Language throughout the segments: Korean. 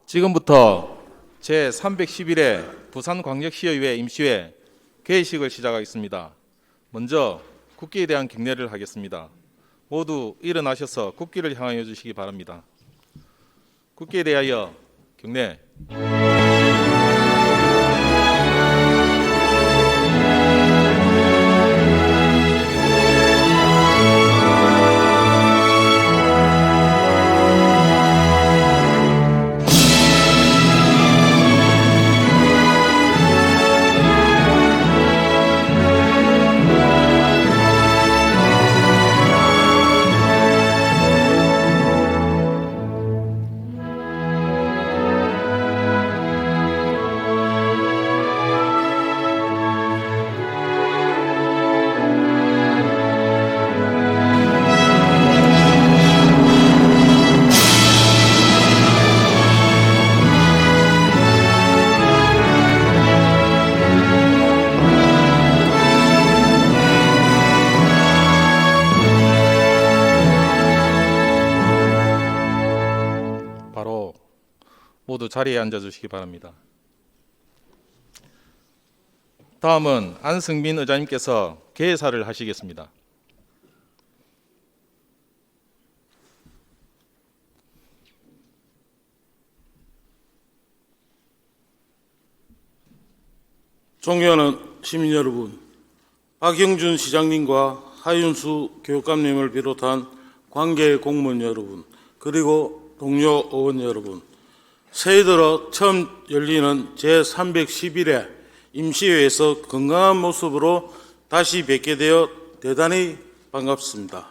지금부터 제311회 부산광역시의회 임시회 개회식을 시작하겠습니다. 먼저 국기에 대한 경례를 하겠습니다. 모두 일어나셔서 국기를 향하여 주시기 바랍니다. 국기에 대하여 경례. 바로 모두 자리에 앉아 주시기 바랍니다. 다음은 안승민 의장님께서 개회사를 하시겠습니다. 존경하는 시민 여러분, 박형준 시장님과 하윤수 교육감님을 비롯한 관계 공무원 여러분, 그리고 동료 의원 여러분, 새해 들어 처음 열리는 제311회 임시회에서 건강한 모습으로 다시 뵙게 되어 대단히 반갑습니다.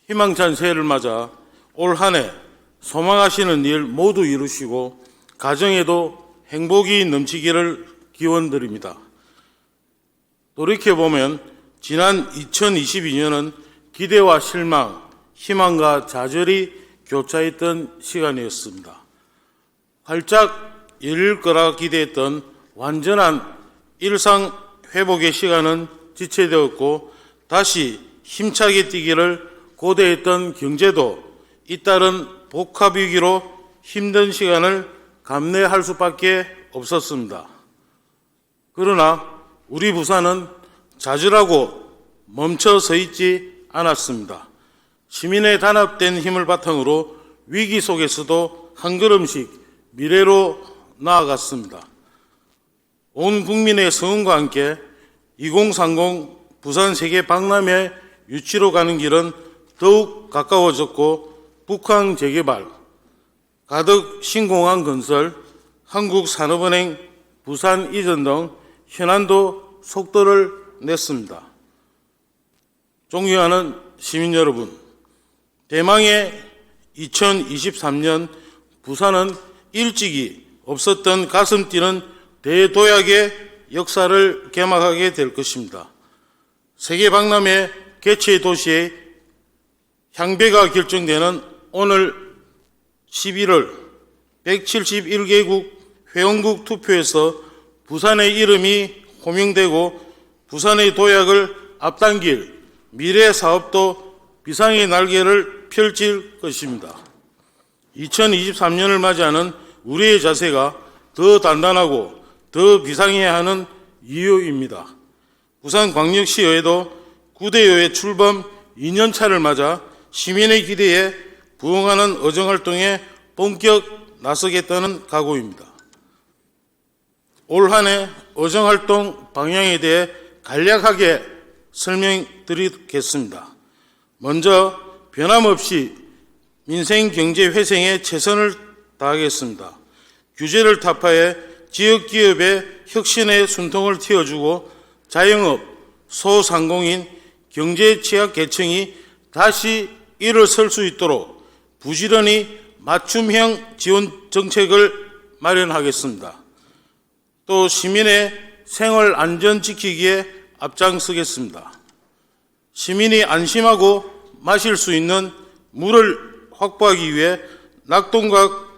희망찬 새해를 맞아 올 한 해 소망하시는 일 모두 이루시고 가정에도 행복이 넘치기를 기원드립니다. 돌이켜보면 지난 2022년은 기대와 실망, 희망과 좌절이 교차했던 시간이었습니다. 활짝 열릴 거라 기대했던 완전한 일상 회복의 시간은 지체되었고 다시 힘차게 뛰기를 고대했던 경제도 잇따른 복합위기로 힘든 시간을 감내할 수밖에 없었습니다. 그러나 우리 부산은 좌절하고 멈춰 서 있지 않았습니다. 시민의 단합된 힘을 바탕으로 위기 속에서도 한 걸음씩 미래로 나아갔습니다. 온 국민의 성원과 함께 2030 부산 세계 박람회 유치로 가는 길은 더욱 가까워졌고 북한 재개발, 가덕 신공항 건설, 한국산업은행 부산 이전 등 현안도 속도를 냈습니다. 존경하는 시민 여러분, 대망의 2023년 부산은 일찍이 없었던 가슴 뛰는 대도약의 역사를 개막하게 될 것입니다. 세계박람회 개최 도시의 향배가 결정되는 오늘 11월 171개국 회원국 투표에서 부산의 이름이 호명되고 부산의 도약을 앞당길 미래 사업도 비상의 날개를 펼칠 것입니다. 2023년을 맞이하는 우리의 자세가 더 단단하고 더 비상해야 하는 이유입니다. 부산광역시의회도 구대의회 출범 2년차를 맞아 시민의 기대에 부응하는 의정활동에 본격 나서겠다는 각오입니다. 올 한 해 의정활동 방향에 대해 간략하게 설명드리겠습니다. 먼저 변함없이 민생 경제 회생에 최선을 다하겠습니다. 규제를 타파해 지역기업의 혁신의 숨통을 틔워주고 자영업, 소상공인, 경제 취약 계층이 다시 일어설 수 있도록 부지런히 맞춤형 지원 정책을 마련하겠습니다. 또 시민의 생활 안전 지키기에 앞장서겠습니다. 시민이 안심하고 마실 수 있는 물을 확보하기 위해 낙동강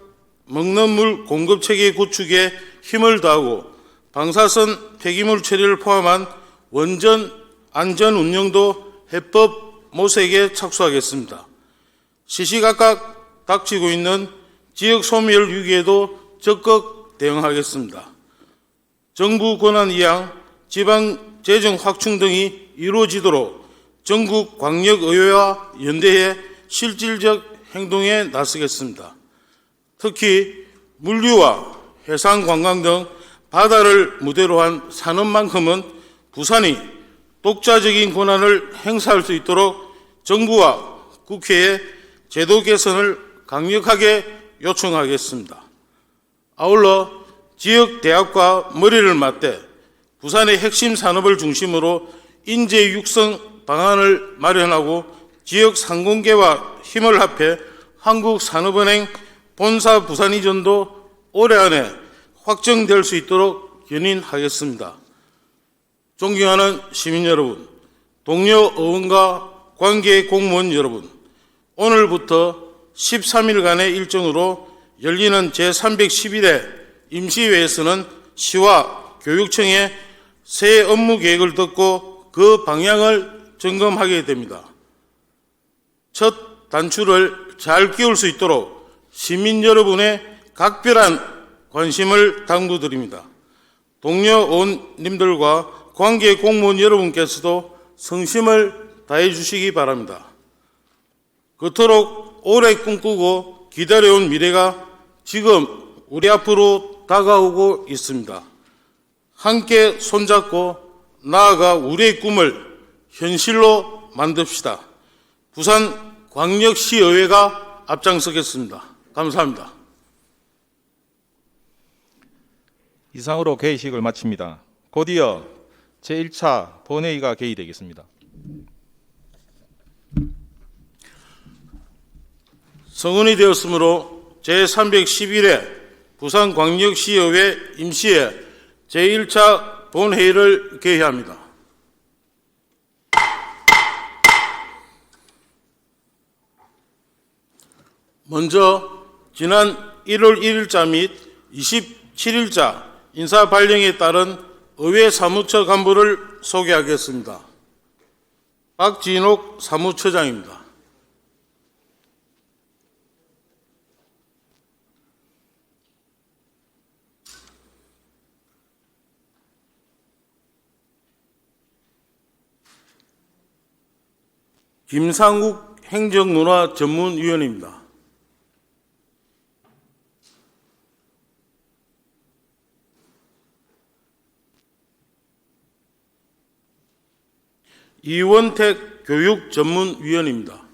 먹는 물 공급 체계 구축에 힘을 다하고 방사선 폐기물 처리를 포함한 원전 안전 운영도 해법 모색에 착수하겠습니다. 시시각각 닥치고 있는 지역 소멸 위기에도 적극 대응하겠습니다. 정부 권한 이양, 지방 재정 확충 등이 이루어지도록 전국 광역의회와 연대해 실질적 행동에 나서겠습니다. 특히 물류와 해상관광 등 바다를 무대로 한 산업만큼은 부산이 독자적인 권한을 행사할 수 있도록 정부와 국회에 제도 개선을 강력하게 요청하겠습니다. 아울러 지역 대학과 머리를 맞대 부산의 핵심 산업을 중심으로 인재 육성 방안을 마련하고 지역 상공계와 힘을 합해 한국산업은행 본사 부산 이전도 올해 안에 확정될 수 있도록 견인하겠습니다. 존경하는 시민 여러분, 동료 의원과 관계 공무원 여러분, 오늘부터 13일간의 일정으로 열리는 제311회 임시회에서는 시와 교육청의 새 업무 계획을 듣고 그 방향을 점검하게 됩니다. 첫 단추를 잘 끼울 수 있도록 시민 여러분의 각별한 관심을 당부드립니다. 동료 의원님들과 관계 공무원 여러분께서도 성심을 다해 주시기 바랍니다. 그토록 오래 꿈꾸고 기다려온 미래가 지금 우리 앞으로 다가오고 있습니다. 함께 손잡고 나아가 우리의 꿈을 현실로 만듭시다. 부산광역시의회가 앞장서겠습니다. 감사합니다. 이상으로 개의식을 마칩니다. 곧이어 제1차 본회의가 개의되겠습니다. 성원이 되었으므로 제311회 부산광역시의회 임시회 제1차 본회의를 개회합니다. 먼저 지난 1월 1일자 및 27일자 인사 발령에 따른 의회 사무처 간부를 소개하겠습니다. 박진옥 사무처장입니다. 김상욱 행정문화전문위원입니다. 이원택 교육전문위원입니다.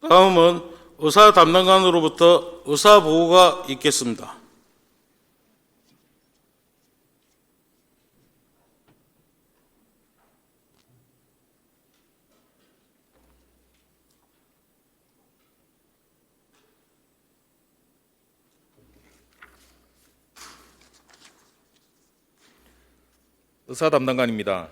다음은 의사 담당관으로부터 의사 보고가 있겠습니다. 의사 담당관입니다.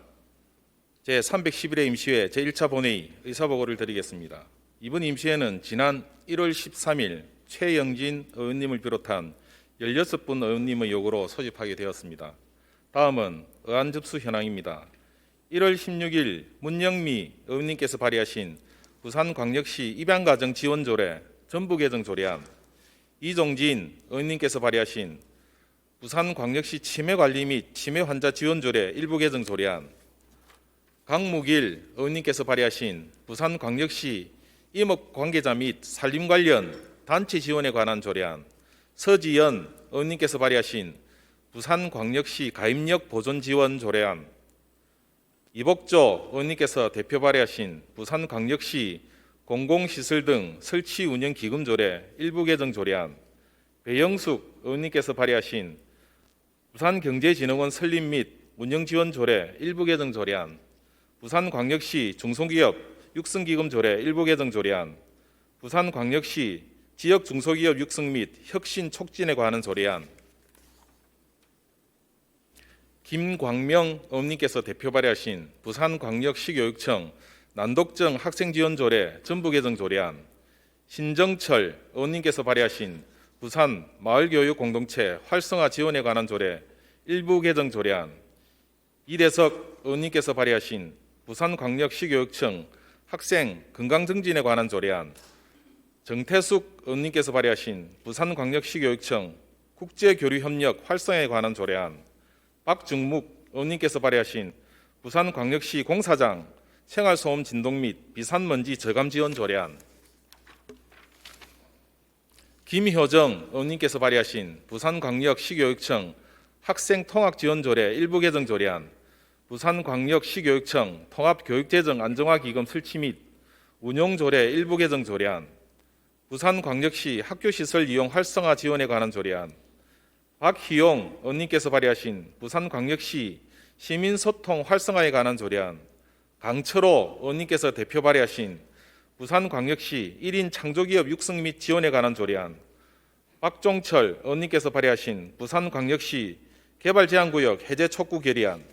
제311회 임시회 제1차 본회의 의사보고를 드리겠습니다. 이번 임시회는 지난 1월 13일 최영진 의원님을 비롯한 16분 의원님의 요구로 소집하게 되었습니다. 다음은 의안 접수 현황입니다. 1월 16일 문영미 의원님께서 발의하신 부산광역시 입양가정 지원조례 전부개정 조례안, 이종진 의원님께서 발의하신 부산광역시 치매관리 및 치매환자 지원조례 일부 개정 조례안, 강무길 의원님께서 발의하신 부산광역시 임업관계자 및 산림 관련 단체 지원에 관한 조례안, 서지연 의원님께서 발의하신 부산광역시 가입력 보존 지원 조례안, 이복조 의원님께서 대표 발의하신 부산광역시 공공시설 등 설치 운영 기금 조례 일부 개정 조례안, 배영숙 의원님께서 발의하신 부산경제진흥원 설립 및 운영 지원 조례 일부 개정 조례안, 부산광역시 중소기업 육성기금 조례 일부 개정 조례안, 부산광역시 지역 중소기업 육성 및 혁신 촉진에 관한 조례안, 김광명 의원님께서 대표 발의하신 부산광역시교육청 난독증 학생지원 조례 전부 개정 조례안, 신정철 의원님께서 발의하신 부산 마을교육 공동체 활성화 지원에 관한 조례 일부 개정 조례안, 이대석 의원님께서 발의하신 부산광역시교육청 학생 건강증진에 관한 조례안, 정태숙 의원님께서 발의하신 부산광역시교육청 국제교류협력 활성화에 관한 조례안, 박중묵 의원님께서 발의하신 부산광역시 공사장 생활소음 진동 및 비산먼지 저감 지원 조례안, 김효정 의원님께서 발의하신 부산광역시교육청 학생통학지원조례 일부 개정 조례안, 부산광역시교육청 통합교육재정 안정화기금 설치 및 운용조례 일부 개정 조례안, 부산광역시 학교시설 이용 활성화 지원에 관한 조례안, 박희용 의원님께서 발의하신 부산광역시 시민소통 활성화에 관한 조례안, 강철호 의원님께서 대표 발의하신 부산광역시 1인 창조기업 육성 및 지원에 관한 조례안, 박종철 의원님께서 발의하신 부산광역시 개발제한구역 해제 촉구 결의안,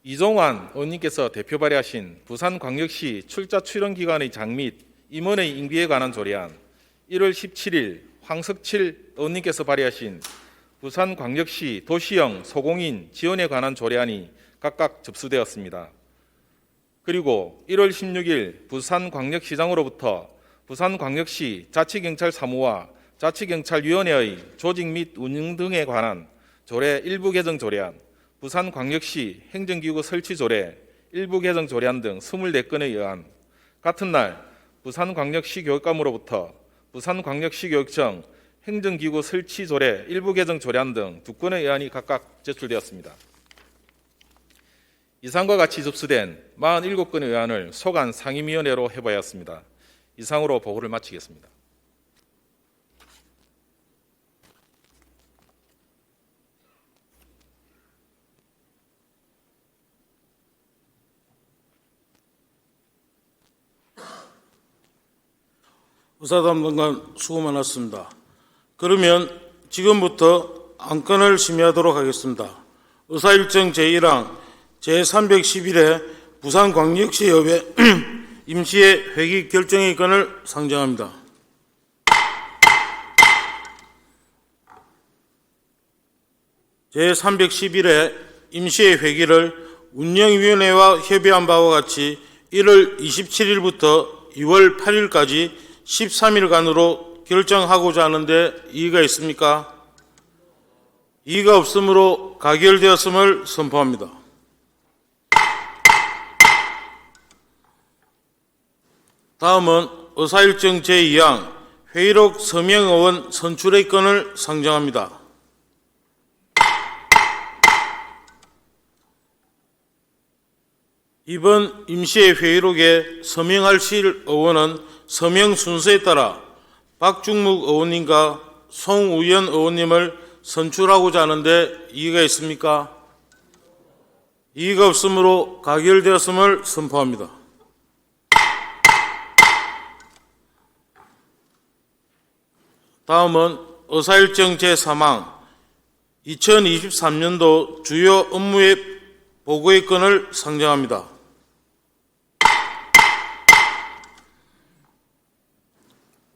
이종환 의원님께서 대표 발의하신 부산광역시 출자 출연기관의 장 및 임원의 임기에 관한 조례안, 1월 17일 황석칠 의원님께서 발의하신 부산광역시 도시형 소공인 지원에 관한 조례안이 각각 접수되었습니다. 그리고 1월 16일 부산광역시장으로부터 부산광역시 자치경찰사무와 자치경찰위원회의 조직 및 운영 등에 관한 조례 일부 개정 조례안, 부산광역시 행정기구 설치 조례 일부 개정 조례안 등 24건에 의한 같은 날 부산광역시 교육감으로부터 부산광역시교육청 행정기구 설치 조례 일부 개정 조례안 등 2건의 의안이 각각 제출되었습니다. 이상과 같이 접수된 47건의 의안을 소관 상임위원회로 해보았습니다. 이상으로 보고를 마치겠습니다. 의사담당관 수고 많았습니다. 그러면 지금부터 안건을 심의하도록 하겠습니다. 의사일정 제1항 제311회 부산광역시의회 임시회 회기 결정의 건을 상정합니다. 제311회 임시회 회기를 운영위원회와 협의한 바와 같이 1월 27일부터 2월 8일까지 13일간으로 결정하고자 하는데 이의가 있습니까? 이의가 없으므로 가결되었음을 선포합니다. 다음은 의사일정 제2항 회의록 서명의원 선출의 건을 상정합니다. 이번 임시회 회의록에 서명하실 의원은 서명 순서에 따라 박중묵 의원님과 송우현 의원님을 선출하고자 하는데 이의가 있습니까? 이의가 없으므로 가결되었음을 선포합니다. 다음은 의사일정 제3항 2023년도 주요 업무의 보고의 건을 상정합니다.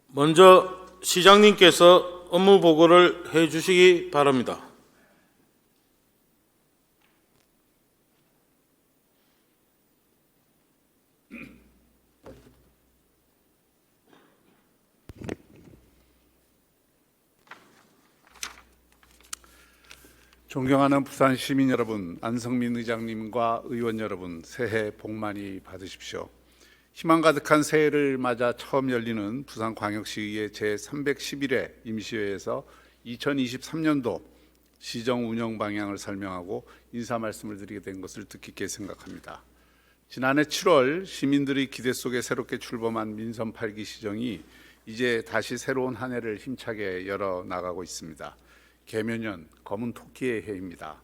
먼저 시장님께서 업무 보고를 해 주시기 바랍니다. 존경하는 부산 시민 여러분, 안성민 의장님과 의원 여러분, 새해 복 많이 받으십시오. 희망 가득한 새해를 맞아 처음 열리는 부산광역시의회 제311회 임시회에서 2023년도 시정 운영 방향을 설명하고 인사 말씀을 드리게 된 것을 뜻깊게 생각합니다. 지난해 7월 시민들의 기대 속에 새롭게 출범한 민선 8기 시정이 이제 다시 새로운 한 해를 힘차게 열어나가고 있습니다. 개묘년 검은 토끼의 해입니다.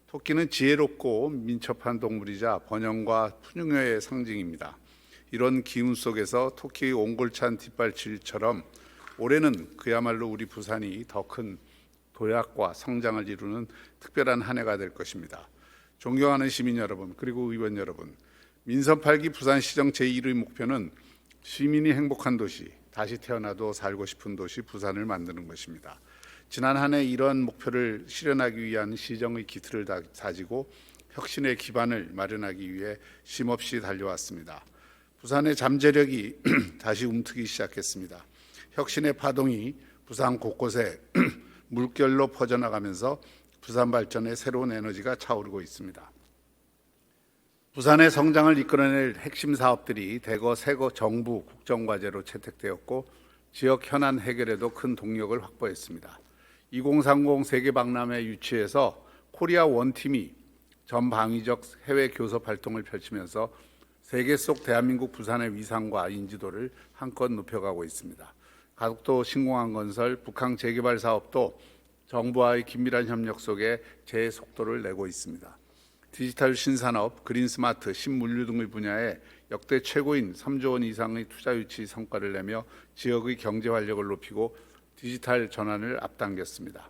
토끼는 지혜롭고 민첩한 동물이자 번영과 풍요의 상징입니다. 이런 기운 속에서 토끼의 옹골찬 뒷발질처럼 올해는 그야말로 우리 부산이 더 큰 도약과 성장을 이루는 특별한 한 해가 될 것입니다. 존경하는 시민 여러분, 그리고 의원 여러분, 민선 8기 부산시정 제1의 목표는 시민이 행복한 도시, 다시 태어나도 살고 싶은 도시 부산을 만드는 것입니다. 지난 한 해 이러한 목표를 실현하기 위한 시정의 기틀을 다지고 혁신의 기반을 마련하기 위해 쉼없이 달려왔습니다. 부산의 잠재력이 다시 움트기 시작했습니다. 혁신의 파동이 부산 곳곳에 물결로 퍼져나가면서 부산 발전의 새로운 에너지가 차오르고 있습니다. 부산의 성장을 이끌어낼 핵심 사업들이 대거 새 정부 국정과제로 채택되었고 지역 현안 해결에도 큰 동력을 확보했습니다. 2030 세계 박람회 유치에서 코리아 원팀이 전방위적 해외 교섭 활동을 펼치면서 세계 속 대한민국 부산의 위상과 인지도를 한껏 높여가고 있습니다. 가덕도 신공항 건설, 북한 재개발 사업도 정부와의 긴밀한 협력 속에 제속도를 내고 있습니다. 디지털 신산업, 그린스마트, 신물류 등의 분야에 역대 최고인 3조 원 이상의 투자 유치 성과를 내며 지역의 경제 활력을 높이고 디지털 전환을 앞당겼습니다.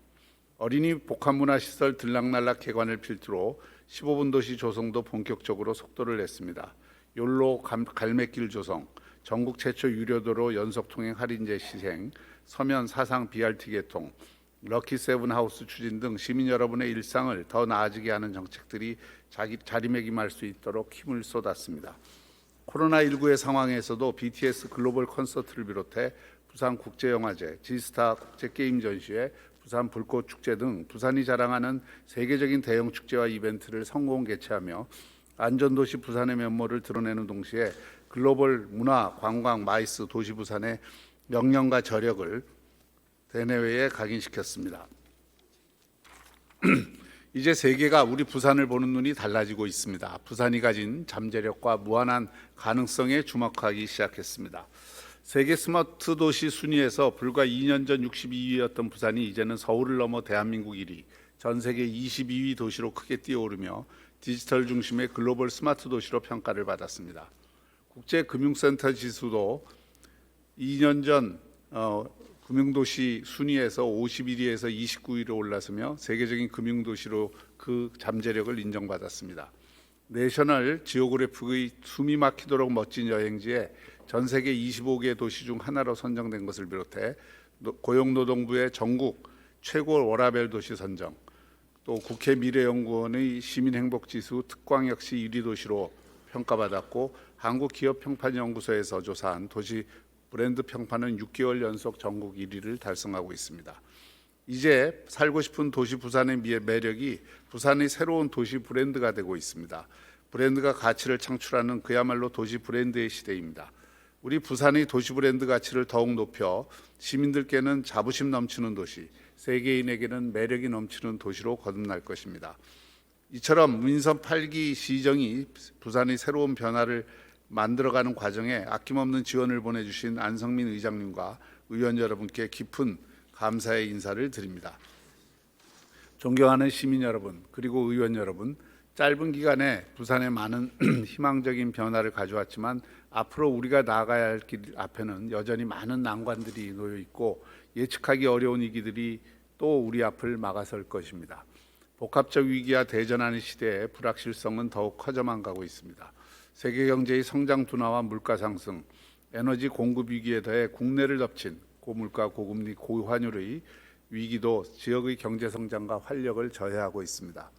어린이 복합문화시설 들락날락 개관을 필두로 15분 도시 조성도 본격적으로 속도를 냈습니다. 욜로 갈매길 조성, 전국 최초 유료도로 연속통행 할인제 시행, 서면 사상 BRT 개통, 럭키 세븐 하우스 추진 등 시민 여러분의 일상을 더 나아지게 하는 정책들이 자리매김할 수 있도록 힘을 쏟았습니다. 코로나19의 상황에서도 BTS 글로벌 콘서트를 비롯해 부산 국제영화제, 지스타 국제게임 전시회, 부산 불꽃축제 등 부산이 자랑하는 세계적인 대형 축제와 이벤트를 성공 개최하며 안전도시 부산의 면모를 드러내는 동시에 글로벌 문화, 관광, 마이스 도시 부산의 역량과 저력을 대내외에 각인시켰습니다. 이제 세계가 우리 부산을 보는 눈이 달라지고 있습니다. 부산이 가진 잠재력과 무한한 가능성에 주목하기 시작했습니다. 세계 스마트 도시 순위에서 불과 2년 전 62위였던 부산이 이제는 서울을 넘어 대한민국 1위, 전 세계 22위 도시로 크게 뛰어오르며 디지털 중심의 글로벌 스마트 도시로 평가를 받았습니다. 국제금융센터 지수도 2년 전 금융도시 순위에서 51위에서 29위로 올라서며 세계적인 금융도시로 그 잠재력을 인정받았습니다. 내셔널 지오그래픽의 숨이 막히도록 멋진 여행지에 전 세계 25개 도시 중 하나로 선정된 것을 비롯해 고용노동부의 전국 최고 워라밸 도시 선정, 또 국회 미래연구원의 시민행복지수 특광 역시 1위 도시로 평가받았고 한국기업평판연구소에서 조사한 도시 브랜드 평판은 6개월 연속 전국 1위를 달성하고 있습니다. 이제 살고 싶은 도시 부산의 매력이 부산의 새로운 도시 브랜드가 되고 있습니다. 브랜드가 가치를 창출하는 그야말로 도시 브랜드의 시대입니다. 우리 부산의 도시 브랜드 가치를 더욱 높여 시민들께는 자부심 넘치는 도시, 세계인에게는 매력이 넘치는 도시로 거듭날 것입니다. 이처럼 민선 8기 시정이 부산의 새로운 변화를 만들어가는 과정에 아낌없는 지원을 보내주신 안성민 의장님과 의원 여러분께 깊은 감사의 인사를 드립니다. 존경하는 시민 여러분, 그리고 의원 여러분, 짧은 기간에 부산에 많은 희망적인 변화를 가져왔지만 앞으로 우리가 나아가야 할 길 앞에는 여전히 많은 난관들이 놓여 있고 예측하기 어려운 위기들이 또 우리 앞을 막아설 것입니다. 복합적 위기와 대전하는 시대에 불확실성은 더욱 커져만 가고 있습니다. 세계 경제의 성장 둔화와 물가 상승, 에너지 공급 위기에 더해 국내를 덮친 고물가, 고금리, 고환율의 위기도 지역의 경제 성장과 활력을 저해하고 있습니다.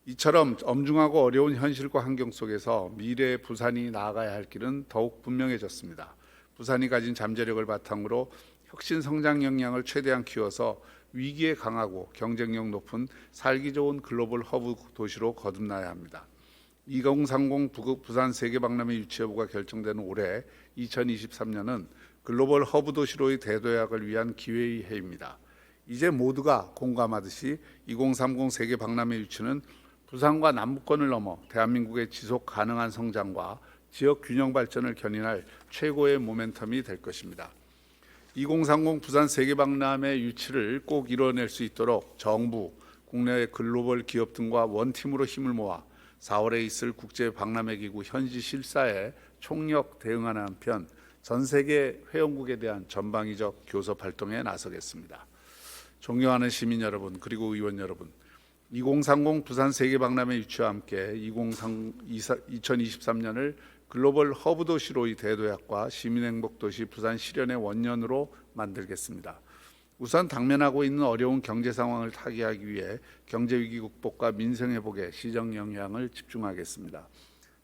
이처럼 엄중하고 어려운 현실과 환경 속에서 미래의 부산이 나아가야 할 길은 더욱 분명해졌습니다. 부산이 가진 잠재력을 바탕으로 혁신 성장 역량을 최대한 키워서 위기에 강하고 경쟁력 높은 살기 좋은 글로벌 허브 도시로 거듭나야 합니다. 2030 부산 세계박람회 유치 여부가 결정되는 올해 2023년은 글로벌 허브 도시로의 대도약을 위한 기회의 해입니다. 이제 모두가 공감하듯이 2030 세계박람회 유치는 부산과 남부권을 넘어 대한민국의 지속 가능한 성장과 지역 균형 발전을 견인할 최고의 모멘텀이 될 것입니다. 2030 부산 세계박람회 유치를 꼭 이뤄낼 수 있도록 정부, 국내의 글로벌 기업 등과 원팀으로 힘을 모아 4월에 있을 국제박람회기구 현지 실사에 총력 대응하는 한편 전 세계 회원국에 대한 전방위적 교섭 활동에 나서겠습니다. 존경하는 시민 여러분, 그리고 의원 여러분, 2030 부산 세계박람회 유치와 함께 2023년을 글로벌 허브 도시로의 대도약과 시민행복도시 부산 실현의 원년으로 만들겠습니다. 우선 당면하고 있는 어려운 경제 상황을 타개하기 위해 경제위기 극복과 민생 회복에 시정 영향을 집중하겠습니다.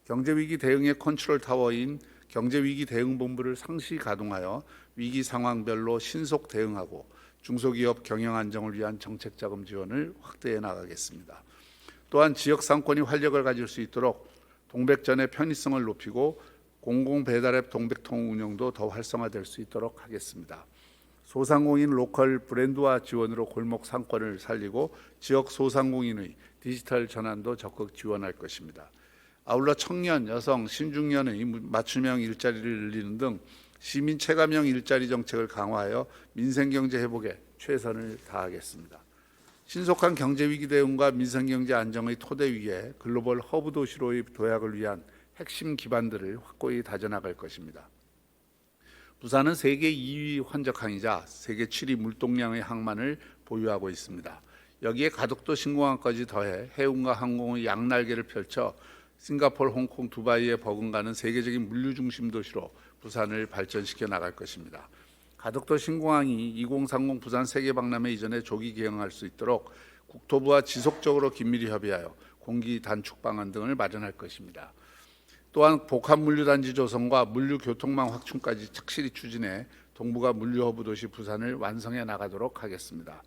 경제위기 대응의 컨트롤 타워인 경제위기 대응본부를 상시 가동하여 위기 상황별로 신속 대응하고 중소기업 경영 안정을 위한 정책 자금 지원을 확대해 나가겠습니다. 또한 지역 상권이 활력을 가질 수 있도록 동백전의 편의성을 높이고 공공 배달앱 동백통 운영도 더 활성화될 수 있도록 하겠습니다. 소상공인 로컬 브랜드화 지원으로 골목 상권을 살리고 지역 소상공인의 디지털 전환도 적극 지원할 것입니다. 아울러 청년, 여성, 신중년의 맞춤형 일자리를 늘리는 등 시민 체감형 일자리 정책을 강화하여 민생경제 회복에 최선을 다하겠습니다. 신속한 경제위기 대응과 민생경제 안정의 토대 위에 글로벌 허브 도시로의 도약을 위한 핵심 기반들을 확고히 다져나갈 것입니다. 부산은 세계 2위 환적항이자 세계 7위 물동량의 항만을 보유하고 있습니다. 여기에 가덕도 신공항까지 더해 해운과 항공의 양날개를 펼쳐 싱가포르, 홍콩, 두바이에 버금가는 세계적인 물류 중심 도시로 부산을 발전시켜 나갈 것입니다. 가덕도 신공항이 2030 부산 세계박람회 이전에 조기 개항할 수 있도록 국토부와 지속적으로 긴밀히 협의하여 공기 단축 방안 등을 마련할 것입니다. 또한 복합 물류단지 조성과 물류교통망 확충까지 착실히 추진해 동북아 물류허브 도시 부산을 완성해 나가도록 하겠습니다.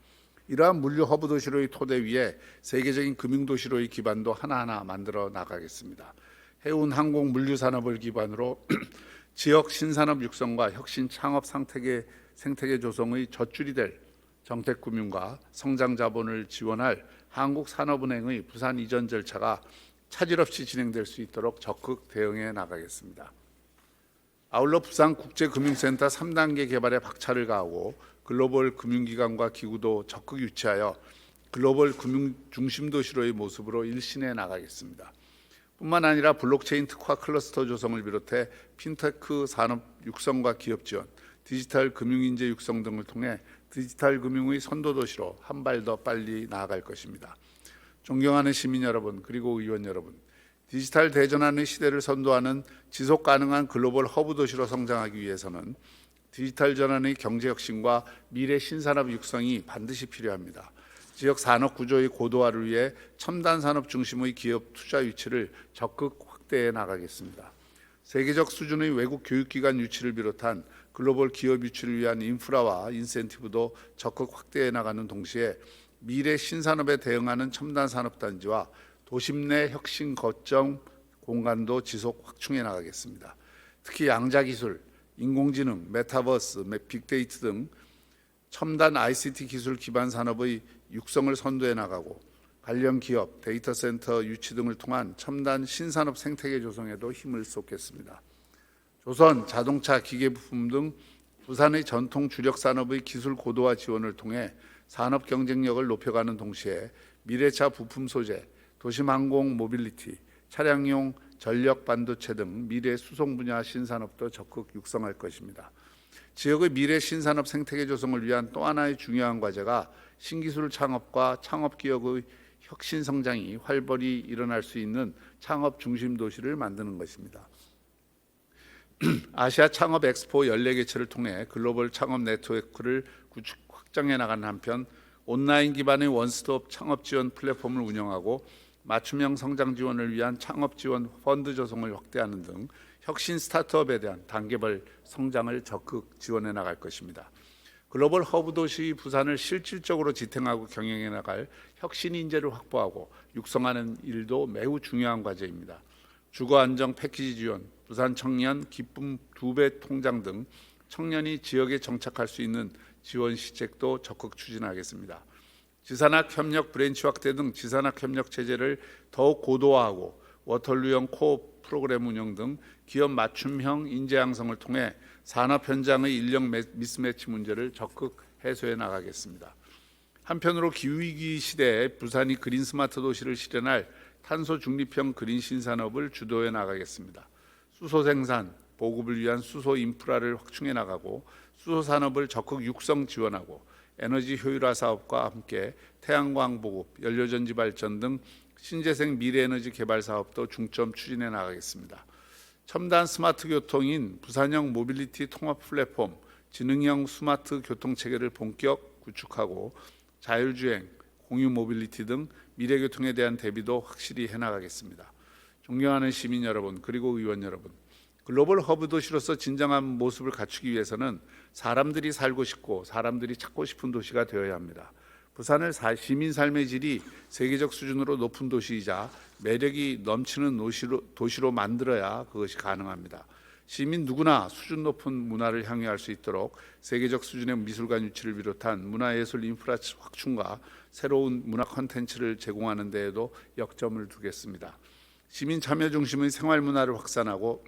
이러한 물류허브 도시로의 토대 위에 세계적인 금융도시로의 기반도 하나하나 만들어 나가겠습니다. 해운 항공 물류 산업을 기반으로 지역 신산업 육성과 혁신 창업 생태계 조성의 젖줄이 될 정책금융과 성장 자본을 지원할 한국산업은행의 부산 이전 절차가 차질 없이 진행될 수 있도록 적극 대응해 나가겠습니다. 아울러 부산국제금융센터 3단계 개발에 박차를 가하고 글로벌 금융기관과 기구도 적극 유치하여 글로벌 금융 중심 도시로의 모습으로 일신해 나가겠습니다. 뿐만 아니라 블록체인 특화 클러스터 조성을 비롯해 핀테크 산업 육성과 기업 지원, 디지털 금융인재 육성 등을 통해 디지털 금융의 선도 도시로 한 발 더 빨리 나아갈 것입니다. 존경하는 시민 여러분 그리고 의원 여러분, 디지털 대전환의 시대를 선도하는 지속 가능한 글로벌 허브 도시로 성장하기 위해서는 디지털 전환의 경제 혁신과 미래 신산업 육성이 반드시 필요합니다. 지역 산업 구조의 고도화를 위해 첨단 산업 중심의 기업 투자 유치를 적극 확대해 나가겠습니다. 세계적 수준의 외국 교육기관 유치를 비롯한 글로벌 기업 유치를 위한 인프라와 인센티브도 적극 확대해 나가는 동시에 미래 신산업에 대응하는 첨단 산업단지와 도심 내 혁신 거점 공간도 지속 확충해 나가겠습니다. 특히 양자기술, 인공지능, 메타버스, 빅데이터 등 첨단 ICT 기술 기반 산업의 육성을 선도해 나가고 관련 기업, 데이터 센터 유치 등을 통한 첨단 신산업 생태계 조성에도 힘을 쏟겠습니다. 조선, 자동차, 기계부품 등 부산의 전통 주력 산업의 기술 고도화 지원을 통해 산업 경쟁력을 높여가는 동시에 미래차 부품 소재, 도심 항공 모빌리티, 차량용 전력 반도체 등 미래 수송 분야 신산업도 적극 육성할 것입니다. 지역의 미래 신산업 생태계 조성을 위한 또 하나의 중요한 과제가 신기술 창업과 창업기업의 혁신 성장이 활발히 일어날 수 있는 창업 중심 도시를 만드는 것입니다. 아시아 창업 엑스포 14개최를 통해 글로벌 창업 네트워크를 확장해 나가는 한편 온라인 기반의 원스톱 창업 지원 플랫폼을 운영하고 맞춤형 성장 지원을 위한 창업 지원 펀드 조성을 확대하는 등 혁신 스타트업에 대한 단계별 성장을 적극 지원해 나갈 것입니다. 글로벌 허브 도시 부산을 실질적으로 지탱하고 경영해 나갈 혁신 인재를 확보하고 육성하는 일도 매우 중요한 과제입니다. 주거 안정 패키지 지원, 부산 청년 기쁨 2배 통장 등 청년이 지역에 정착할 수 있는 지원 시책도 적극 추진하겠습니다. 지산학 협력 브랜치 확대 등 지산학 협력 체제를 더욱 고도화하고 워털루형 코업 프로그램 운영 등 기업 맞춤형 인재 양성을 통해 산업 현장의 인력 미스매치 문제를 적극 해소해 나가겠습니다. 한편으로 기후위기 시대에 부산이 그린 스마트 도시를 실현할 탄소 중립형 그린 신산업을 주도해 나가겠습니다. 수소 생산, 보급을 위한 수소 인프라를 확충해 나가고 수소 산업을 적극 육성 지원하고 에너지 효율화 사업과 함께 태양광 보급, 연료전지 발전 등 신재생 미래에너지 개발 사업도 중점 추진해 나가겠습니다. 첨단 스마트 교통인 부산형 모빌리티 통합 플랫폼, 지능형 스마트 교통 체계를 본격 구축하고 자율주행, 공유 모빌리티 등 미래 교통에 대한 대비도 확실히 해나가겠습니다. 존경하는 시민 여러분, 그리고 의원 여러분, 글로벌 허브 도시로서 진정한 모습을 갖추기 위해서는 사람들이 살고 싶고 사람들이 찾고 싶은 도시가 되어야 합니다. 부산을 시민 삶의 질이 세계적 수준으로 높은 도시이자 매력이 넘치는 도시로 만들어야 그것이 가능합니다. 시민 누구나 수준 높은 문화를 향유할 수 있도록 세계적 수준의 미술관 유치를 비롯한 문화예술 인프라 확충과 새로운 문화 콘텐츠를 제공하는 데에도 역점을 두겠습니다. 시민 참여 중심의 생활 문화를 확산하고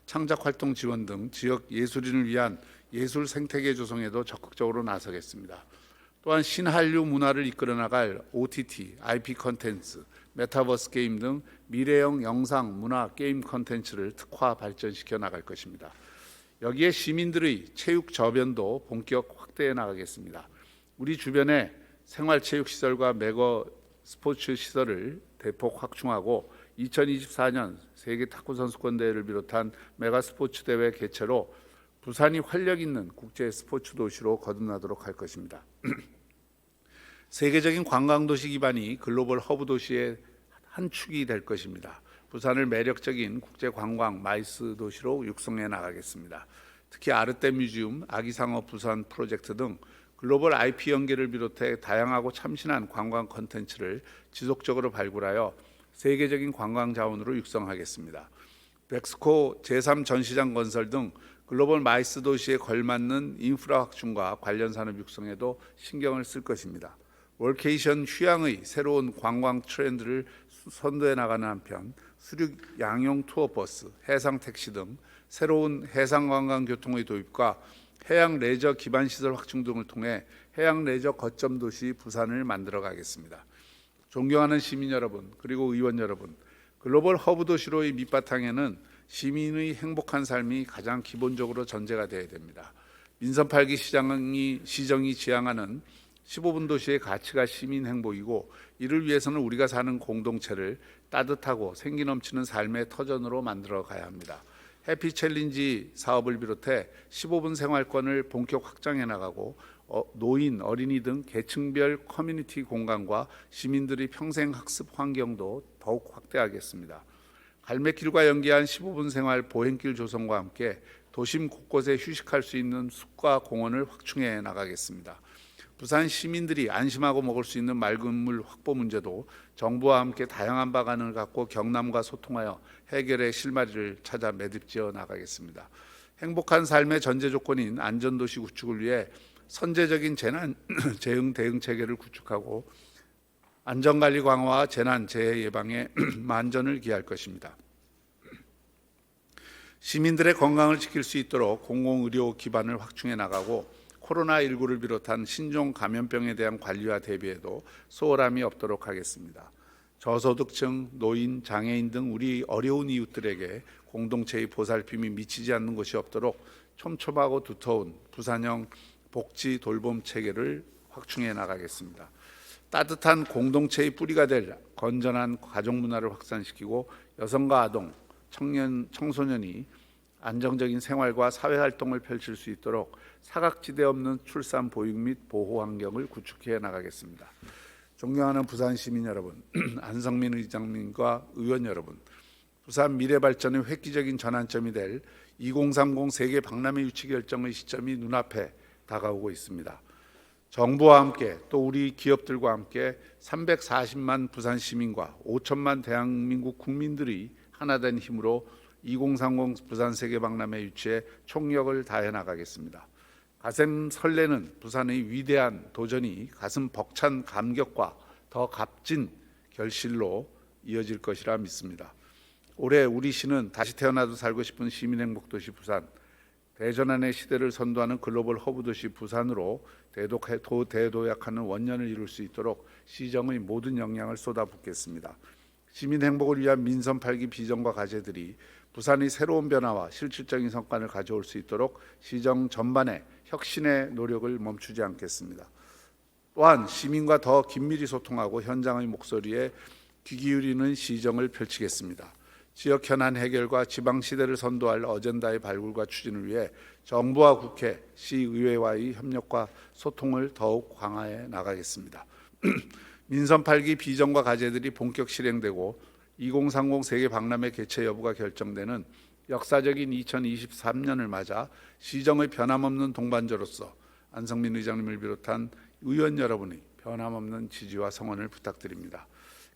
창작 활동 지원 등 지역 예술인을 위한 예술 생태계 조성에도 적극적으로 나서겠습니다. 또한 신한류 문화를 이끌어 나갈 OTT, IP 콘텐츠, 메타버스 게임 등 미래형 영상, 문화, 게임 콘텐츠를 특화 발전시켜 나갈 것입니다. 여기에 시민들의 체육 저변도 본격 확대해 나가겠습니다. 우리 주변에 생활체육시설과 매거 스포츠 시설을 대폭 확충하고 2024년 세계 탁구 선수권 대회를 비롯한 메가 스포츠 대회 개최로 부산이 활력 있는 국제 스포츠 도시로 거듭나도록 할 것입니다. 세계적인 관광도시 기반이 글로벌 허브 도시의 한 축이 될 것입니다. 부산을 매력적인 국제 관광 마이스 도시로 육성해 나가겠습니다. 특히 아르떼 뮤지엄, 아기상어 부산 프로젝트 등 글로벌 IP 연계를 비롯해 다양하고 참신한 관광 콘텐츠를 지속적으로 발굴하여 세계적인 관광 자원으로 육성하겠습니다. 백스코 제3 전시장 건설 등 글로벌 마이스 도시에 걸맞는 인프라 확충과 관련 산업 육성에도 신경을 쓸 것입니다. 월케이션 휴양의 새로운 관광 트렌드를 선도해 나가는 한편 수륙 양용 투어버스, 해상 택시 등 새로운 해상 관광 교통의 도입과 해양 레저 기반 시설 확충 등을 통해 해양 레저 거점 도시 부산을 만들어 가겠습니다. 존경하는 시민 여러분, 그리고 의원 여러분, 글로벌 허브 도시로의 밑바탕에는 시민의 행복한 삶이 가장 기본적으로 전제가 되어야 됩니다. 민선 8기 시정이 지향하는 15분 도시의 가치가 시민 행복이고, 이를 위해서는 우리가 사는 공동체를 따뜻하고 생기 넘치는 삶의 터전으로 만들어 가야 합니다. 해피 챌린지 사업을 비롯해 15분 생활권을 본격 확장해 나가고 노인, 어린이 등 계층별 커뮤니티 공간과 시민들의 평생 학습 환경도 더욱 확대하겠습니다. 갈매길과 연계한 15분 생활 보행길 조성과 함께 도심 곳곳에 휴식할 수 있는 숲과 공원을 확충해 나가겠습니다. 부산 시민들이 안심하고 먹을 수 있는 맑은 물 확보 문제도 정부와 함께 다양한 방안을 갖고 경남과 소통하여 해결의 실마리를 찾아 매듭지어 나가겠습니다. 행복한 삶의 전제 조건인 안전도시 구축을 위해 선제적인 재난 재응 대응 체계를 구축하고 안전관리 강화와 재난 재해 예방에 만전을 기할 것입니다. 시민들의 건강을 지킬 수 있도록 공공의료 기반을 확충해 나가고 코로나19를 비롯한 신종 감염병에 대한 관리와 대비에도 소홀함이 없도록 하겠습니다. 저소득층, 노인, 장애인 등 우리 어려운 이웃들에게 공동체의 보살핌이 미치지 않는 것이 없도록 촘촘하고 두터운 부산형 복지 돌봄 체계를 확충해 나가겠습니다. 따뜻한 공동체의 뿌리가 될 건전한 가족 문화를 확산시키고 여성과 아동, 청소년이 안정적인 생활과 사회활동을 펼칠 수 있도록 사각지대 없는 출산, 보육 및 보호 환경을 구축해 나가겠습니다. 존경하는 부산 시민 여러분, 안성민 의장님과 의원 여러분, 부산 미래발전의 획기적인 전환점이 될 2030 세계 박람회 유치 결정의 시점이 눈앞에 다가오고 있습니다. 정부와 함께 또 우리 기업들과 함께 340만 부산 시민과 5천만 대한민국 국민들이 하나된 힘으로 2030 부산 세계박람회 유치에 총력을 다해 나가겠습니다. 가슴 설레는 부산의 위대한 도전이 가슴 벅찬 감격과 더 값진 결실로 이어질 것이라 믿습니다. 올해 우리 시는 다시 태어나도 살고 싶은 시민행복도시 부산, 대전환의 시대를 선도하는 글로벌 허브도시 부산으로 대도약하는 원년을 이룰 수 있도록 시정의 모든 역량을 쏟아붓겠습니다. 시민 행복을 위한 민선 8기 비전과 과제들이 부산의 새로운 변화와 실질적인 성과를 가져올 수 있도록 시정 전반에 혁신의 노력을 멈추지 않겠습니다. 또한 시민과 더 긴밀히 소통하고 현장의 목소리에 귀 기울이는 시정을 펼치겠습니다. 지역 현안 해결과 지방 시대를 선도할 어젠다의 발굴과 추진을 위해 정부와 국회, 시의회와의 협력과 소통을 더욱 강화해 나가겠습니다. 민선 8기 비전과 과제들이 본격 실행되고 2030 세계 박람회 개최 여부가 결정되는 역사적인 2023년을 맞아 시정의 변함없는 동반자로서 안성민 의장님을 비롯한 의원 여러분의 변함없는 지지와 성원을 부탁드립니다.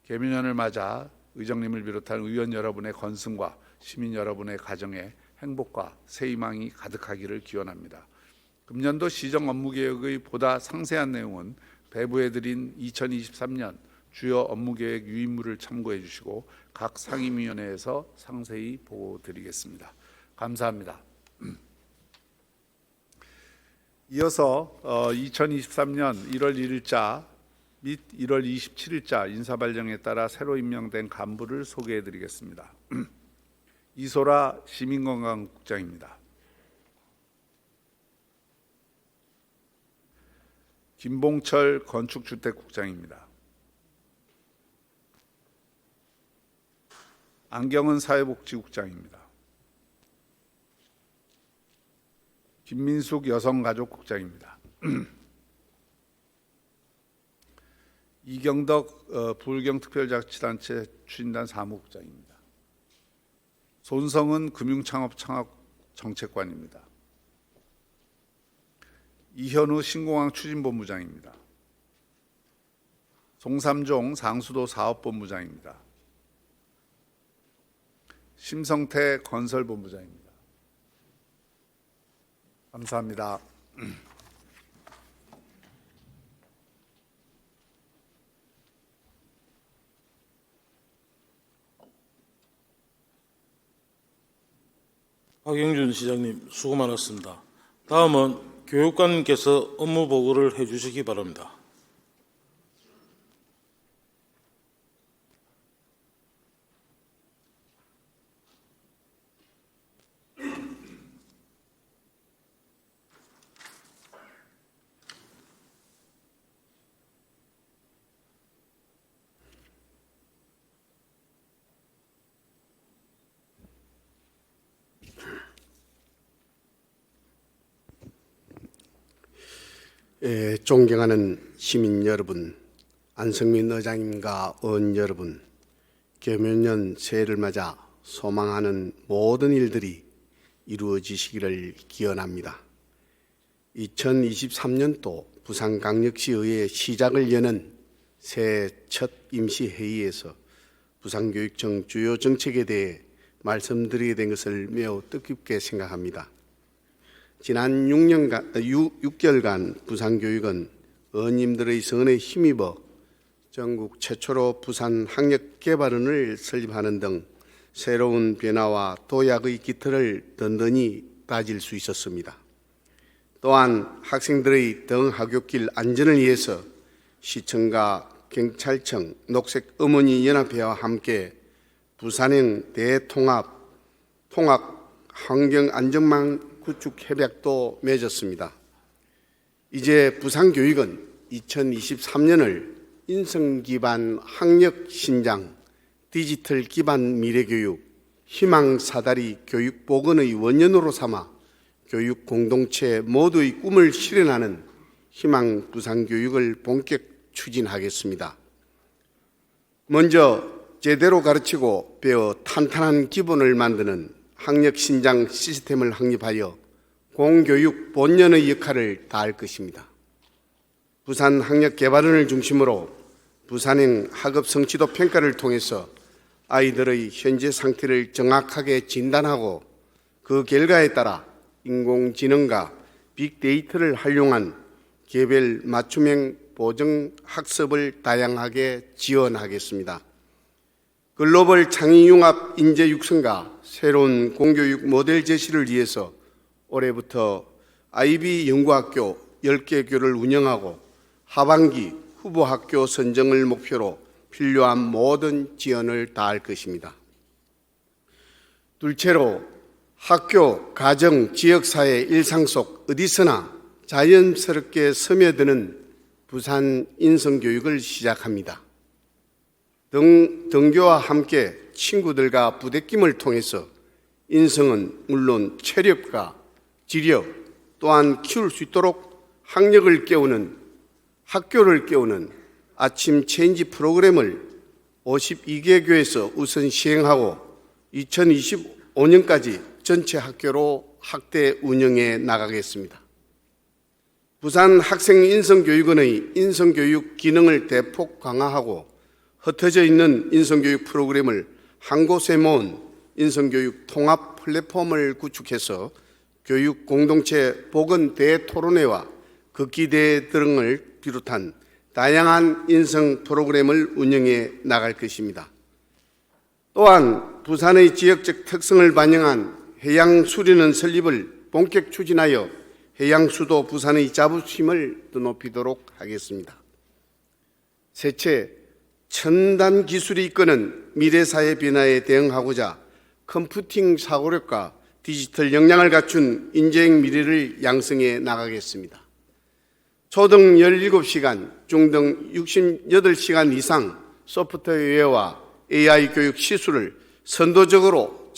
개묘년을 맞아 의장님을 비롯한 의원 여러분의 건승과 시민 여러분의 가정에 행복과 새 희망이 가득하기를 기원합니다. 금년도 시정 업무계획의 보다 상세한 내용은 배부해드린 2023년 주요 업무계획 유인물을 참고해 주시고 각 상임위원회에서 상세히 보고드리겠습니다. 감사합니다. 이어서 2023년 1월 1일자 및 1월 27일자 인사발령에 따라 새로 임명된 간부를 소개해 드리겠습니다. 이소라 시민건강국장입니다. 김봉철 건축주택국장입니다. 안경은 사회복지국장입니다. 김민숙 여성가족국장입니다. 이경덕 부울경특별자치단체 추진단 사무국장입니다. 손성은 금융창업정책관입니다. 이현우 신공항 추진본부장입니다. 송삼종 상수도 사업본부장입니다. 심성태 건설본부장입니다. 감사합니다. 박영준 시장님 수고 많았습니다. 다음은 교육관님께서 업무 보고를 해주시기 바랍니다. 존경하는 시민 여러분, 안성민 의장님과 의원 여러분, 개묘년 새해를 맞아 소망하는 모든 일들이 이루어지시기를 기원합니다. 2023년도 부산광역시의회 시작을 여는 새해 첫 임시회의에서 부산교육청 주요 정책에 대해 말씀드리게 된 것을 매우 뜻깊게 생각합니다. 지난 6개월간 부산교육은 의원님들의 성원에 힘입어 전국 최초로 부산 학력개발원을 설립하는 등 새로운 변화와 도약의 기틀을 든든히 다질 수 있었습니다. 또한 학생들의 등하굣길 안전을 위해서 시청과 경찰청, 녹색어머니연합회와 함께 부산행 대통합 환경안전망 구축 협약도 맺었습니다. 이제 부산교육은 2023년을 인성 기반 학력 신장, 디지털 기반 미래교육, 희망 사다리 교육 복원의 원년으로 삼아 교육 공동체 모두의 꿈을 실현하는 희망 부산교육을 본격 추진하겠습니다. 먼저 제대로 가르치고 배워 탄탄한 기본을 만드는 학력 신장 시스템을 확립하여 공교육 본연의 역할을 다할 것입니다. 부산 학력개발원을 중심으로 부산행 학업 성취도 평가를 통해서 아이들의 현재 상태를 정확하게 진단하고 그 결과에 따라 인공지능과 빅데이터를 활용한 개별 맞춤형 보정 학습을 다양하게 지원하겠습니다. 글로벌 창의융합 인재 육성과 새로운 공교육 모델 제시를 위해서 올해부터 IB 연구학교 10개 교를 운영하고 하반기 후보학교 선정을 목표로 필요한 모든 지원을 다할 것입니다. 둘째로 학교, 가정, 지역사회 일상 속 어디서나 자연스럽게 스며드는 부산 인성교육을 시작합니다. 등교와 함께 친구들과 부대낌을 통해서 인성은 물론 체력과 지력 또한 키울 수 있도록 학력을 깨우는 학교를 깨우는 아침 체인지 프로그램을 52개 교에서 우선 시행하고 2025년까지 전체 학교로 확대 운영해 나가겠습니다. 부산 학생인성교육원의 인성교육 기능을 대폭 강화하고 흩어져 있는 인성교육 프로그램을 한 곳에 모은 인성교육 통합 플랫폼을 구축해서 교육 공동체 보건 대토론회와 극기대회 등을 비롯한 다양한 인성 프로그램을 운영해 나갈 것입니다. 또한 부산의 지역적 특성을 반영한 해양수련원 설립을 본격 추진하여 해양수도 부산의 자부심을 더 높이도록 하겠습니다. 셋째, 첨단 기술이 이끄는 미래사회 변화에 대응하고자 컴퓨팅 사고력과 디지털 역량을 갖춘 인재형 미래를 양성해 나가겠습니다. 초등 17시간, 중등 68시간 이상 소프트웨어와 AI 교육 시술을 선도적으로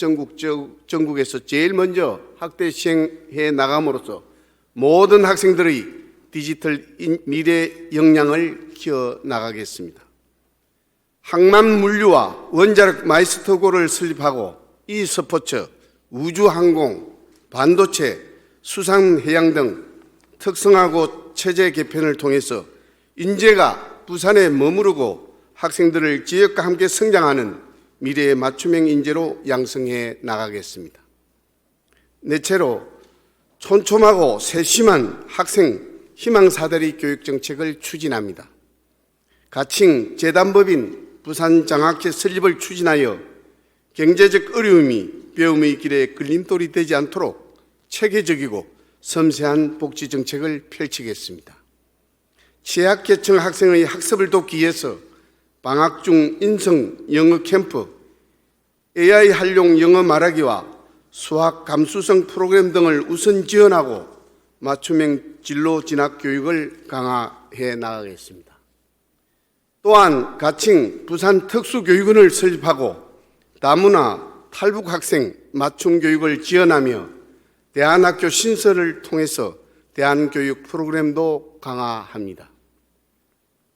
전국에서 제일 먼저 확대 시행해 나감으로써 모든 학생들의 디지털 미래 역량을 키워 나가겠습니다. 항만 물류와 원자력 마이스터고를 설립하고 e스포츠, 우주항공, 반도체, 수산해양 등 특성화고 체제 개편을 통해서 인재가 부산에 머무르고 학생들을 지역과 함께 성장하는 미래의 맞춤형 인재로 양성해 나가겠습니다. 넷째로 촘촘하고 세심한 학생 희망사다리 교육정책을 추진합니다. 가칭 재단법인 부산장학회 설립을 추진하여 경제적 어려움이 배움의 길에 걸림돌이 되지 않도록 체계적이고 섬세한 복지정책을 펼치겠습니다. 취약계층 학생의 학습을 돕기 위해서 방학 중 인성 영어 캠프, AI 활용 영어 말하기와 수학 감수성 프로그램 등을 우선 지원하고 맞춤형 진로 진학 교육을 강화해 나가겠습니다. 또한 가칭 부산 특수교육원을 설립하고 다문화 탈북 학생 맞춤 교육을 지원하며 대안학교 신설을 통해서 대안교육 프로그램도 강화합니다.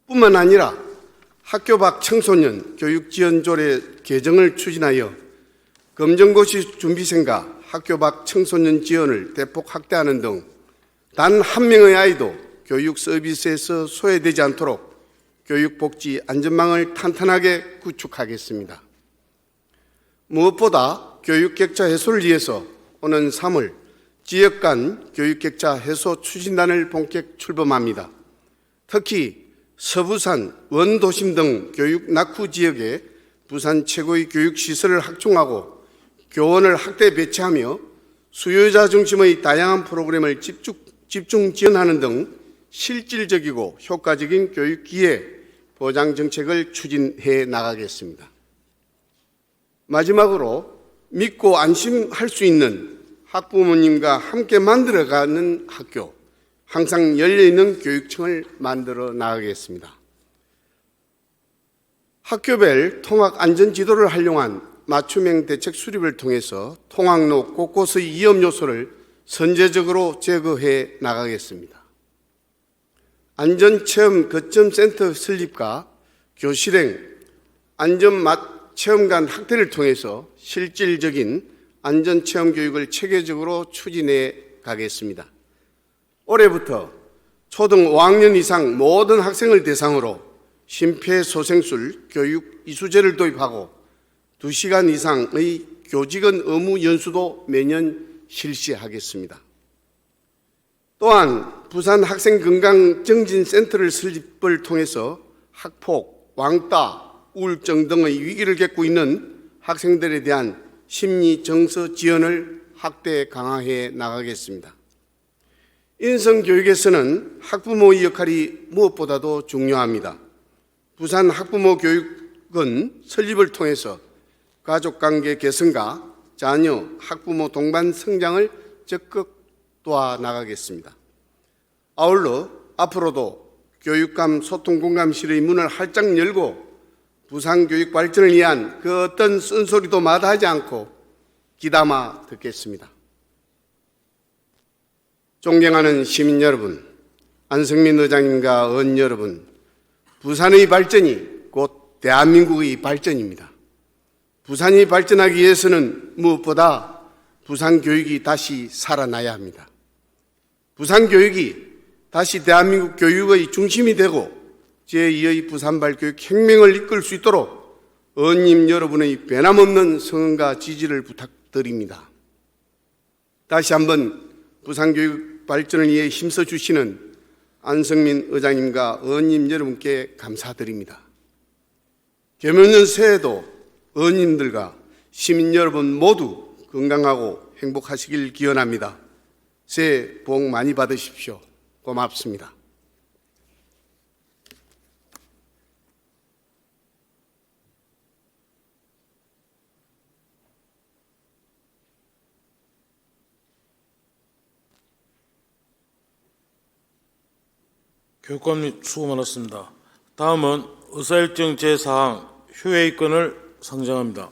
뿐만 아니라 학교 밖 청소년 교육 지원 조례 개정을 추진하여 검정고시 준비생과 학교 밖 청소년 지원을 대폭 확대하는 등 단 한 명의 아이도 교육 서비스에서 소외되지 않도록 교육복지 안전망을 탄탄하게 구축하겠습니다. 무엇보다 교육격차 해소를 위해서 오는 3월 지역 간 교육격차 해소 추진단을 본격 출범합니다. 특히 서부산, 원도심 등 교육 낙후 지역에 부산 최고의 교육시설을 확충하고 교원을 확대 배치하며 수요자 중심의 다양한 프로그램을 집중 지원하는 등 실질적이고 효과적인 교육 기회 보장 정책을 추진해 나가겠습니다. 마지막으로 믿고 안심할 수 있는 학부모님과 함께 만들어가는 학교, 항상 열려있는 교육청을 만들어 나가겠습니다. 학교별 통학 안전지도를 활용한 맞춤형 대책 수립을 통해서 통학로 곳곳의 위험 요소를 선제적으로 제거해 나가겠습니다. 안전체험 거점센터 설립과 교실행, 안전체험관 확대를 통해서 실질적인 안전체험 교육을 체계적으로 추진해 가겠습니다. 올해부터 초등 5학년 이상 모든 학생을 대상으로 심폐소생술 교육 이수제를 도입하고 2시간 이상의 교직원 의무 연수도 매년 실시하겠습니다. 또한 부산 학생건강정진센터를 설립을 통해서 학폭, 왕따, 우울증 등의 위기를 겪고 있는 학생들에 대한 심리 정서 지원을 확대 강화해 나가겠습니다. 인성교육에서는 학부모의 역할이 무엇보다도 중요합니다. 부산 학부모 교육원 설립을 통해서 가족관계 개선과 자녀, 학부모 동반 성장을 적극 도와나가겠습니다. 아울러 앞으로도 교육감 소통공감실의 문을 활짝 열고 부산 교육 발전을 위한 그 어떤 쓴소리도 마다하지 않고 귀담아 듣겠습니다. 존경하는 시민 여러분, 안성민 의장님과 의원 여러분, 부산의 발전이 곧 대한민국의 발전입니다. 부산이 발전하기 위해서는 무엇보다 부산 교육이 다시 살아나야 합니다. 부산 교육이 다시 대한민국 교육의 중심이 되고 제2의 부산발교육 혁명을 이끌 수 있도록 의원님 여러분의 변함없는 성원과 지지를 부탁드립니다. 다시 한번 부산교육 발전을 위해 힘써주시는 안성민 의장님과 의원님 여러분께 감사드립니다. 개묘년 새해도 의원님들과 시민 여러분 모두 건강하고 행복하시길 기원합니다. 새해 복 많이 받으십시오. 고맙습니다. 교육관님 수고 많았습니다. 다음은 의사일정 제4항 휴회의권을 상정합니다.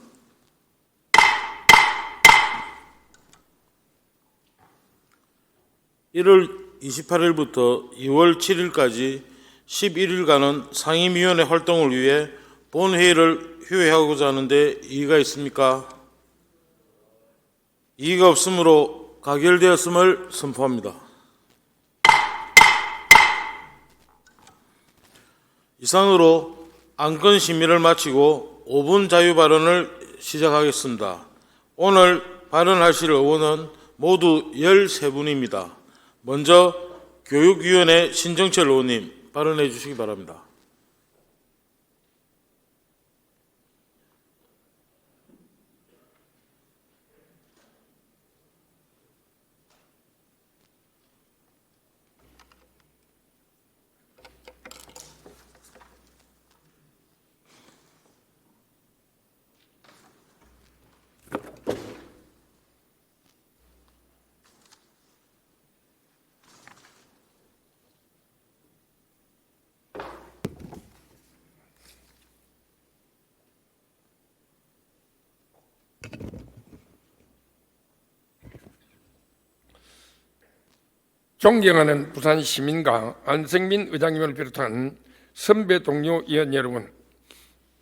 1월 28일부터 2월 7일까지 11일간은 상임위원회 활동을 위해 본회의를 휴회하고자 하는데 이의가 있습니까? 이의가 없으므로 가결되었음을 선포합니다. 이상으로 안건 심의를 마치고 5분 자유 발언을 시작하겠습니다. 오늘 발언하실 의원은 모두 13분입니다. 먼저 교육위원회 신정철 의원님 발언해 주시기 바랍니다. 존경하는 부산 시민과 안성민 의장님을 비롯한 선배 동료 의원 여러분,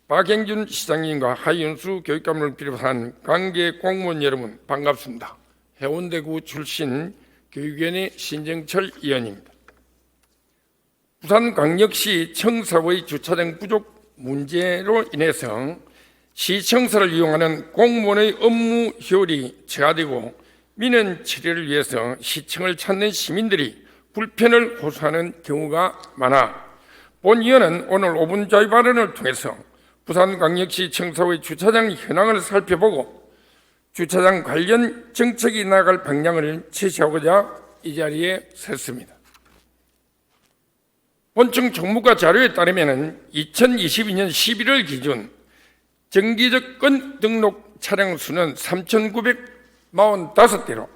박행준 시장님과 하윤수 교육감을 비롯한 관계 공무원 여러분 반갑습니다. 해운대구 출신 교육위원회 신정철 의원입니다. 부산광역시 청사의 주차장 부족 문제로 인해서 시청사를 이용하는 공무원의 업무 효율이 저하되고 민원 처리를 위해서 시청을 찾는 시민들이 불편을 호소하는 경우가 많아 본 의원은 오늘 5분 자유 발언을 통해서 부산광역시 청사의 주차장 현황을 살펴보고 주차장 관련 정책이 나아갈 방향을 제시하고자 이 자리에 섰습니다. 본청 총무과 자료에 따르면 2022년 11월 기준 정기적 건 등록 차량 수는 3,945대로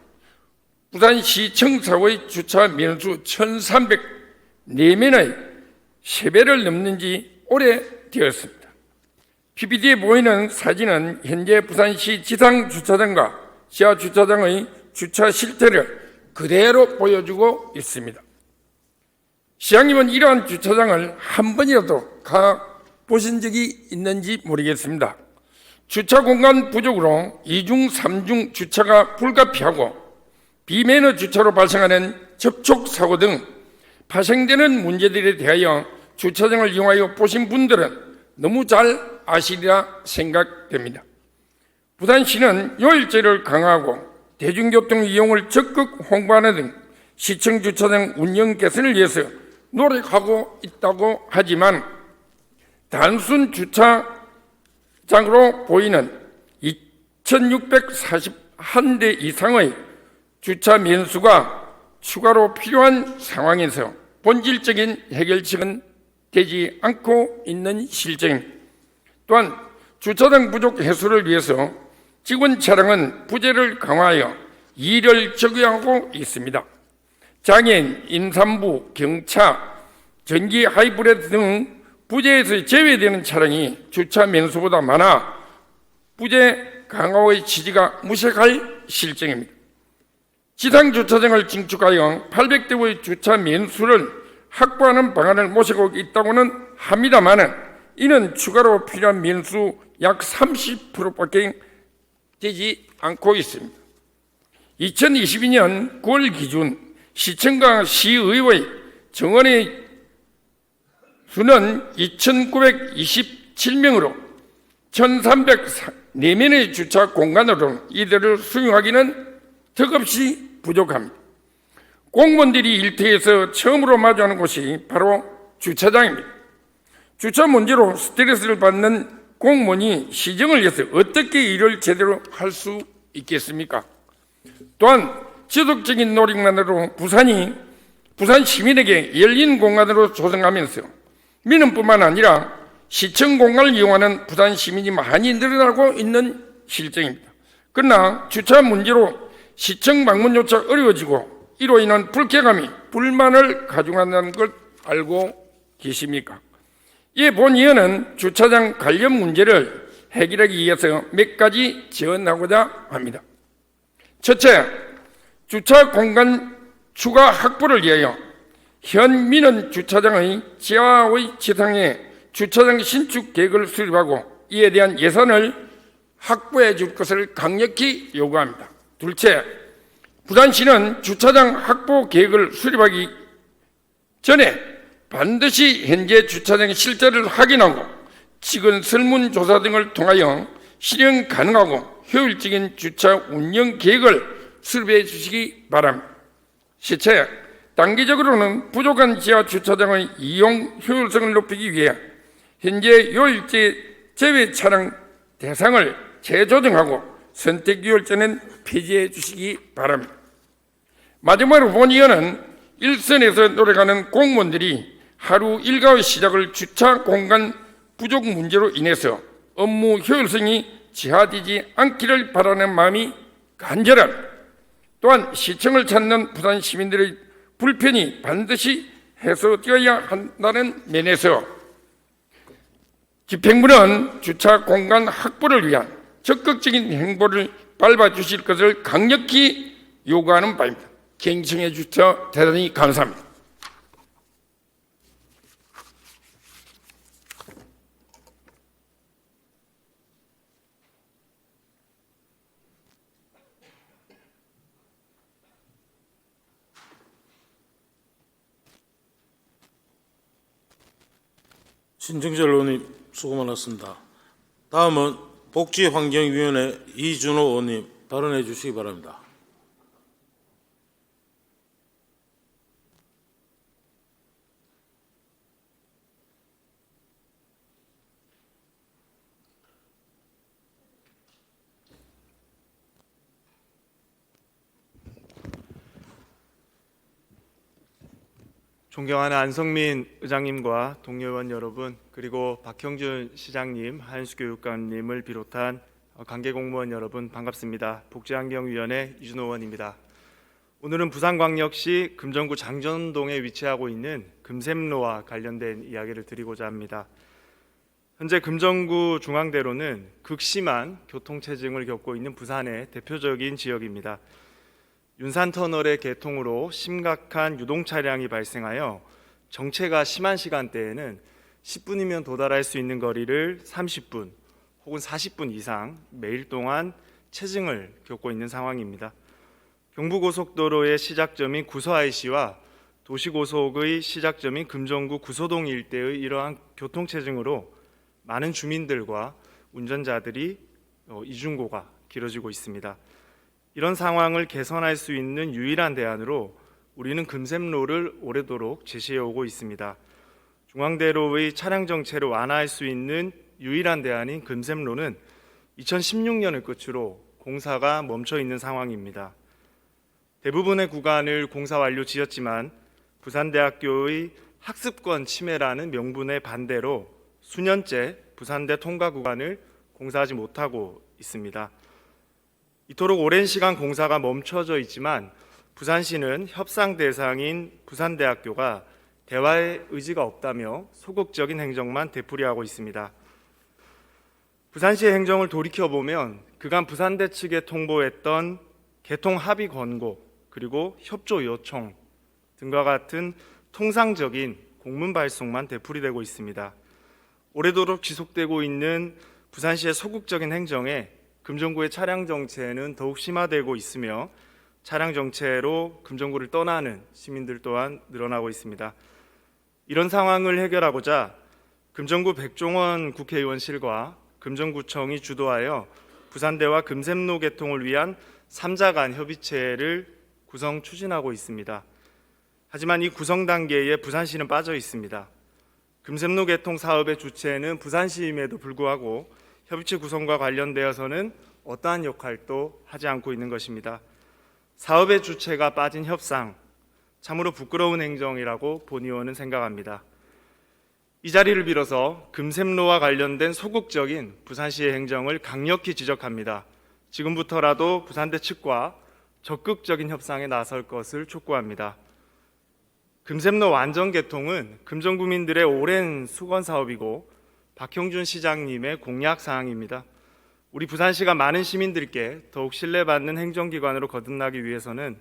부산시청사의 주차 면수 1,304면의 3배를 넘는 지 오래되었습니다. PPT에 보이는 사진은 현재 부산시 지상 주차장과 지하 주차장의 주차 실태를 그대로 보여주고 있습니다. 시장님은 이러한 주차장을 한 번이라도 가보신 적이 있는지 모르겠습니다. 주차 공간 부족으로 2중, 3중 주차가 불가피하고 비매너 주차로 발생하는 접촉사고 등 발생되는 문제들에 대하여 주차장을 이용하여 보신 분들은 너무 잘 아시리라 생각됩니다. 부산시는 요일제를 강화하고 대중교통 이용을 적극 홍보하는 등 시청 주차장 운영 개선을 위해서 노력하고 있다고 하지만 단순 주차장으로 보이는 2,641대 이상의 주차 면수가 추가로 필요한 상황에서 본질적인 해결책은 되지 않고 있는 실정입니다. 또한 주차장 부족 해소를 위해서 직원 차량은 부재를 강화하여 일을 적용하고 있습니다. 장애인, 임산부, 경차, 전기 하이브리드 등 부재에서 제외되는 차량이 주차 면수보다 많아 부재 강화의 취지가 무색할 실정입니다. 지상 주차장을 증축하여 800대의 주차 면수를 확보하는 방안을 모색하고 있다고는 합니다만은 이는 추가로 필요한 면수 약 30%밖에 되지 않고 있습니다. 2022년 9월 기준 시청과 시의회 정원의 수는 2,927명으로 1,304명의 주차 공간으로 이들을 수용하기는 턱없이 부족합니다. 공무원들이 일터에서 처음으로 마주하는 곳이 바로 주차장입니다. 주차 문제로 스트레스를 받는 공무원이 시정을 위해서 어떻게 일을 제대로 할 수 있겠습니까? 또한 지속적인 노력만으로 부산 시민에게 열린 공간으로 조성하면서 민원뿐만 아니라 시청 공간을 이용하는 부산 시민이 많이 늘어나고 있는 실정입니다. 그러나 주차 문제로 시청 방문 요차 어려워지고 이로 인한 불쾌감이 불만을 가중한다는 걸 알고 계십니까? 이에 본위원은 주차장 관련 문제를 해결하기 위해서 몇 가지 제언하고자 합니다. 첫째, 주차 공간 추가 확보를 위하여 현 민원 주차장의 지하의 지상에 주차장 신축 계획을 수립하고 이에 대한 예산을 확보해 줄 것을 강력히 요구합니다. 둘째, 부산시는 주차장 확보 계획을 수립하기 전에 반드시 현재 주차장의 실제를 확인하고 직원 설문조사 등을 통하여 실행 가능하고 효율적인 주차 운영 계획을 수립해 주시기 바랍니다. 셋째, 단기적으로는 부족한 지하 주차장의 이용 효율성을 높이기 위해 현재 요일제 제외 차량 대상을 재조정하고 선택 요일제는 폐지해 주시기 바랍니다. 마지막으로 본위원은 일선에서 노력하는 공무원들이 하루 일과의 시작을 주차 공간 부족 문제로 인해서 업무 효율성이 저하되지 않기를 바라는 마음이 간절합니다. 또한 시청을 찾는 부산 시민들의 불편이 반드시 해소되어야 한다는 면에서 집행부는 주차 공간 확보를 위한 적극적인 행보를 밟아주실 것을 강력히 요구하는 바입니다. 경청해 주셔서 대단히 감사합니다. 신정철 의원님 수고 많았습니다. 다음은 복지환경위원회 이준호 의원님 발언해 주시기 바랍니다. 존경하는 안성민 의장님과 동료 의원 여러분, 그리고 박형준 시장님, 한수 교육감님을 비롯한 관계 공무원 여러분 반갑습니다. 복지환경위원회 이준호 의원입니다. 오늘은 부산광역시 금정구 장전동에 위치하고 있는 금샘로와 관련된 이야기를 드리고자 합니다. 현재 금정구 중앙대로는 극심한 교통체증을 겪고 있는 부산의 대표적인 지역입니다. 윤산터널의 개통으로 심각한 유동차량이 발생하여 정체가 심한 시간대에는 10분이면 도달할 수 있는 거리를 30분 혹은 40분 이상 매일 동안 체증을 겪고 있는 상황입니다. 경부고속도로의 시작점인 구서IC와 도시고속의 시작점인 금정구 구서동 일대의 이러한 교통체증으로 많은 주민들과 운전자들이 이중고가 길어지고 있습니다. 이런 상황을 개선할 수 있는 유일한 대안으로 우리는 금샘로를 오래도록 제시해 오고 있습니다. 중앙대로의 차량 정체를 완화할 수 있는 유일한 대안인 금샘로는 2016년을 끝으로 공사가 멈춰 있는 상황입니다. 대부분의 구간을 공사 완료 지었지만 부산대학교의 학습권 침해라는 명분의 반대로 수년째 부산대 통과 구간을 공사하지 못하고 있습니다. 이토록 오랜 시간 공사가 멈춰져 있지만 부산시는 협상 대상인 부산대학교가 대화의 의지가 없다며 소극적인 행정만 되풀이하고 있습니다. 부산시의 행정을 돌이켜보면 그간 부산대 측에 통보했던 개통 합의 권고 그리고 협조 요청 등과 같은 통상적인 공문 발송만 되풀이되고 있습니다. 오래도록 지속되고 있는 부산시의 소극적인 행정에 금정구의 차량 정체는 더욱 심화되고 있으며 차량 정체로 금정구를 떠나는 시민들 또한 늘어나고 있습니다. 이런 상황을 해결하고자 금정구 백종원 국회의원실과 금정구청이 주도하여 부산대와 금샘로 개통을 위한 3자 간 협의체를 구성 추진하고 있습니다. 하지만 이 구성 단계에 부산시는 빠져 있습니다. 금샘로 개통 사업의 주체는 부산시임에도 불구하고 협의체 구성과 관련되어서는 어떠한 역할도 하지 않고 있는 것입니다. 사업의 주체가 빠진 협상, 참으로 부끄러운 행정이라고 본 의원은 생각합니다. 이 자리를 빌어서 금샘로와 관련된 소극적인 부산시의 행정을 강력히 지적합니다. 지금부터라도 부산대 측과 적극적인 협상에 나설 것을 촉구합니다. 금샘로 완전 개통은 금정구민들의 오랜 수건 사업이고 박형준 시장님의 공약 사항입니다. 우리 부산시가 많은 시민들께 더욱 신뢰받는 행정기관으로 거듭나기 위해서는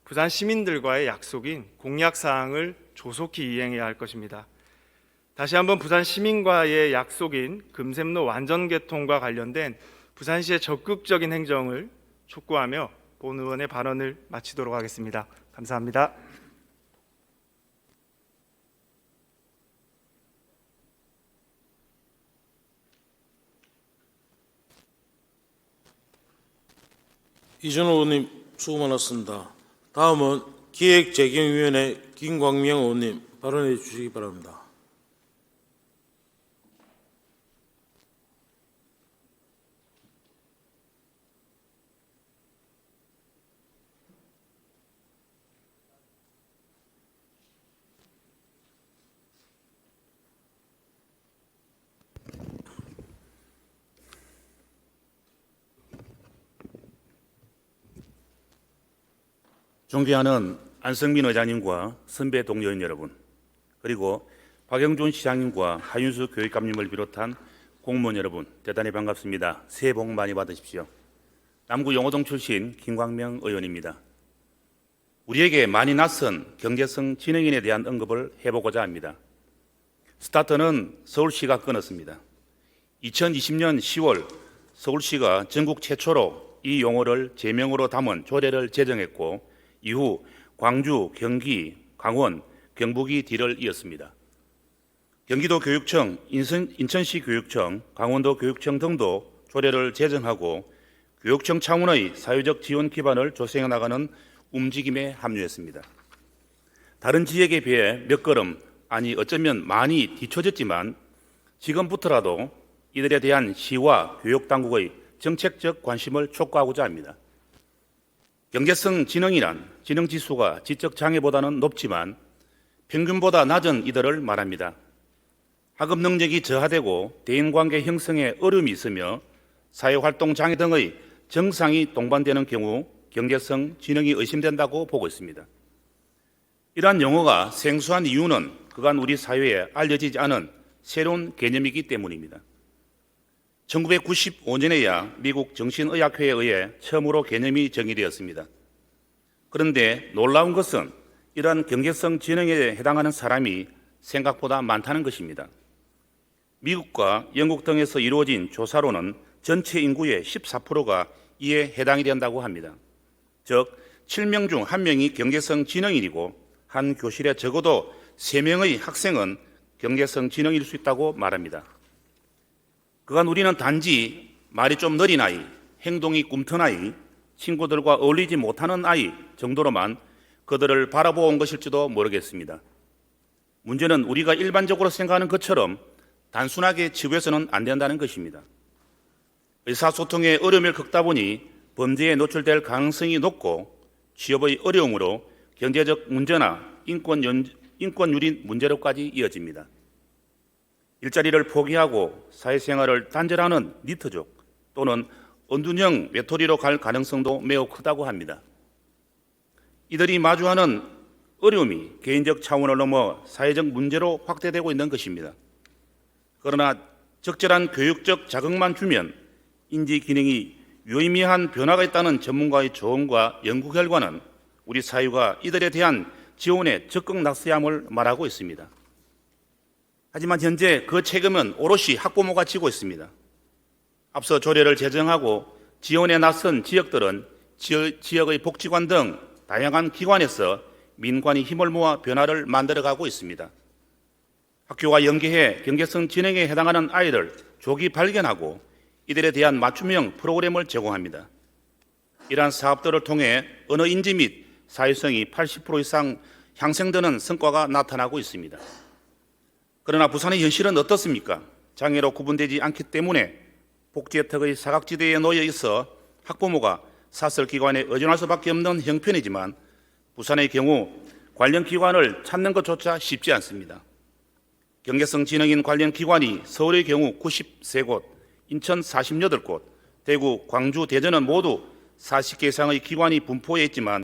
부산 시민들과의 약속인 공약 사항을 조속히 이행해야 할 것입니다. 다시 한번 부산 시민과의 약속인 금샘로 완전 개통과 관련된 부산시의 적극적인 행정을 촉구하며 본 의원의 발언을 마치도록 하겠습니다. 감사합니다. 이준호 의원님 수고 많았습니다. 다음은 기획재경위원회 김광명 의원님 발언해 주시기 바랍니다. 존경하는 안성민 의장님과 선배 동료인 여러분, 그리고 박영준 시장님과 하윤수 교육감님을 비롯한 공무원 여러분, 대단히 반갑습니다. 새해 복 많이 받으십시오. 남구 용호동 출신 김광명 의원입니다. 우리에게 많이 낯선 경제성 진흥인에 대한 언급을 해보고자 합니다. 스타트는 서울시가 끊었습니다. 2020년 10월 서울시가 전국 최초로 이 용어를 제명으로 담은 조례를 제정했고 이후 광주, 경기, 강원, 경북이 뒤를 이었습니다. 경기도 교육청, 인천시 교육청, 강원도 교육청 등도 조례를 제정하고 교육청 차원의 사회적 지원 기반을 조성해 나가는 움직임에 합류했습니다. 다른 지역에 비해 몇 걸음, 아니 어쩌면 많이 뒤처졌지만 지금부터라도 이들에 대한 시와 교육당국의 정책적 관심을 촉구하고자 합니다. 경제성 지능이란 지능지수가 지적장애보다는 높지만 평균보다 낮은 이들을 말합니다. 학업 능력이 저하되고 대인관계 형성에 어려움이 있으며 사회활동 장애 등의 정상이 동반되는 경우 경제성 지능이 의심된다고 보고 있습니다. 이러한 용어가 생소한 이유는 그간 우리 사회에 알려지지 않은 새로운 개념이기 때문입니다. 1995년에야 미국 정신의학회에 의해 처음으로 개념이 정의되었습니다. 그런데 놀라운 것은 이러한 경제성 지능에 해당하는 사람이 생각보다 많다는 것입니다. 미국과 영국 등에서 이루어진 조사로는 전체 인구의 14%가 이에 해당이 된다고 합니다. 즉 7명 중 1명이 경제성 지능인이고 한 교실에 적어도 3명의 학생은 경제성 지능일 수 있다고 말합니다. 그간 우리는 단지 말이 좀 느린 아이, 행동이 꿈튼 아이, 친구들과 어울리지 못하는 아이 정도로만 그들을 바라보아온 것일지도 모르겠습니다. 문제는 우리가 일반적으로 생각하는 것처럼 단순하게 치부해서는 안 된다는 것입니다. 의사소통에 어려움을 겪다 보니 범죄에 노출될 가능성이 높고 취업의 어려움으로 경제적 문제나 인권유린 문제로까지 이어집니다. 일자리를 포기하고 사회생활을 단절하는 니트족 또는 언둔형 외톨이로 갈 가능성도 매우 크다고 합니다. 이들이 마주하는 어려움이 개인적 차원을 넘어 사회적 문제로 확대되고 있는 것입니다. 그러나 적절한 교육적 자극만 주면 인지 기능이 유의미한 변화가 있다는 전문가의 조언과 연구 결과는 우리 사회가 이들에 대한 지원에 적극 나서야 함을 말하고 있습니다. 하지만 현재 그 책임은 오롯이 학부모가 지고 있습니다. 앞서 조례를 제정하고 지원에 나선 지역들은 지역의 복지관 등 다양한 기관에서 민관이 힘을 모아 변화를 만들어가고 있습니다. 학교와 연계해 경계성 진행에 해당하는 아이를 조기 발견하고 이들에 대한 맞춤형 프로그램을 제공합니다. 이러한 사업들을 통해 언어 인지 및 사회성이 80% 이상 향상되는 성과가 나타나고 있습니다. 그러나 부산의 현실은 어떻습니까? 장애로 구분되지 않기 때문에 복지 혜택의 사각지대에 놓여 있어 학부모가 사설기관에 의존할 수밖에 없는 형편이지만 부산의 경우 관련 기관을 찾는 것조차 쉽지 않습니다. 경계성 지능인 관련 기관이 서울의 경우 93곳, 인천 48곳, 대구, 광주, 대전은 모두 40개 이상의 기관이 분포해 있지만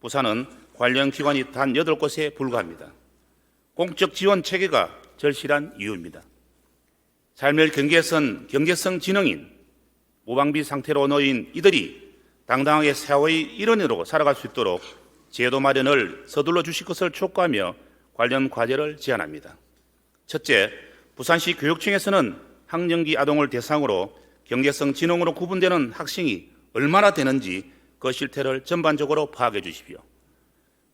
부산은 관련 기관이 단 8곳에 불과합니다. 공적 지원 체계가 절실한 이유입니다. 삶의 경계성 지능인 무방비 상태로 놓인 이들이 당당하게 사회의 일원으로 살아갈 수 있도록 제도 마련을 서둘러 주실 것을 촉구하며 관련 과제를 제안합니다. 첫째, 부산시 교육청에서는 학령기 아동을 대상으로 경계성 지능으로 구분되는 학생이 얼마나 되는지 그 실태를 전반적으로 파악해 주십시오.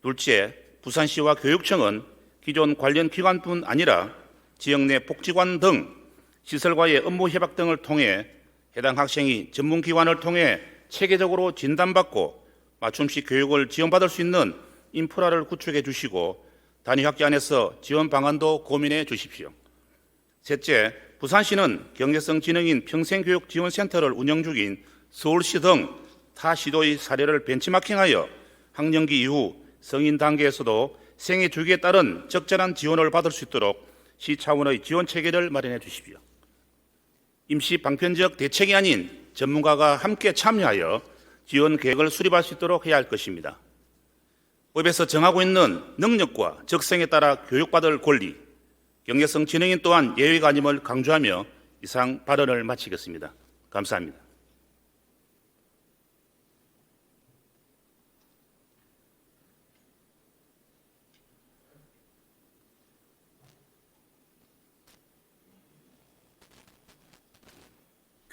둘째, 부산시와 교육청은 기존 관련 기관뿐 아니라 지역 내 복지관 등 시설과의 업무 협약 등을 통해 해당 학생이 전문기관을 통해 체계적으로 진단받고 맞춤식 교육을 지원받을 수 있는 인프라를 구축해 주시고 단위학교 안에서 지원 방안도 고민해 주십시오. 셋째, 부산시는 경계성 지능인 평생교육지원센터를 운영 중인 서울시 등 타 시도의 사례를 벤치마킹하여 학령기 이후 성인 단계에서도 생애 주기에 따른 적절한 지원을 받을 수 있도록 시 차원의 지원 체계를 마련해 주십시오. 임시 방편적 대책이 아닌 전문가가 함께 참여하여 지원 계획을 수립할 수 있도록 해야 할 것입니다. 법에서 정하고 있는 능력과 적성에 따라 교육받을 권리, 경계성 지능인 또한 예외가 아님을 강조하며 이상 발언을 마치겠습니다. 감사합니다.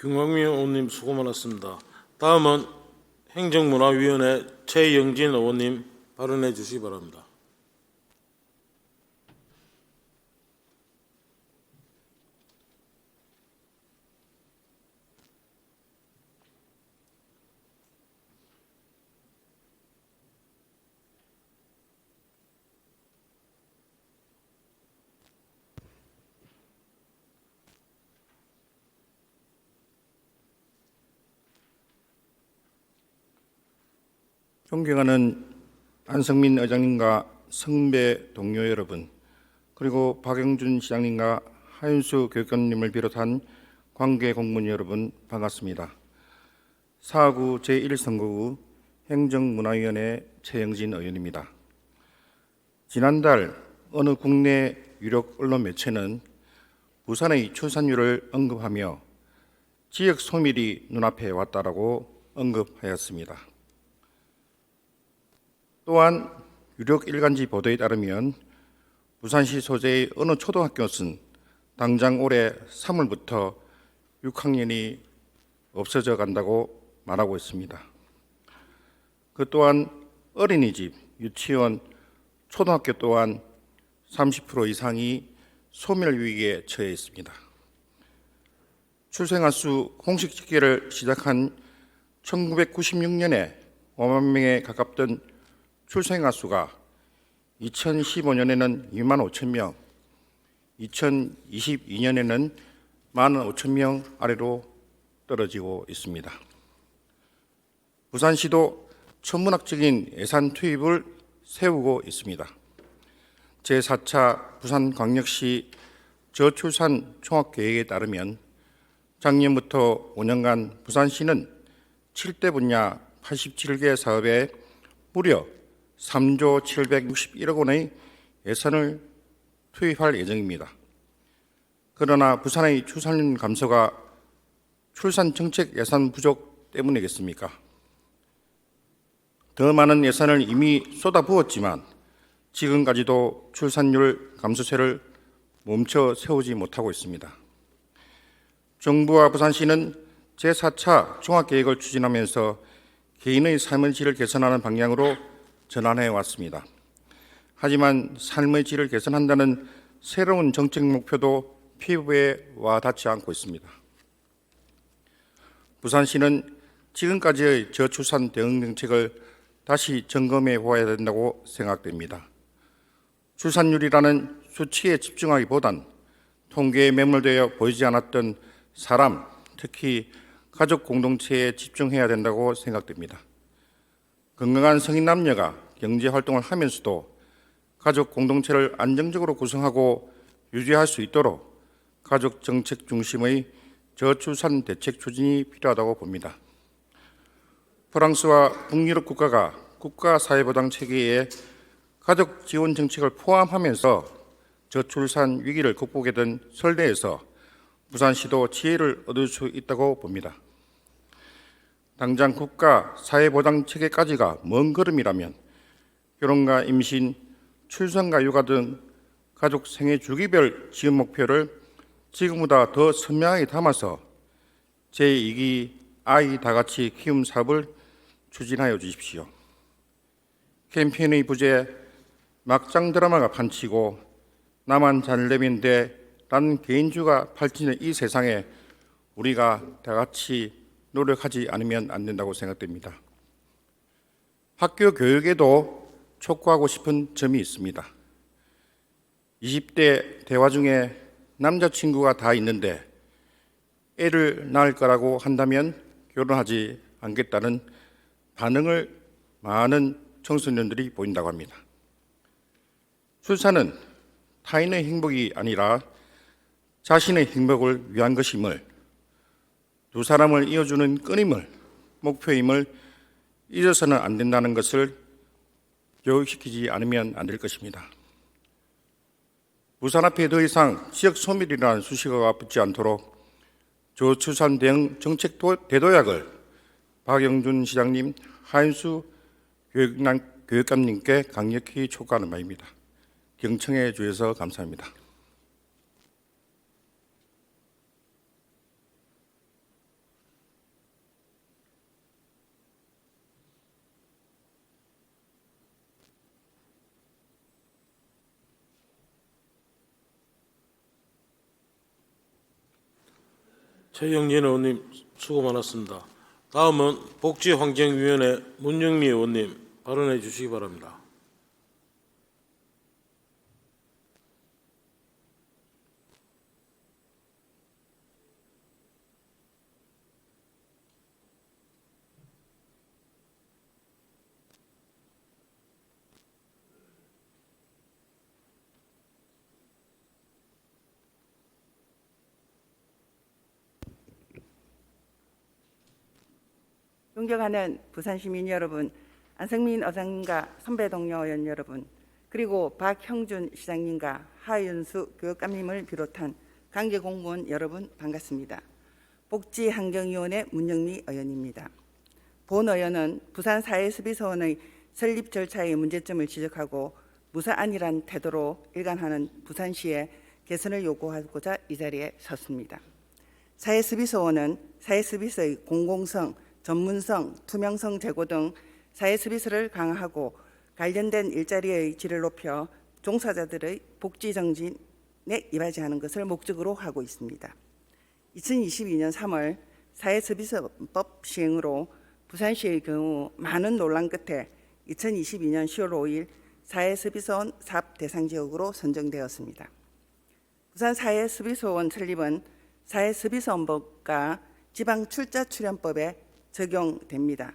김광민 의원님 수고 많았습니다. 다음은 행정문화위원회 최영진 의원님 발언해 주시기 바랍니다. 존경하는 안성민 의장님과 선배 동료 여러분, 그리고 박영준 시장님과 하윤수 교육감님을 비롯한 관계 공무원 여러분 반갑습니다. 4구 제1선거구 행정문화위원회 최영진 의원입니다. 지난달 어느 국내 유력 언론 매체는 부산의 출산율을 언급하며 지역 소멸이 눈앞에 왔다라고 언급하였습니다. 또한 유력 일간지 보도에 따르면 부산시 소재의 어느 초등학교는 당장 올해 3월부터 6학년이 없어져 간다고 말하고 있습니다. 그 또한 어린이집, 유치원, 초등학교 또한 30% 이상이 소멸 위기에 처해 있습니다. 출생아 수 공식 집계를 시작한 1996년에 5만 명에 가깝던 출생아 수가 2015년에는 2만 5천 명, 2022년에는 1만 5천 명 아래로 떨어지고 있습니다. 부산시도 천문학적인 예산 투입을 세우고 있습니다. 제4차 부산광역시 저출산 총합계획에 따르면 작년부터 5년간 부산시는 7대 분야 87개 사업에 무려 3조 761억 원의 예산을 투입할 예정입니다. 그러나 부산의 출산율 감소가 출산 정책 예산 부족 때문이겠습니까? 더 많은 예산을 이미 쏟아부었지만 지금까지도 출산율 감소세를 멈춰 세우지 못하고 있습니다. 정부와 부산시는 제4차 종합계획을 추진하면서 개인의 삶의 질을 개선하는 방향으로 전환해 왔습니다. 하지만 삶의 질을 개선한다는 새로운 정책 목표도 피부에 와 닿지 않고 있습니다. 부산시는 지금까지의 저출산 대응 정책을 다시 점검해 보아야 된다고 생각됩니다. 출산율이라는 수치에 집중하기보단 통계에 매몰되어 보이지 않았던 사람, 특히 가족 공동체에 집중해야 된다고 생각됩니다. 건강한 성인 남녀가 경제 활동을 하면서도 가족 공동체를 안정적으로 구성하고 유지할 수 있도록 가족 정책 중심의 저출산 대책 추진이 필요하다고 봅니다. 프랑스와 북유럽 국가가 국가 사회보장 체계에 가족 지원 정책을 포함하면서 저출산 위기를 극복하던 설례에서 부산시도 지혜를 얻을 수 있다고 봅니다. 당장 국가 사회보장 체계까지가 먼 걸음이라면 결혼과 임신, 출산과 육아 등 가족 생애 주기별 지원 목표를 지금보다 더 선명하게 담아서 제2기 아이 다같이 키움 사업을 추진하여 주십시오. 캠페인의 부재, 막장 드라마가 판치고 나만 잘 내면 돼 라는 개인주가 발전의 이 세상에 우리가 다같이 노력하지 않으면 안 된다고 생각됩니다. 학교 교육에도 촉구하고 싶은 점이 있습니다. 20대 대화 중에 남자친구가 다 있는데 애를 낳을 거라고 한다면 결혼하지 않겠다는 반응을 많은 청소년들이 보인다고 합니다. 출산은 타인의 행복이 아니라 자신의 행복을 위한 것임을, 두 사람을 이어주는 끈임을, 목표임을 잊어서는 안 된다는 것을 교육시키지 않으면 안 될 것입니다. 부산 앞에 더 이상 지역 소멸이라는 수식어가 붙지 않도록 저출산 대응 정책 대도약을 박영준 시장님, 하인수 교육감님께 강력히 촉구하는 바입니다. 경청해 주셔서 감사합니다. 최영진 의원님 수고 많았습니다. 다음은 복지환경위원회 문영미 의원님 발언해 주시기 바랍니다. 존경하는 부산 시민 여러분, 안성민 의장님과 선배 동료 의원 여러분, 그리고 박형준 시장님과 하윤수 교육감님을 비롯한 관계 공무원 여러분 반갑습니다. 복지환경위원회 문영미 의원입니다. 본 의원은 부산 사회수비서원의 설립 절차의 문제점을 지적하고 무사안이란 태도로 일관하는 부산시의 개선을 요구하고자 이 자리에 섰습니다. 사회수비서원은 사회수비서의 공공성, 전문성, 투명성 제고 등 사회서비스를 강화하고 관련된 일자리의 질을 높여 종사자들의 복지 정진에 이바지하는 것을 목적으로 하고 있습니다. 2022년 3월 사회서비스법 시행으로 부산시의 경우 많은 논란 끝에 2022년 10월 5일 사회서비스원 사업 대상 지역으로 선정되었습니다. 부산 사회서비스원 설립은 사회서비스원법과 지방출자출연법에 적용됩니다.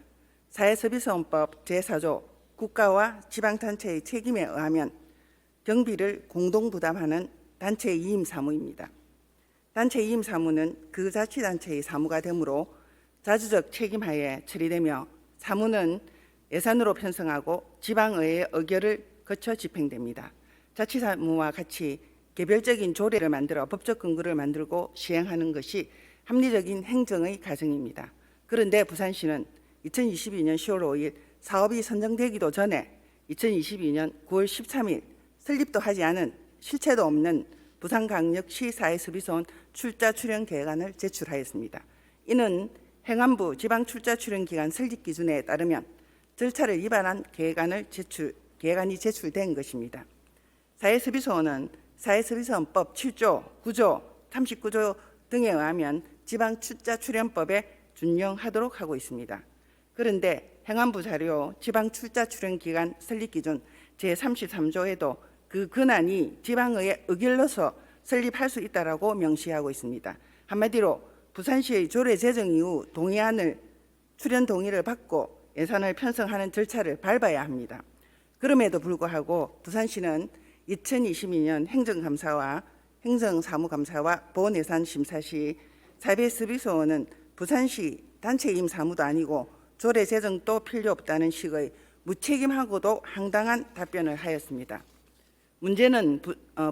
사회서비스원법 제4조 국가와 지방단체의 책임에 의하면 경비를 공동부담하는 단체 이임 사무입니다. 단체 이임 사무는 그 자치단체의 사무가 되므로 자주적 책임하에 처리되며 사무는 예산으로 편성하고 지방의회의 의결을 거쳐 집행됩니다. 자치사무와 같이 개별적인 조례를 만들어 법적 근거를 만들고 시행하는 것이 합리적인 행정의 과정입니다. 그런데 부산시는 2022년 10월 5일 사업이 선정되기도 전에 2022년 9월 13일 설립도 하지 않은 실체도 없는 부산광역시 사회수비소원 출자 출연 계획안을 제출하였습니다. 이는 행안부 지방출자출연기관 설립 기준에 따르면 절차를 위반한 계획안이 제출된 것입니다. 사회수비소원은 사회수비소원법 7조, 9조, 39조 등에 의하면 지방출자출연법에 준용하도록 하고 있습니다. 그런데 행안부 자료 지방출자출연기관 설립 기준 제33조에도 그 권한이 지방의회 의결로서 설립할 수 있다라고 명시하고 있습니다. 한마디로 부산시의 조례 제정 이후 동의안을 출연 동의를 받고 예산을 편성하는 절차를 밟아야 합니다. 그럼에도 불구하고 부산시는 2022년 행정감사와 행정사무감사와 보훈예산심사 시 사회수비소원은 부산시 단체 임임 사무도 아니고 조례 제정도 필요 없다는 식의 무책임하고도 황당한 답변을 하였습니다. 문제는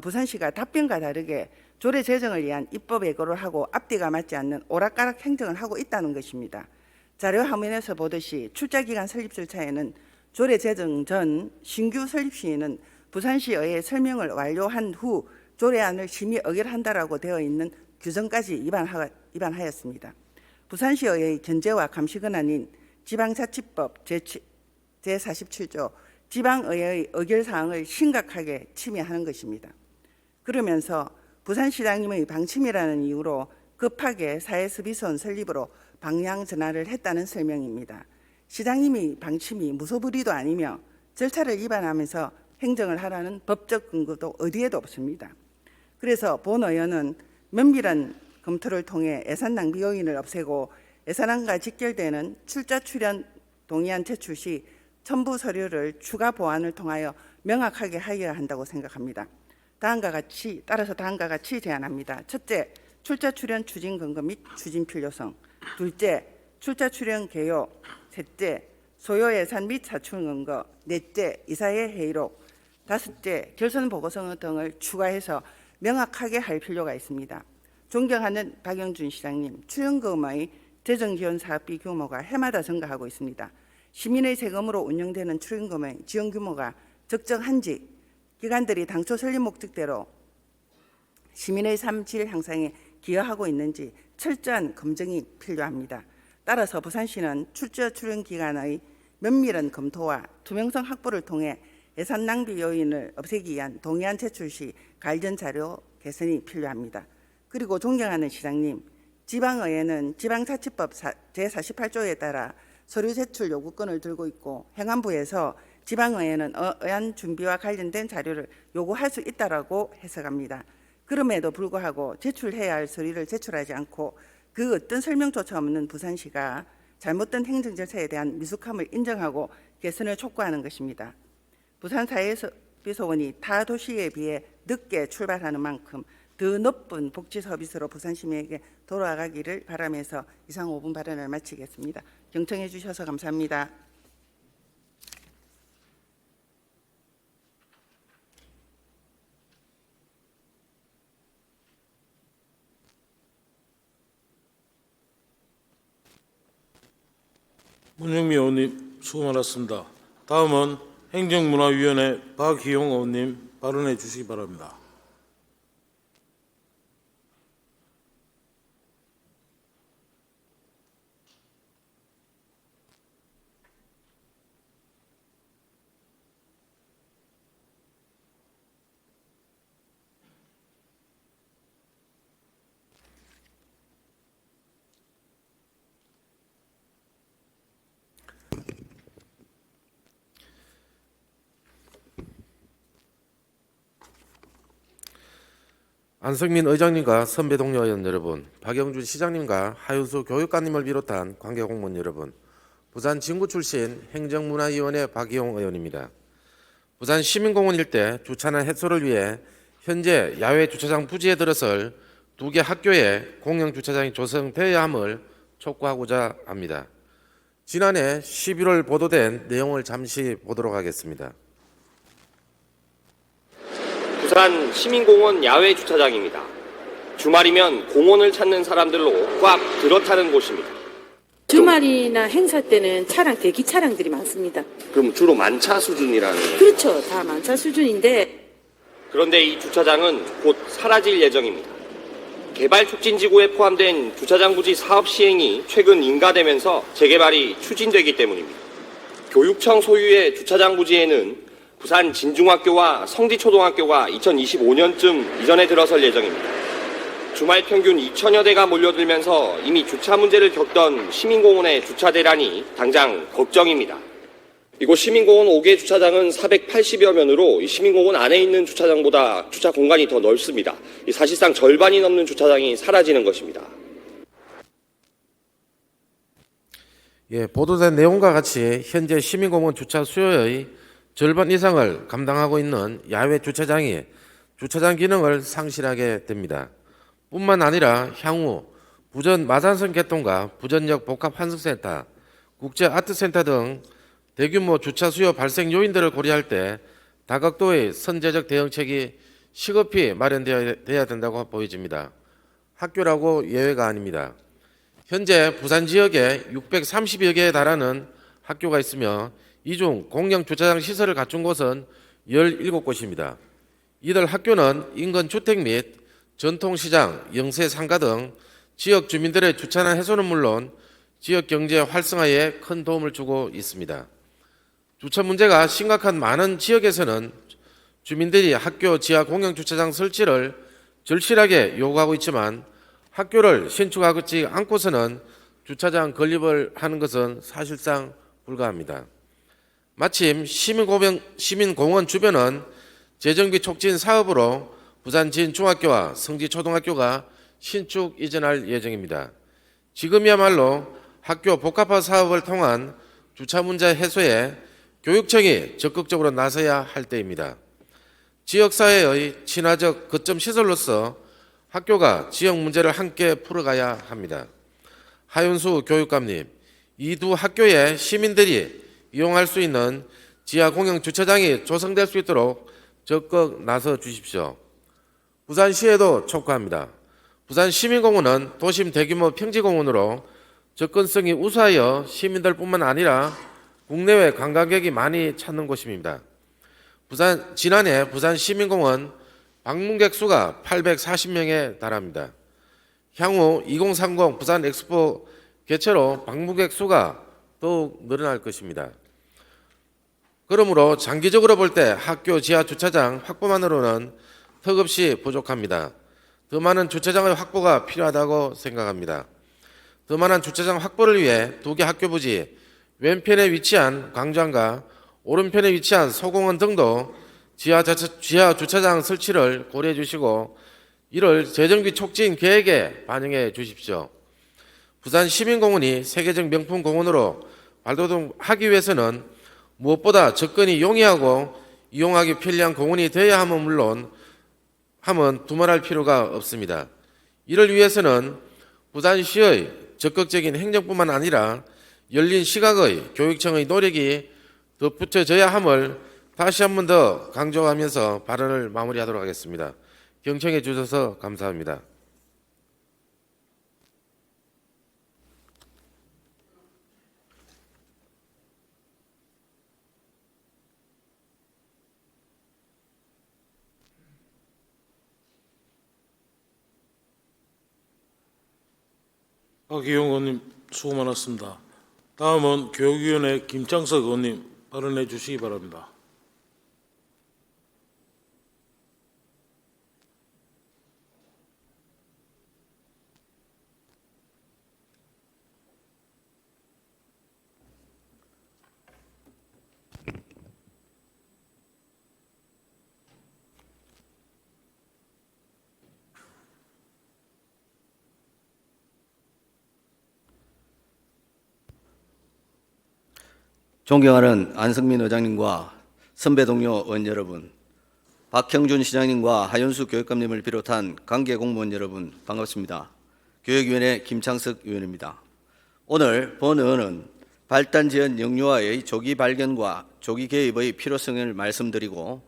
부산시가 답변과 다르게 조례 제정을 위한 입법 예고를 하고 앞뒤가 맞지 않는 오락가락 행정을 하고 있다는 것입니다. 자료 화면에서 보듯이 출자기간 설립 절차에는 조례 제정 전 신규 설립 시에는 부산시의회 설명을 완료한 후 조례안을 심의 의결한다라고 되어 있는 규정까지 위반하였습니다. 부산시의회의 견제와 감시 권한인 지방자치법 제47조 지방의회의 의결사항을 심각하게 침해하는 것입니다. 그러면서 부산시장님의 방침이라는 이유로 급하게 사회수비소원 설립으로 방향 전환을 했다는 설명입니다. 시장님의 방침이 무소불위도 아니며 절차를 위반하면서 행정을 하라는 법적 근거도 어디에도 없습니다. 그래서 본 의원은 면밀한 검토를 통해 예산 낭비 요인을 없애고 예산안과 직결되는 출자 출연 동의안 제출 시 첨부 서류를 추가 보완을 통하여 명확하게 하여야 한다고 생각합니다. 따라서 다음과 같이 제안합니다. 첫째, 출자 출연 추진 근거 및 추진 필요성. 둘째, 출자 출연 개요. 셋째, 소요 예산 및 사출 근거. 넷째, 이사회 회의록. 다섯째, 결선 보고서 등을 추가해서 명확하게 할 필요가 있습니다. 존경하는 박영준 시장님, 출연금의 재정지원 사업비 규모가 해마다 증가하고 있습니다. 시민의 세금으로 운영되는 출연금의 지원 규모가 적정한지, 기관들이 당초 설립 목적대로 시민의 삶 질 향상에 기여하고 있는지 철저한 검증이 필요합니다. 따라서 부산시는 출자 출연 기관의 면밀한 검토와 투명성 확보를 통해 예산 낭비 요인을 없애기 위한 동의안 제출 시 관련 자료 개선이 필요합니다. 그리고 존경하는 시장님, 지방의회는 지방자치법 제48조에 따라 서류 제출 요구권을 들고 있고 행안부에서 지방의회는 의안 준비와 관련된 자료를 요구할 수 있다라고 해석합니다. 그럼에도 불구하고 제출해야 할 서류를 제출하지 않고 그 어떤 설명조차 없는 부산시가 잘못된 행정 절차에 대한 미숙함을 인정하고 개선을 촉구하는 것입니다. 부산사회수비소원이 타 도시에 비해 늦게 출발하는 만큼 더 높은 복지 서비스로 부산 시민에게 돌아가기를 바라면서 이상 5분 발언을 마치겠습니다. 경청해 주셔서 감사합니다. 문영미 의원님 수고 많았습니다. 다음은 행정문화위원회 박희용 의원님 발언해 주시기 바랍니다. 안성민 의장님과 선배 동료 의원 여러분, 박영준 시장님과 하윤수 교육감님을 비롯한 관계 공무원 여러분, 부산 진구 출신 행정문화위원회 박희용 의원입니다. 부산 시민공원 일대 주차난 해소를 위해 현재 야외 주차장 부지에 들어설 2개 학교에 공영 주차장이 조성되어야 함을 촉구하고자 합니다. 지난해 11월 보도된 내용을 잠시 보도록 하겠습니다. 부산 시민공원 야외 주차장입니다. 주말이면 공원을 찾는 사람들로 꽉 들어타는 곳입니다. 주말이나 행사 때는 대기 차량들이 많습니다. 그럼 주로 만차 수준이라는. 그렇죠. 다 만차 수준인데. 그런데 이 주차장은 곧 사라질 예정입니다. 개발 촉진지구에 포함된 주차장 부지 사업 시행이 최근 인가되면서 재개발이 추진되기 때문입니다. 교육청 소유의 주차장 부지에는 부산 진중학교와 성지초등학교가 2025년쯤 이전에 들어설 예정입니다. 주말 평균 2천여 대가 몰려들면서 이미 주차 문제를 겪던 시민공원의 주차 대란이 당장 걱정입니다. 이곳 시민공원 5개 주차장은 480여 면으로 이 시민공원 안에 있는 주차장보다 주차 공간이 더 넓습니다. 사실상 절반이 넘는 주차장이 사라지는 것입니다. 보도된 내용과 같이 현재 시민공원 주차 수요의 절반 이상을 감당하고 있는 야외 주차장이 주차장 기능을 상실하게 됩니다. 뿐만 아니라 향후 부전 마산선 개통과 부전역 복합 환승센터, 국제 아트센터 등 대규모 주차 수요 발생 요인들을 고려할 때 다각도의 선제적 대응책이 시급히 마련되어야 된다고 보여집니다. 학교라고 예외가 아닙니다. 현재 부산 지역에 630여 개에 달하는 학교가 있으며 이 중 공영 주차장 시설을 갖춘 곳은 17곳입니다. 이들 학교는 인근 주택 및 전통시장, 영세상가 등 지역 주민들의 주차난 해소는 물론 지역 경제 활성화에 큰 도움을 주고 있습니다. 주차 문제가 심각한 많은 지역에서는 주민들이 학교 지하 공영 주차장 설치를 절실하게 요구하고 있지만 학교를 신축하지 않고서는 주차장 건립을 하는 것은 사실상 불가합니다. 마침 시민공원 주변은 재정비 촉진 사업으로 부산 진중학교와 성지초등학교가 신축 이전할 예정입니다. 지금이야말로 학교 복합화 사업을 통한 주차 문제 해소에 교육청이 적극적으로 나서야 할 때입니다. 지역사회의 친화적 거점 시설로서 학교가 지역 문제를 함께 풀어가야 합니다. 하윤수 교육감님, 이 두 학교에 시민들이 이용할 수 있는 지하 공영 주차장이 조성될 수 있도록 적극 나서 주십시오. 부산시에도 촉구합니다. 부산 시민공원은 도심 대규모 평지공원으로 접근성이 우수하여 시민들뿐만 아니라 국내외 관광객이 많이 찾는 곳입니다. 지난해 부산 시민공원 방문객 수가 840명에 달합니다. 향후 2030 부산 엑스포 개최로 방문객 수가 더욱 늘어날 것입니다. 그러므로 장기적으로 볼 때 학교 지하 주차장 확보만으로는 턱없이 부족합니다. 더 많은 주차장의 확보가 필요하다고 생각합니다. 더 많은 주차장 확보를 위해 2개 학교 부지, 왼편에 위치한 광장과 오른편에 위치한 소공원 등도 지하 주차장 설치를 고려해 주시고 이를 재정비 촉진 계획에 반영해 주십시오. 부산 시민공원이 세계적 명품 공원으로 발돋움하기 위해서는 무엇보다 접근이 용이하고 이용하기 편리한 공원이 되어야 함은 물론 두말할 필요가 없습니다. 이를 위해서는 부산시의 적극적인 행정뿐만 아니라 열린 시각의 교육청의 노력이 덧붙여져야 함을 다시 한 번 더 강조하면서 발언을 마무리하도록 하겠습니다. 경청해 주셔서 감사합니다. 박희용 의원님 수고 많았습니다. 다음은 교육위원회 김창석 의원님 발언해 주시기 바랍니다. 존경하는 안성민 의장님과 선배 동료 의원 여러분, 박형준 시장님과 하윤수 교육감님을 비롯한 관계 공무원 여러분 반갑습니다. 교육위원회 김창석 의원입니다. 오늘 본 의원은 발달 지연 영유아의 조기 발견과 조기 개입의 필요성을 말씀드리고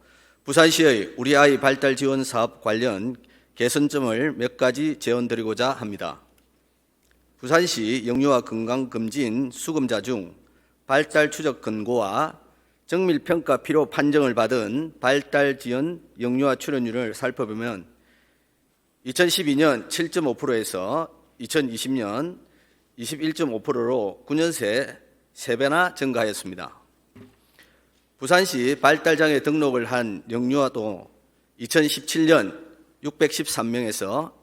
부산시의 우리 아이 발달 지원 사업 관련 개선점을 몇 가지 제언드리고자 합니다. 부산시 영유아 건강 검진 수검자 중 발달 추적 근거와 정밀 평가 필요 판정을 받은 발달 지연 영유아 출연율을 살펴보면 2012년 7.5%에서 2020년 21.5%로 9년 새 3배나 증가하였습니다. 부산시 발달장애 등록을 한 영유아도 2017년 613명에서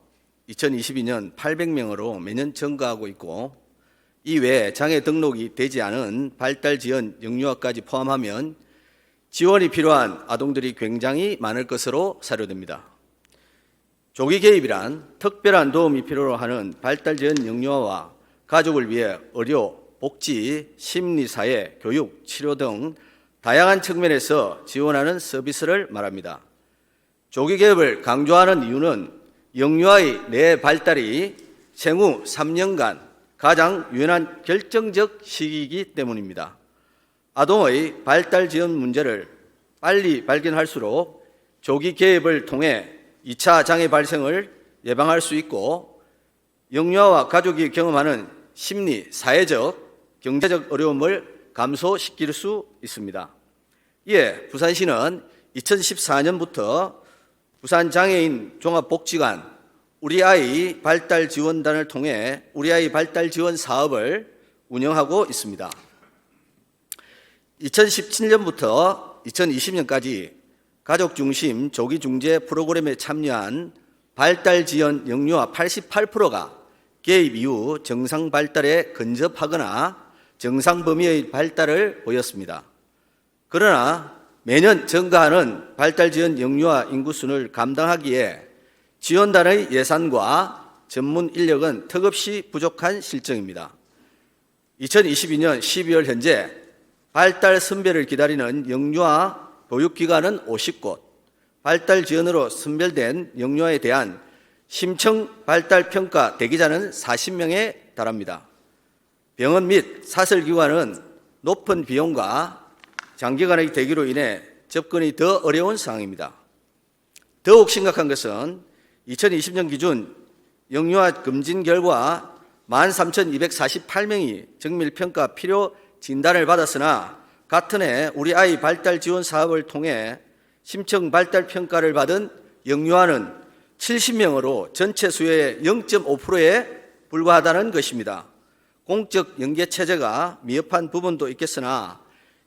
2022년 800명으로 매년 증가하고 있고, 이외에 장애 등록이 되지 않은 발달 지연 영유아까지 포함하면 지원이 필요한 아동들이 굉장히 많을 것으로 사료됩니다. 조기 개입이란 특별한 도움이 필요로 하는 발달 지연 영유아와 가족을 위해 의료, 복지, 심리, 사회, 교육, 치료 등 다양한 측면에서 지원하는 서비스를 말합니다. 조기 개입을 강조하는 이유는 영유아의 뇌 발달이 생후 3년간 가장 유연한 결정적 시기이기 때문입니다. 아동의 발달 지연 문제를 빨리 발견할수록 조기 개입을 통해 2차 장애 발생을 예방할 수 있고, 영유아와 가족이 경험하는 심리, 사회적, 경제적 어려움을 감소시킬 수 있습니다. 이에 부산시는 2014년부터 부산장애인 종합복지관 우리 아이 발달 지원단을 통해 우리 아이 발달 지원 사업을 운영하고 있습니다. 2017년부터 2020년까지 가족 중심 조기 중재 프로그램에 참여한 발달 지연 영유아 88%가 개입 이후 정상 발달에 근접하거나 정상 범위의 발달을 보였습니다. 그러나 매년 증가하는 발달 지연 영유아 인구수를 감당하기에 지원단의 예산과 전문 인력은 턱없이 부족한 실정입니다. 2022년 12월 현재 발달 선별을 기다리는 영유아 보육기관은 50곳, 발달 지연으로 선별된 영유아에 대한 심층 발달 평가 대기자는 40명에 달합니다. 병원 및 사설기관은 높은 비용과 장기간의 대기로 인해 접근이 더 어려운 상황입니다. 더욱 심각한 것은 2020년 기준 영유아 검진 결과 13,248명이 정밀평가 필요 진단을 받았으나 같은 해 우리 아이 발달 지원 사업을 통해 심층 발달 평가를 받은 영유아는 70명으로 전체 수의 0.5%에 불과하다는 것입니다. 공적 연계 체제가 미흡한 부분도 있겠으나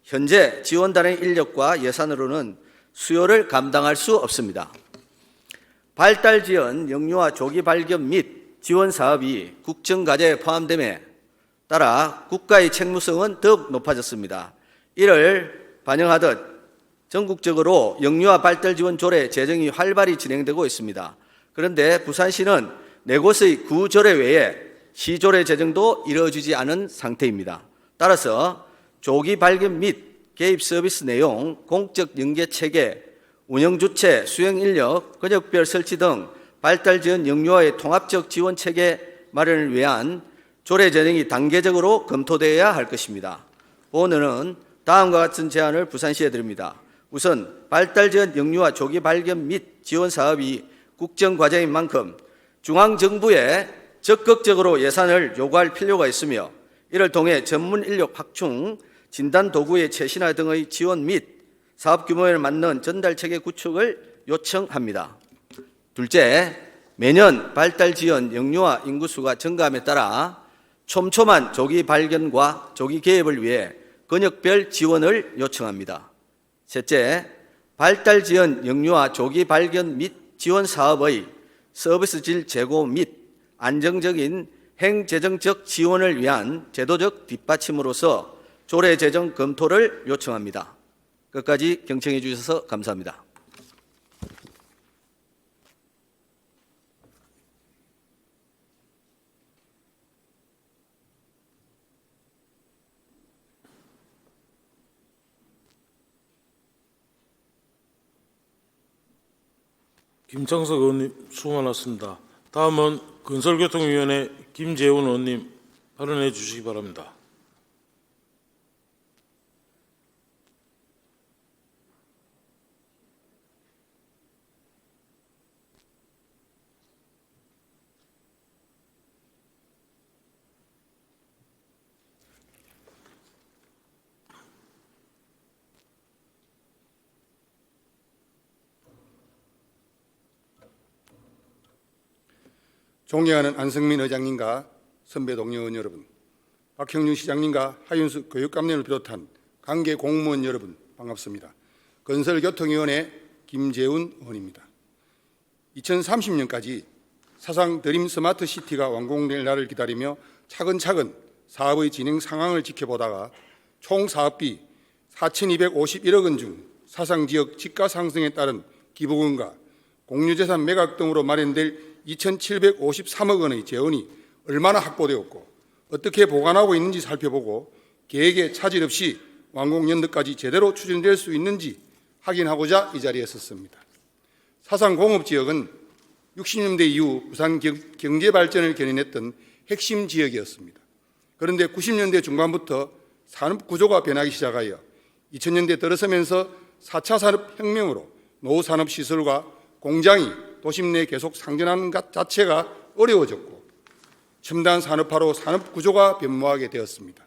현재 지원단의 인력과 예산으로는 수요를 감당할 수 없습니다. 발달 지연 영유아 조기 발견 및 지원 사업이 국정과제에 포함됨에 따라 국가의 책무성은 더욱 높아졌습니다. 이를 반영하듯 전국적으로 영유아 발달 지원 조례 제정이 활발히 진행되고 있습니다. 그런데 부산시는 4곳의 구조례 외에 시조례 제정도 이루어지지 않은 상태입니다. 따라서 조기 발견 및 개입 서비스 내용, 공적 연계 체계, 운영 주체, 수행 인력, 근역별 설치 등 발달 지원 영유아의 통합적 지원 체계 마련을 위한 조례 제정이 단계적으로 검토되어야 할 것입니다. 본원은 다음과 같은 제안을 부산시에 드립니다. 우선 발달 지원 영유아 조기 발견 및 지원 사업이 국정과제인 만큼 중앙정부에 적극적으로 예산을 요구할 필요가 있으며, 이를 통해 전문 인력 확충, 진단 도구의 최신화 등의 지원 및 사업 규모에 맞는 전달체계 구축을 요청합니다. 둘째, 매년 발달 지연 영유아 인구수가 증가함에 따라 촘촘한 조기 발견과 조기 개입을 위해 근역별 지원을 요청합니다. 셋째, 발달 지연 영유아 조기 발견 및 지원 사업의 서비스 질 제고 및 안정적인 행재정적 지원을 위한 제도적 뒷받침으로서 조례 제정 검토를 요청합니다. 끝까지 경청해 주셔서 감사합니다. 김창석 의원님 수고 많았습니다. 다음은 건설교통위원회 김재훈 의원님 발언해 주시기 바랍니다. 존경하는 안성민 의장님과 선배 동료 의원 여러분, 박형준 시장님과 하윤수 교육감님을 비롯한 관계 공무원 여러분 반갑습니다. 건설교통위원회 김재훈 의원입니다. 2030년까지 사상 드림 스마트 시티가 완공될 날을 기다리며 차근차근 사업의 진행 상황을 지켜보다가 총 사업비 4,251억 원 중 사상 지역 집가 상승에 따른 기부금과 공유재산 매각 등으로 마련될 2,753억 원의 재원이 얼마나 확보되었고 어떻게 보관하고 있는지 살펴보고 계획에 차질 없이 완공 연도까지 제대로 추진될 수 있는지 확인하고자 이 자리에 섰습니다. 사상 공업지역은 60년대 이후 부산 경제 발전을 견인했던 핵심 지역이었습니다. 그런데 90년대 중반부터 산업 구조가 변하기 시작하여 2000년대 들어서면서 4차 산업혁명으로 노후산업시설과 공장이 도심 내에 계속 상존하는 것 자체가 어려워졌고 첨단 산업화로 산업 구조가 변모하게 되었습니다.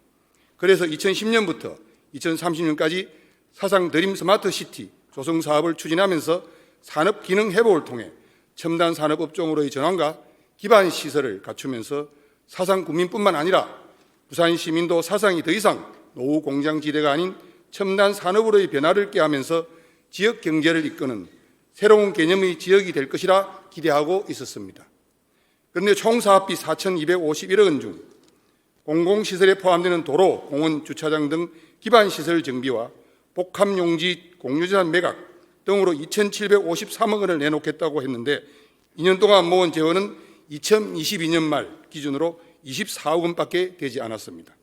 그래서 2010년부터 2030년까지 사상 드림 스마트 시티 조성 사업을 추진하면서 산업 기능 회복을 통해 첨단 산업 업종으로의 전환과 기반 시설을 갖추면서 사상 구민뿐만 아니라 부산 시민도 사상이 더 이상 노후 공장지대가 아닌 첨단 산업으로의 변화를 꾀하면서 지역 경제를 이끄는 새로운 개념의 지역이 될 것이라 기대하고 있었습니다. 그런데 총 사업비 4,251억 원 중 공공시설에 포함되는 도로, 공원, 주차장 등 기반시설 정비와 복합용지 공유재산 매각 등으로 2,753억 원을 내놓겠다고 했는데 2년 동안 모은 재원은 2022년 말 기준으로 24억 원밖에 되지 않았습니다.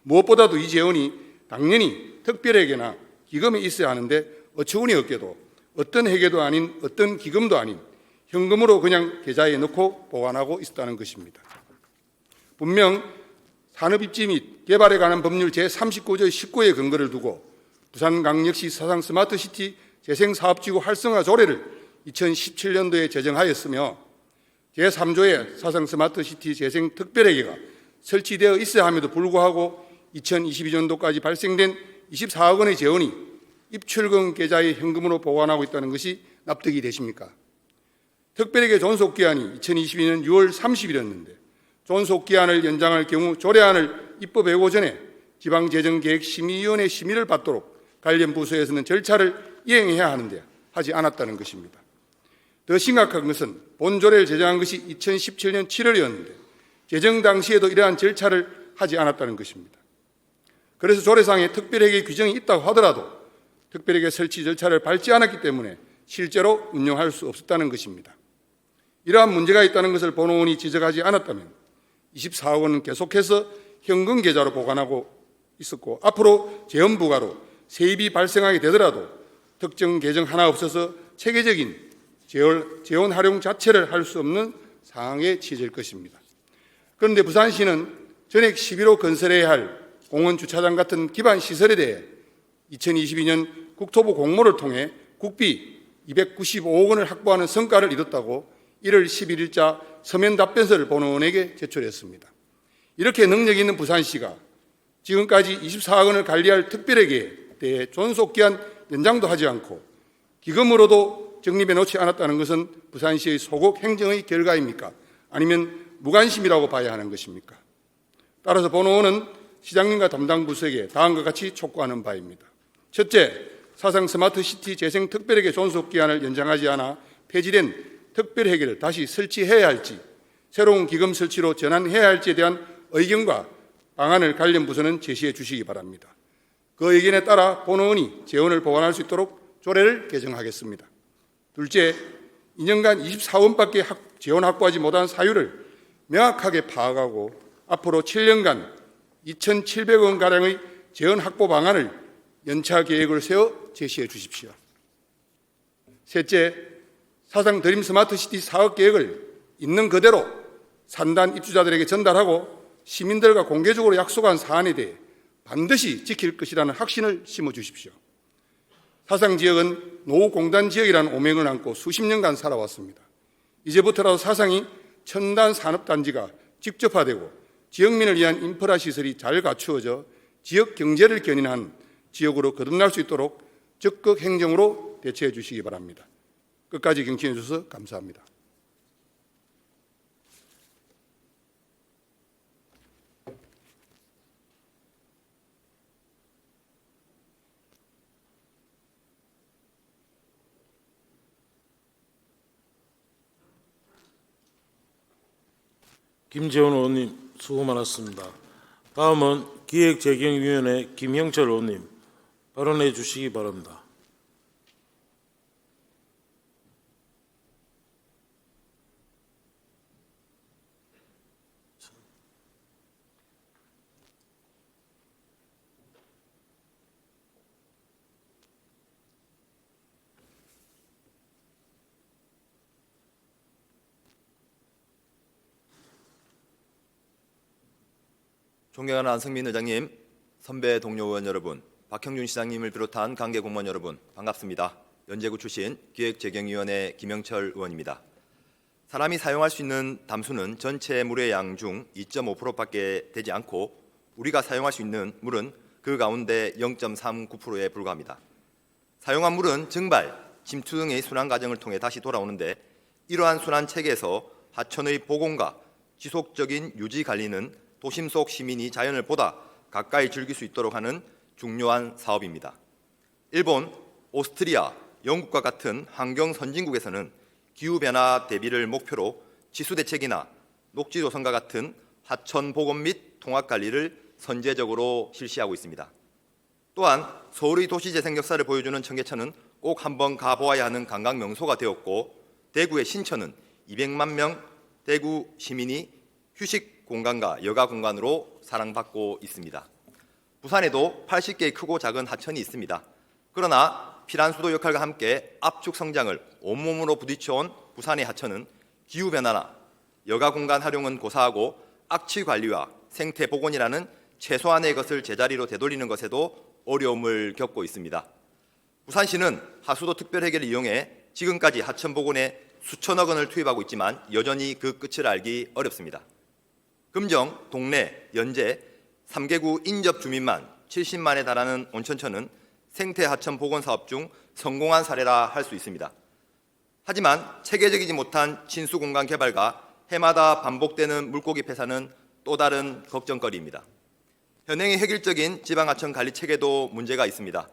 무엇보다도 이 재원이 당연히 특별회계나 기금에 있어야 하는데 어처구니 없게도 어떤 회계도 아닌 어떤 기금도 아닌 현금으로 그냥 계좌에 넣고 보관하고 있었다는 것입니다. 분명 산업입지 및 개발에 관한 법률 제39조 19의 근거를 두고 부산광역시 사상 스마트시티 재생사업지구 활성화 조례를 2017년도에 제정하였으며 제3조의 사상 스마트시티 재생 특별회계가 설치되어 있어야 함에도 불구하고 2022년도까지 발생된 24억 원의 재원이 입출금 계좌에 현금으로 보관하고 있다는 것이 납득이 되십니까? 특별회계 존속기한이 2022년 6월 30일이었는데 존속기한을 연장할 경우 조례안을 입법에 오고 전에 지방재정계획심의위원회 심의를 받도록 관련 부서에서는 절차를 이행해야 하는데 하지 않았다는 것입니다. 더 심각한 것은 본조례를 제정한 것이 2017년 7월이었는데 제정 당시에도 이러한 절차를 하지 않았다는 것입니다. 그래서 조례상에 특별회계 규정이 있다고 하더라도 특별회계 설치 절차를 밟지 않았기 때문에 실제로 운영할 수 없었다는 것입니다. 이러한 문제가 있다는 것을 본의원이 지적하지 않았다면 24억 원은 계속해서 현금 계좌로 보관하고 있었고 앞으로 재원 부과로 세입이 발생하게 되더라도 특정 계정 하나 없어서 체계적인 재원 활용 자체를 할 수 없는 상황에 처해질 것입니다. 그런데 부산시는 전액 11호 건설해야 할 공원 주차장 같은 기반 시설에 대해 2022년 국토부 공모를 통해 국비 295억 원을 확보하는 성과를 이뤘다고 1월 11일자 서면 답변서를 본의원에게 제출했습니다. 이렇게 능력 있는 부산시가 지금까지 24억 원을 관리할 특별회계에 대해 존속기한 연장도 하지 않고 기금으로도 적립해 놓지 않았다는 것은 부산시의 소극 행정의 결과입니까? 아니면 무관심이라고 봐야 하는 것입니까? 따라서 본의원은 시장님과 담당 부서에게 다음과 같이 촉구하는 바입니다. 첫째, 사상 스마트시티 재생 특별회계 존속기한을 연장하지 않아 폐지된 특별회계를 다시 설치해야 할지 새로운 기금 설치로 전환해야 할지에 대한 의견과 방안을 관련 부서는 제시해 주시기 바랍니다. 그 의견에 따라 본의원이 재원을 보완할 수 있도록 조례를 개정하겠습니다. 둘째, 2년간 24원밖에 재원 확보하지 못한 사유를 명확하게 파악하고 앞으로 7년간 2,700원가량의 재원 확보 방안을 연차 계획을 세워 제시해 주십시오. 셋째, 사상 드림 스마트시티 사업 계획을 있는 그대로 산단 입주자들에게 전달하고 시민들과 공개적으로 약속한 사안에 대해 반드시 지킬 것이라는 확신을 심어주십시오. 사상지역은 노후공단지역이라는 오명을 안고 수십 년간 살아왔습니다. 이제부터라도 사상이 첨단 산업단지가 직접화되고 지역민을 위한 인프라 시설이 잘 갖추어져 지역 경제를 견인한 지역으로 거듭날 수 있도록 적극 행정으로 대처해 주시기 바랍니다. 끝까지 경청해 주셔서 감사합니다. 김재원 의원님 수고 많았습니다. 다음은 기획재경위원회 김형철 의원님 발언해 주시기 바랍니다. 존경하는 안성민 의장님, 선배 동료 의원 여러분, 박형준 시장님을 비롯한 관계 공무원 여러분, 반갑습니다. 연제구 출신 기획재경위원회 김영철 의원입니다. 사람이 사용할 수 있는 담수는 전체 물의 양 중 2.5%밖에 되지 않고 우리가 사용할 수 있는 물은 그 가운데 0.39%에 불과합니다. 사용한 물은 증발, 침투 등의 순환 과정을 통해 다시 돌아오는데 이러한 순환 체계에서 하천의 복원과 지속적인 유지 관리는 도심 속 시민이 자연을 보다 가까이 즐길 수 있도록 하는 중요한 사업입니다. 일본, 오스트리아, 영국과 같은 환경 선진국에서는 기후변화 대비를 목표로 지수대책이나 녹지조성과 같은 하천 복원 및 통합관리를 선제적으로 실시하고 있습니다. 또한 서울의 도시재생 역사를 보여주는 청계천은 꼭 한번 가보아야 하는 관광명소가 되었고 대구의 신천은 200만 명 대구 시민이 휴식 공간과 여가 공간으로 사랑받고 있습니다. 부산에도 80개의 크고 작은 하천이 있습니다. 그러나 피란수도 역할과 함께 압축 성장을 온몸으로 부딪혀온 부산의 하천은 기후변화나 여가 공간 활용은 고사하고 악취 관리와 생태 복원이라는 최소한의 것을 제자리로 되돌리는 것에도 어려움을 겪고 있습니다. 부산시는 하수도 특별회계를 이용해 지금까지 하천 복원에 수천억 원을 투입하고 있지만 여전히 그 끝을 알기 어렵습니다. 금정, 동래, 연제 3개구 인접 주민만 70만에 달하는 온천천은 생태 하천 복원 사업 중 성공한 사례라 할 수 있습니다. 하지만 체계적이지 못한 친수 공간 개발과 해마다 반복되는 물고기 폐사는 또 다른 걱정거리입니다. 현행의 획일적인 지방하천 관리 체계도 문제가 있습니다.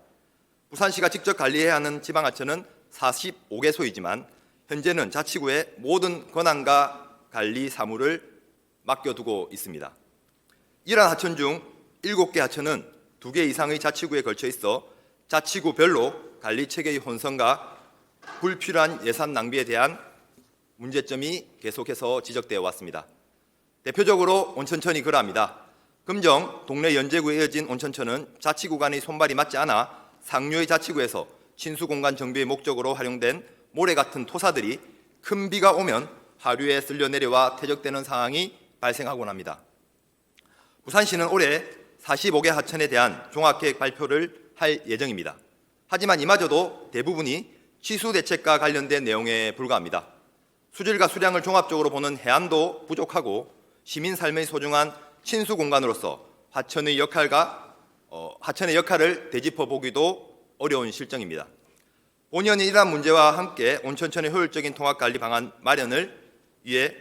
부산시가 직접 관리해야 하는 지방하천은 45개소이지만 현재는 자치구의 모든 권한과 관리 사무를 맡겨두고 있습니다. 이러한 하천 중 7개 하천은 2개 이상의 자치구에 걸쳐 있어 자치구별로 관리체계의 혼선과 불필요한 예산 낭비에 대한 문제점이 계속해서 지적되어 왔습니다. 대표적으로 온천천이 그러합니다. 금정, 동래 연제구에 이어진 온천천은 자치구 간의 손발이 맞지 않아 상류의 자치구에서 친수공간 정비의 목적으로 활용된 모래 같은 토사들이 큰 비가 오면 하류에 쓸려 내려와 퇴적되는 상황이 발생하곤 합니다. 부산시는 올해 45개 하천에 대한 종합계획 발표를 할 예정입니다. 하지만 이마저도 대부분이 취수대책과 관련된 내용에 불과합니다. 수질과 수량을 종합적으로 보는 해안도 부족하고 시민 삶의 소중한 친수 공간으로서 하천의 역할을 되짚어 보기도 어려운 실정입니다. 본연이 이러한 문제와 함께 온천천의 효율적인 통합관리 방안 마련을 위해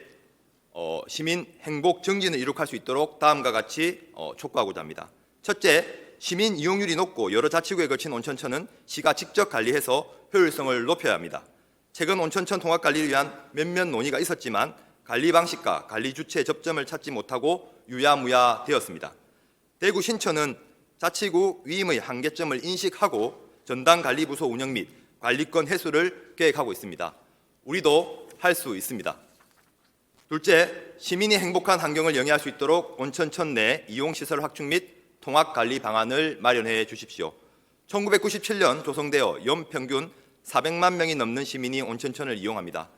시민 행복 증진을 이룩할 수 있도록 다음과 같이 촉구하고자 합니다. 첫째, 시민 이용률이 높고 여러 자치구에 걸친 온천천은 시가 직접 관리해서 효율성을 높여야 합니다. 최근 온천천 통합관리를 위한 몇몇 논의가 있었지만 관리 방식과 관리 주체 접점을 찾지 못하고 유야무야 되었습니다. 대구 신천은 자치구 위임의 한계점을 인식하고 전담관리부서 운영 및 관리권 회수를 계획하고 있습니다. 우리도 할 수 있습니다. 둘째, 시민이 행복한 환경을 영위할 수 있도록 온천천 내 이용시설 확충 및 통합관리 방안을 마련해 주십시오. 1997년 조성되어 연평균 400만 명이 넘는 시민이 온천천을 이용합니다.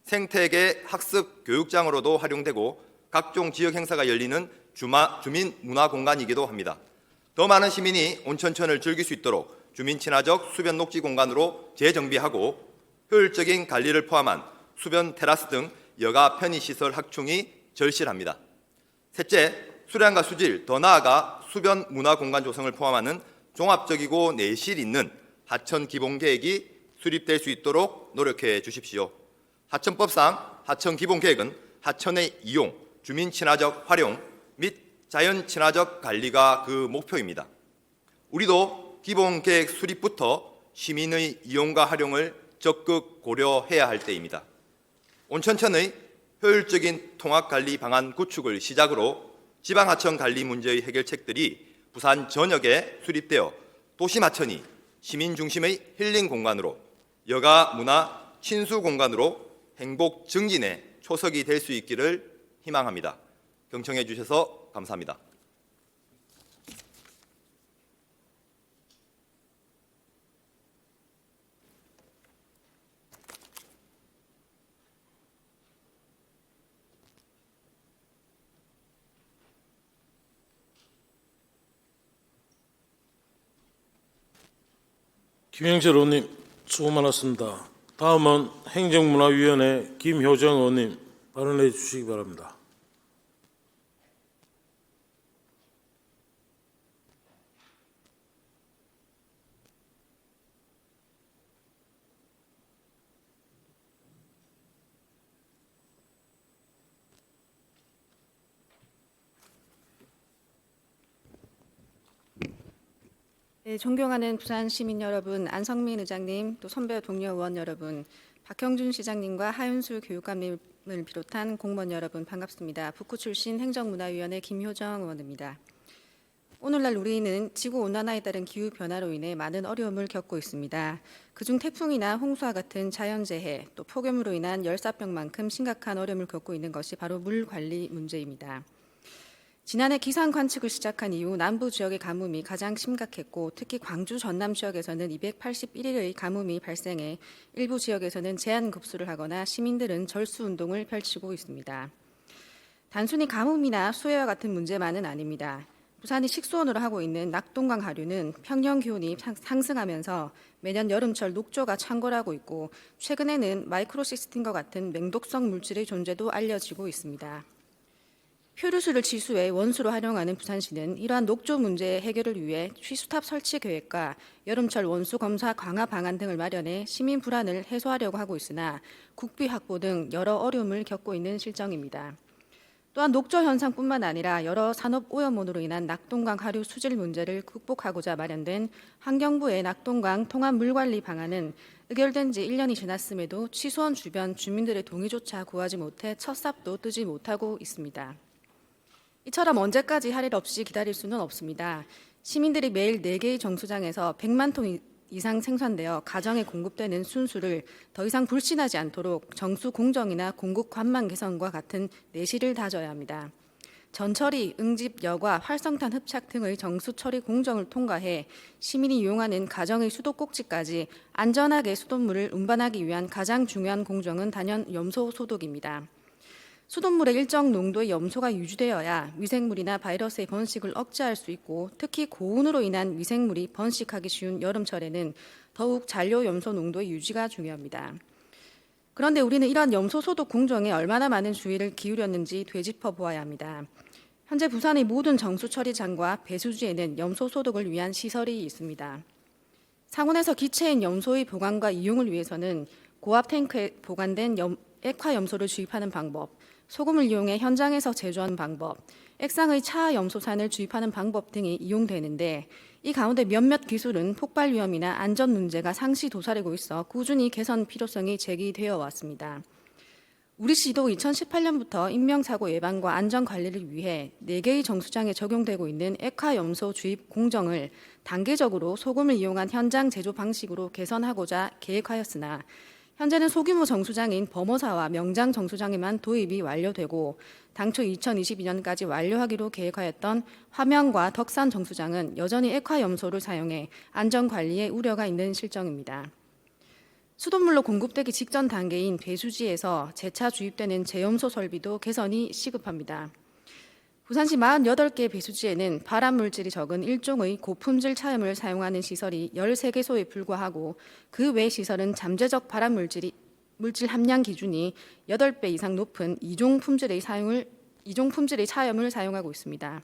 생태계 학습 교육장으로도 활용되고 각종 지역 행사가 열리는 주민 문화 공간이기도 합니다. 더 많은 시민이 온천천을 즐길 수 있도록 주민 친화적 수변 녹지 공간으로 재정비하고 효율적인 관리를 포함한 수변 테라스 등 여가 편의시설 확충이 절실합니다. 셋째, 수량과 수질, 더 나아가 수변 문화 공간 조성을 포함하는 종합적이고 내실 있는 하천 기본계획이 수립될 수 있도록 노력해 주십시오. 하천법상 하천 기본계획은 하천의 이용, 주민 친화적 활용 및 자연 친화적 관리가 그 목표입니다. 우리도 기본계획 수립부터 시민의 이용과 활용을 적극 고려해야 할 때입니다. 온천천의 효율적인 통합관리 방안 구축을 시작으로 지방하천 관리 문제의 해결책들이 부산 전역에 수립되어 도심하천이 시민 중심의 힐링 공간으로, 여가 문화 친수 공간으로 행복 증진의 초석이 될 수 있기를 희망합니다. 경청해 주셔서 감사합니다. 김영철 의원님 수고 많았습니다. 다음은 행정문화위원회 김효정 의원님 발언해 주시기 바랍니다. 네, 존경하는 부산 시민 여러분, 안성민 의장님, 또 선배 동료 의원 여러분, 박형준 시장님과 하윤수 교육감님을 비롯한 공무원 여러분 반갑습니다. 북구 출신 행정문화위원회 김효정 의원입니다. 오늘날 우리는 지구온난화에 따른 기후변화로 인해 많은 어려움을 겪고 있습니다. 그중 태풍이나 홍수와 같은 자연재해, 또 폭염으로 인한 열사병만큼 심각한 어려움을 겪고 있는 것이 바로 물관리 문제입니다. 지난해 기상 관측을 시작한 이후 남부 지역의 가뭄이 가장 심각했고, 특히 광주 전남 지역에서는 281일의 가뭄이 발생해 일부 지역에서는 제한 급수를 하거나 시민들은 절수 운동을 펼치고 있습니다. 단순히 가뭄이나 수해와 같은 문제만은 아닙니다. 부산이 식수원으로 하고 있는 낙동강 하류는 평년 기온이 상승하면서 매년 여름철 녹조가 창궐하고 있고, 최근에는 마이크로시스틴과 같은 맹독성 물질의 존재도 알려지고 있습니다. 표류수를 치수해 원수로 활용하는 부산시는 이러한 녹조 문제 해결을 위해 취수탑 설치 계획과 여름철 원수 검사 강화 방안 등을 마련해 시민 불안을 해소하려고 하고 있으나 국비 확보 등 여러 어려움을 겪고 있는 실정입니다. 또한 녹조 현상뿐만 아니라 여러 산업 오염원으로 인한 낙동강 하류 수질 문제를 극복하고자 마련된 환경부의 낙동강 통합 물관리 방안은 의결된 지 1년이 지났음에도 취수원 주변 주민들의 동의조차 구하지 못해 첫 삽도 뜨지 못하고 있습니다. 이처럼 언제까지 할 일 없이 기다릴 수는 없습니다. 시민들이 매일 4개의 정수장에서 100만 톤 이상 생산되어 가정에 공급되는 순수를 더 이상 불신하지 않도록 정수 공정이나 공급 관망 개선과 같은 내실을 다져야 합니다. 전처리, 응집, 여과, 활성탄 흡착 등의 정수 처리 공정을 통과해 시민이 이용하는 가정의 수도꼭지까지 안전하게 수돗물을 운반하기 위한 가장 중요한 공정은 단연 염소 소독입니다. 수돗물의 일정 농도의 염소가 유지되어야 미생물이나 바이러스의 번식을 억제할 수 있고, 특히 고온으로 인한 미생물이 번식하기 쉬운 여름철에는 더욱 잔류 염소 농도의 유지가 중요합니다. 그런데 우리는 이러한 염소 소독 공정에 얼마나 많은 주의를 기울였는지 되짚어 보아야 합니다. 현재 부산의 모든 정수처리장과 배수지에는 염소 소독을 위한 시설이 있습니다. 상온에서 기체인 염소의 보관과 이용을 위해서는 고압 탱크에 보관된 액화 염소를 주입하는 방법, 소금을 이용해 현장에서 제조하는 방법, 액상의 차 염소산을 주입하는 방법 등이 이용되는데, 이 가운데 몇몇 기술은 폭발 위험이나 안전 문제가 상시 도사리고 있어 꾸준히 개선 필요성이 제기되어 왔습니다. 우리 시도 2018년부터 인명사고 예방과 안전 관리를 위해 4개의 정수장에 적용되고 있는 액화 염소 주입 공정을 단계적으로 소금을 이용한 현장 제조 방식으로 개선하고자 계획하였으나, 현재는 소규모 정수장인 범어사와 명장 정수장에만 도입이 완료되고, 당초 2022년까지 완료하기로 계획하였던 화명과 덕산 정수장은 여전히 액화 염소를 사용해 안전 관리에 우려가 있는 실정입니다. 수돗물로 공급되기 직전 단계인 배수지에서 재차 주입되는 제염소 설비도 개선이 시급합니다. 부산시 48개 배수지에는 발암물질이 적은 일종의 고품질 차염을 사용하는 시설이 13개소에 불과하고, 그 외 시설은 잠재적 발암물질 함량 기준이 8배 이상 높은 이종 품질의 차염을 사용하고 있습니다.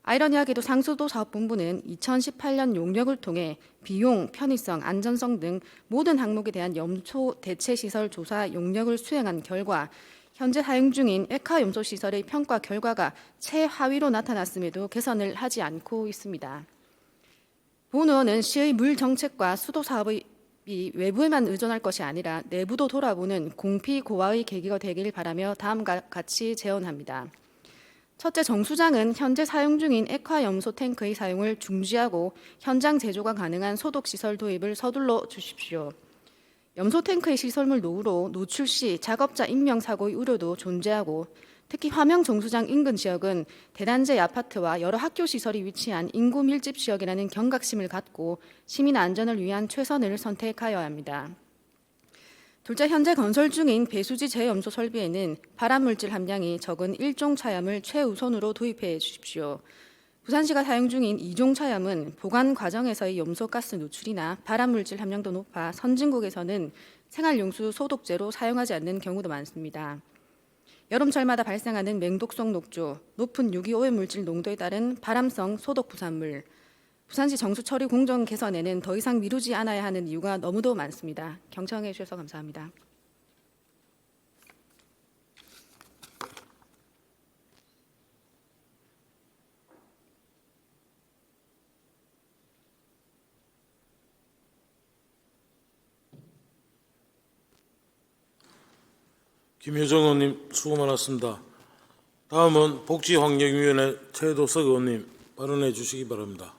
아이러니하게도 상수도 사업본부는 2018년 용역을 통해 비용, 편의성, 안전성 등 모든 항목에 대한 염소 대체 시설 조사 용역을 수행한 결과 현재 사용 중인 액화 염소 시설의 평가 결과가 최하위로 나타났음에도 개선을 하지 않고 있습니다. 본 의원은 시의 물 정책과 수도 사업의 외부에만 의존할 것이 아니라 내부도 돌아보는 공피고화의 계기가 되길 바라며 다음과 같이 제언합니다. 첫째, 정수장은 현재 사용 중인 액화 염소 탱크의 사용을 중지하고 현장 제조가 가능한 소독시설 도입을 서둘러 주십시오. 염소 탱크의 시설물 노후로 노출 시 작업자 인명 사고의 우려도 존재하고 특히 화명 정수장 인근 지역은 대단지 아파트와 여러 학교 시설이 위치한 인구 밀집 지역이라는 경각심을 갖고 시민 안전을 위한 최선을 선택하여야 합니다. 둘째, 현재 건설 중인 배수지 제염소 설비에는 발암물질 함량이 적은 1종 차염을 최우선으로 도입해 주십시오. 부산시가 사용 중인 2종 차염은 보관 과정에서의 염소가스 노출이나 발암물질 함량도 높아 선진국에서는 생활용수 소독제로 사용하지 않는 경우도 많습니다. 여름철마다 발생하는 맹독성 녹조, 높은 유기오염물질 농도에 따른 발암성 소독 부산물, 부산시 정수처리 공정 개선에는 더 이상 미루지 않아야 하는 이유가 너무도 많습니다. 경청해 주셔서 감사합니다. 김효정 의원님 수고 많았습니다. 다음은 복지환경위원회 최도석 의원님 발언해 주시기 바랍니다.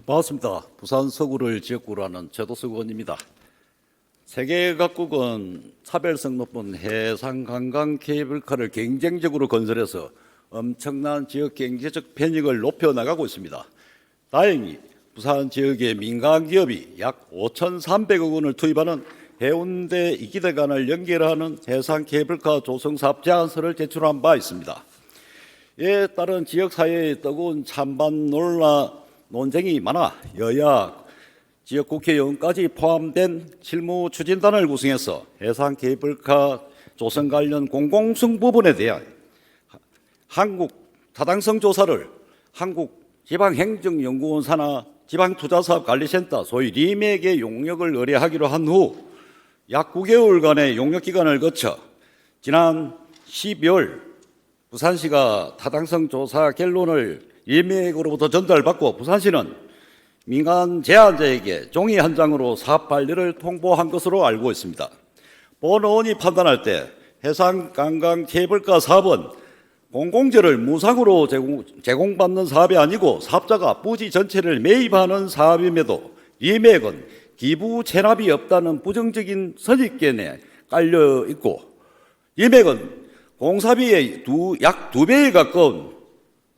반갑습니다. 부산 서구를 지역구로 하는 최도석 의원입니다. 세계 각국은 차별성 높은 해상 관광 케이블카를 경쟁적으로 건설해서 엄청난 지역 경제적 편익을 높여 나가고 있습니다. 다행히 부산 지역의 민간 기업이 약 5,300억 원을 투입하는 해운대 이기대간을 연결하는 해상 케이블카 조성 사업 제안서를 제출한 바 있습니다. 이에 따른 지역 사회의 뜨거운 찬반 논쟁이 많아 여야 지역 국회의원까지 포함된 실무 추진단을 구성해서 해상 케이블카 조성 관련 공공성 부분에 대한 한국 타당성 조사를 한국지방행정연구원 산하 지방투자사업관리센터 소위 리맥의 용역을 의뢰하기로 한 후 약 9개월간의 용역 기간을 거쳐 지난 12월 부산시가 타당성 조사 결론을 리맥으로부터 전달받고 부산시는 민간 제안자에게 종이 한 장으로 사업 반려를 통보한 것으로 알고 있습니다. 본 의원이 판단할 때 해상관광 케이블카 사업은 공공재를 무상으로 제공받는 사업이 아니고 사업자가 부지 전체를 매입하는 사업임에도 리맥은 기부 체납이 없다는 부정적인 선입견에 깔려 있고 리맥은 공사비의 약 2배에 가까운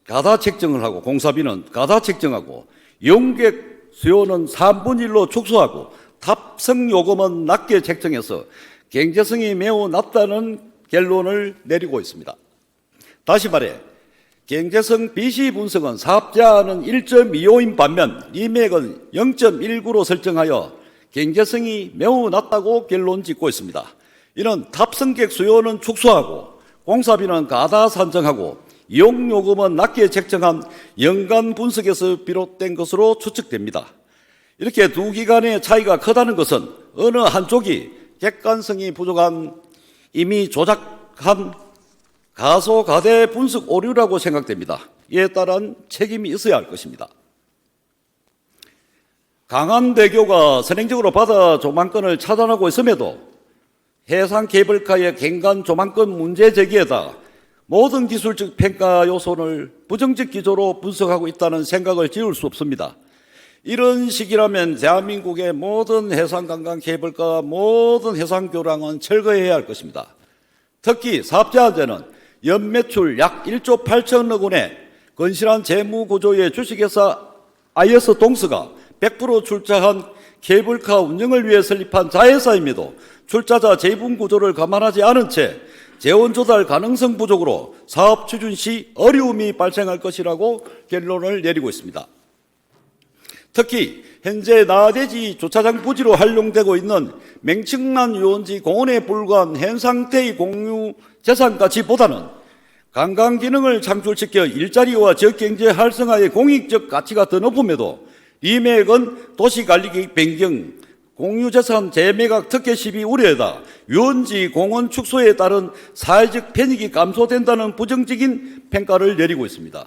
가다 책정을 하고 공사비는 가다 책정하고 용객 수요는 3분의 1로 축소하고 탑승 요금은 낮게 책정해서 경제성이 매우 낮다는 결론을 내리고 있습니다. 다시 말해 경제성 비시 분석은 사업자는 1.25인 반면 리맥은 0.19로 설정하여 경제성이 매우 낮다고 결론 짓고 있습니다. 이는 탑승객 수요는 축소하고 공사비는 가다 산정하고 이용요금은 낮게 책정한 연간 분석에서 비롯된 것으로 추측됩니다. 이렇게 두 기관의 차이가 크다는 것은 어느 한쪽이 객관성이 부족한 이미 조작한 가소가대 분석 오류라고 생각됩니다. 이에 따른 책임이 있어야 할 것입니다. 강한대교가 선행적으로 바다 조망권을 차단하고 있음에도 해상 케이블카의 갱간 조망권 문제 제기에다 모든 기술적 평가 요소를 부정적 기조로 분석하고 있다는 생각을 지울 수 없습니다. 이런 식이라면 대한민국의 모든 해상관광 케이블카, 모든 해상교량은 철거해야 할 것입니다. 특히 사업제한제는 연매출 약 1조 8천억 원의 건실한 재무구조의 주식회사 IS 동스가 100% 출자한 케이블카 운영을 위해 설립한 자회사임에도 출자자 재분 구조를 감안하지 않은 채 재원 조달 가능성 부족으로 사업 추진 시 어려움이 발생할 것이라고 결론을 내리고 있습니다. 특히 현재 나대지 주차장 부지로 활용되고 있는 맹청난 유원지 공원에 불과한 현 상태의 공유 재산 가치보다는 관광 기능을 창출시켜 일자리와 지역경제 활성화의 공익적 가치가 더 높음에도 리맥은 도시관리계획 변경, 공유재산 재매각 특혜 시비 우려에다 유원지 공원 축소에 따른 사회적 편익이 감소된다는 부정적인 평가를 내리고 있습니다.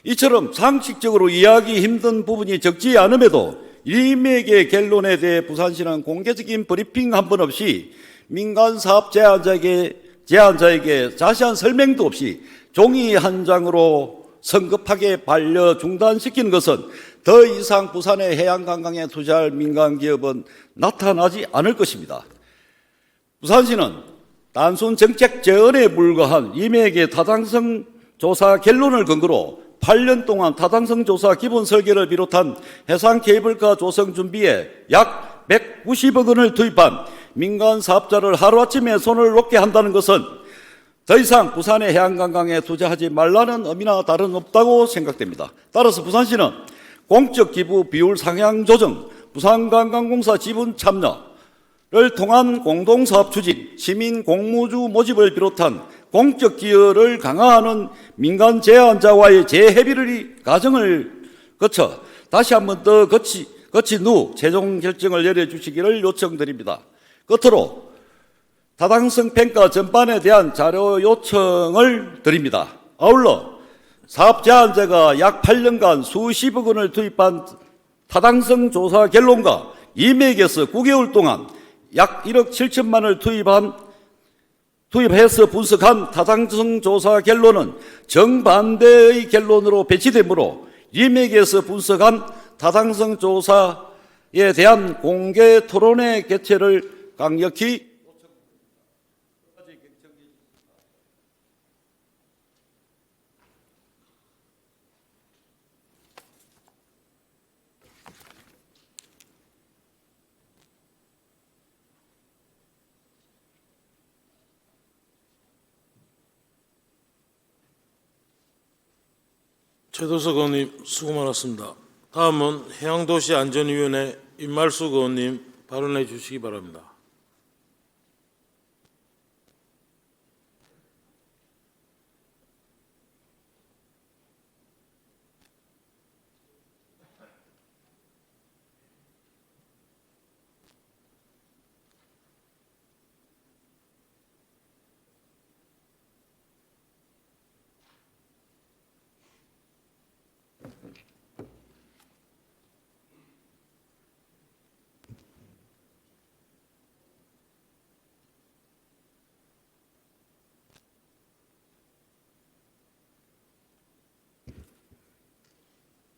이처럼 상식적으로 이해하기 힘든 부분이 적지 않음에도 리맥의 결론에 대해 부산시는 공개적인 브리핑 한 번 없이 민간 사업 제안자에게 자세한 설명도 없이 종이 한 장으로 성급하게 반려 중단시키는 것은 더 이상 부산의 해양관광에 투자할 민간기업은 나타나지 않을 것입니다. 부산시는 단순 정책 제언에 불과한 리맥의 타당성 조사 결론을 근거로 8년 동안 타당성 조사 기본 설계를 비롯한 해상 케이블카 조성 준비에 약 190억 원을 투입한 민간 사업자를 하루아침에 손을 놓게 한다는 것은 더 이상 부산의 해양관광에 투자하지 말라는 의미나 다름없다고 생각됩니다. 따라서 부산시는 공적 기부 비율 상향 조정, 부산관광공사 지분 참여를 통한 공동사업 추진, 시민 공모주 모집을 비롯한 공적 기여를 강화하는 민간 제안자와의 재협의를 과정을 거쳐 다시 한 번 더 거친 후 최종 결정을 내려주시기를 요청드립니다. 끝으로 타당성 평가 전반에 대한 자료 요청을 드립니다. 아울러 사업 제안자가 약 8년간 수십억 원을 투입한 타당성 조사 결론과 리맥에서 9개월 동안 약 1억 7천만 원을 투입해서 분석한 타당성 조사 결론은 정반대의 결론으로 배치되므로 리맥에서 분석한 타당성 조사에 대한 공개 토론회 개최를 강력히 최도석 의원님 수고 많았습니다. 다음은 해양도시안전위원회 임말숙 의원님 발언해 주시기 바랍니다.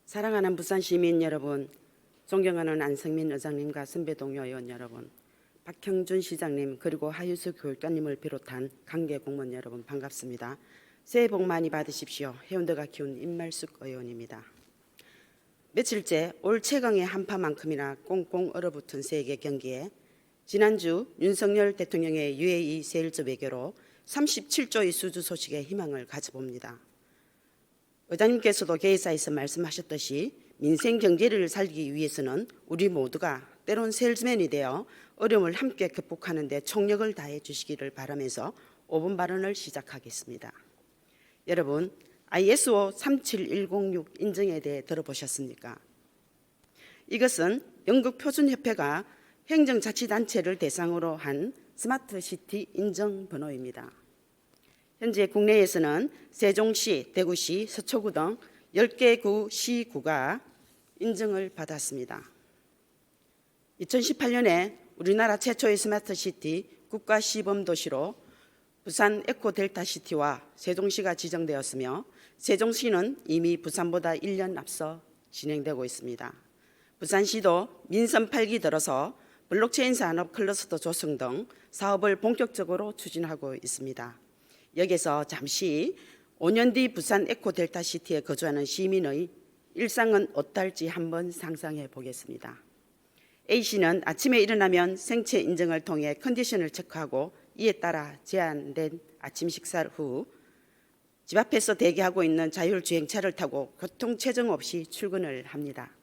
사랑하는 부산 시민 여러분, 존경하는 안성민 의장님과 선배 동료 의원 여러분, 박형준 시장님 그리고 하유수 교육관님을 비롯한 관계 공무원 여러분 반갑습니다. 새해 복 많이 받으십시오. 해운대가 키운 임말숙 의원입니다. 며칠째 올 최강의 한파만큼이나 꽁꽁 얼어붙은 세계 경기에 지난주 윤석열 대통령의 UAE 세일즈 외교로 37조의 수주 소식에 희망을 가져봅니다. 의장님께서도 개회사에서 말씀하셨듯이 민생 경제를 살리기 위해서는 우리 모두가 때론 세일즈맨이 되어 어려움을 함께 극복하는 데 총력을 다해 주시기를 바라면서 5분 발언을 시작하겠습니다. 여러분, ISO 37106 인증에 대해 들어보셨습니까? 이것은 영국 표준협회가 행정자치단체를 대상으로 한 스마트시티 인증 번호입니다. 현재 국내에서는 세종시, 대구시, 서초구 등 10개 구, 시구가 인증을 받았습니다. 2018년에 우리나라 최초의 스마트시티 국가시범도시로 부산 에코델타시티와 세종시가 지정되었으며 세종시는 이미 부산보다 1년 앞서 진행되고 있습니다. 부산시도 민선 8기 들어서 블록체인 산업 클러스터 조성 등 사업을 본격적으로 추진하고 있습니다. 여기서 잠시 5년 뒤 부산 에코델타시티에 거주하는 시민의 일상은 어떨지 한번 상상해 보겠습니다. A씨는 아침에 일어나면 생체 인증을 통해 컨디션을 체크하고 이에 따라 제한된 아침 식사 후 집 앞에서 대기하고 있는 자율주행차를 타고 교통 체증 없이 출근을 합니다.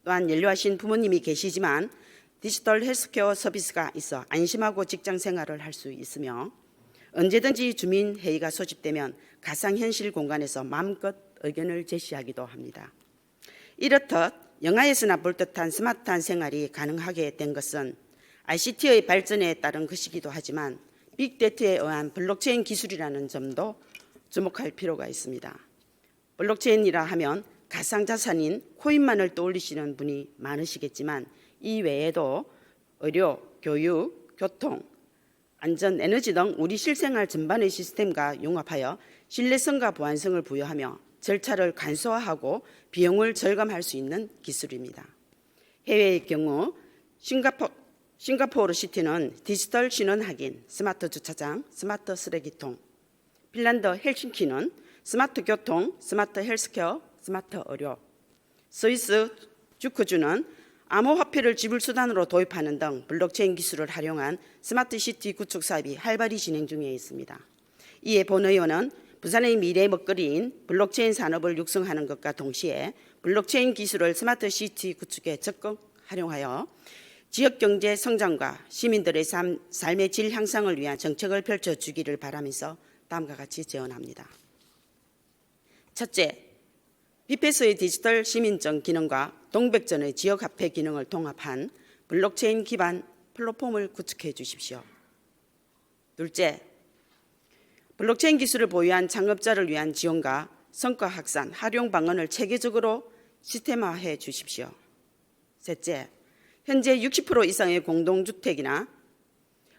또한 연료하신 부모님이 계시지만 디지털 헬스케어 서비스가 있어 안심하고 직장 생활을 할 수 있으며 언제든지 주민회의가 소집되면 가상현실 공간에서 마음껏 의견을 제시하기도 합니다. 이렇듯 영화에서나 볼 듯한 스마트한 생활이 가능하게 된 것은 ICT의 발전에 따른 것이기도 하지만 빅데이터에 의한 블록체인 기술이라는 점도 주목할 필요가 있습니다. 블록체인이라 하면 가상자산인 코인만을 떠올리시는 분이 많으시겠지만 이 외에도 의료, 교육, 교통, 안전, 에너지 등 우리 실생활 전반의 시스템과 융합하여 신뢰성과 보안성을 부여하며 절차를 간소화하고 비용을 절감할 수 있는 기술입니다. 해외의 경우 싱가포르 시티는 디지털 신원 확인, 스마트 주차장, 스마트 쓰레기통, 핀란드 헬싱키는 스마트 교통, 스마트 헬스케어, 스마트 의료, 스위스 주크주는 암호화폐를 지불 수단으로 도입하는 등 블록체인 기술을 활용한 스마트 시티 구축 사업이 활발히 진행 중에 있습니다. 이에 본 의원은 부산의 미래 먹거리인 블록체인 산업을 육성하는 것과 동시에 블록체인 기술을 스마트 시티 구축에 적극 활용하여 지역경제 성장과 시민들의 삶의 질 향상을 위한 정책을 펼쳐주기를 바라면서 다음과 같이 제언합니다. 첫째, 비패스의 디지털 시민증 기능과 동백전의 지역화폐 기능을 통합한 블록체인 기반 플랫폼을 구축해 주십시오. 둘째, 블록체인 기술을 보유한 창업자를 위한 지원과 성과 확산, 활용 방안을 체계적으로 시스템화해 주십시오. 셋째, 현재 60% 이상의 공동주택이나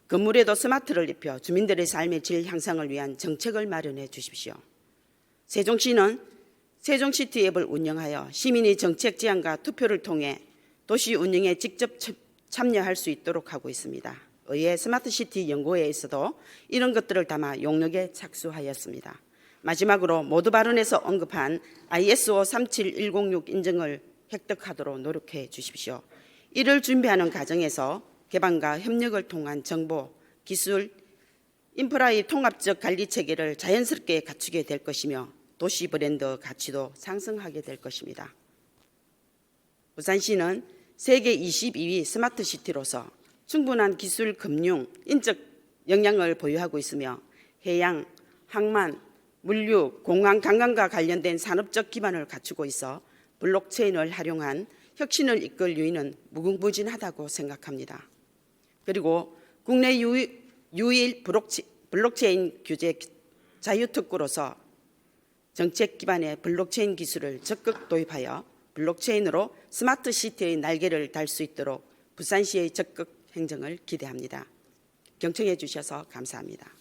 건물에도 스마트를 입혀 주민들의 삶의 질 향상을 위한 정책을 마련해 주십시오. 세종시는 세종시티 앱을 운영하여 시민의 정책 제안과 투표를 통해 도시 운영에 직접 참여할 수 있도록 하고 있습니다. 의회 스마트시티 연구회에서도 이런 것들을 담아 용역에 착수하였습니다. 마지막으로 모두 발언에서 언급한 ISO 37106 인증을 획득하도록 노력해 주십시오. 이를 준비하는 과정에서 개방과 협력을 통한 정보, 기술, 인프라의 통합적 관리 체계를 자연스럽게 갖추게 될 것이며 도시 브랜드 가치도 상승하게 될 것입니다. 부산시는 세계 22위 스마트시티로서 충분한 기술, 금융, 인적 역량을 보유하고 있으며 해양, 항만, 물류, 공항, 관광과 관련된 산업적 기반을 갖추고 있어 블록체인을 활용한 혁신을 이끌 요인은 무궁무진하다고 생각합니다. 그리고 국내 유일 블록체인 규제 자유특구로서 정책 기반의 블록체인 기술을 적극 도입하여 블록체인으로 스마트 시티의 날개를 달 수 있도록 부산시의 적극 행정을 기대합니다. 경청해 주셔서 감사합니다.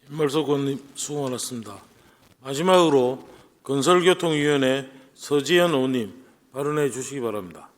임말석 의원님 수고 많았습니다. 마지막으로 건설교통위원회 서지현 의원님 발언해 주시기 바랍니다.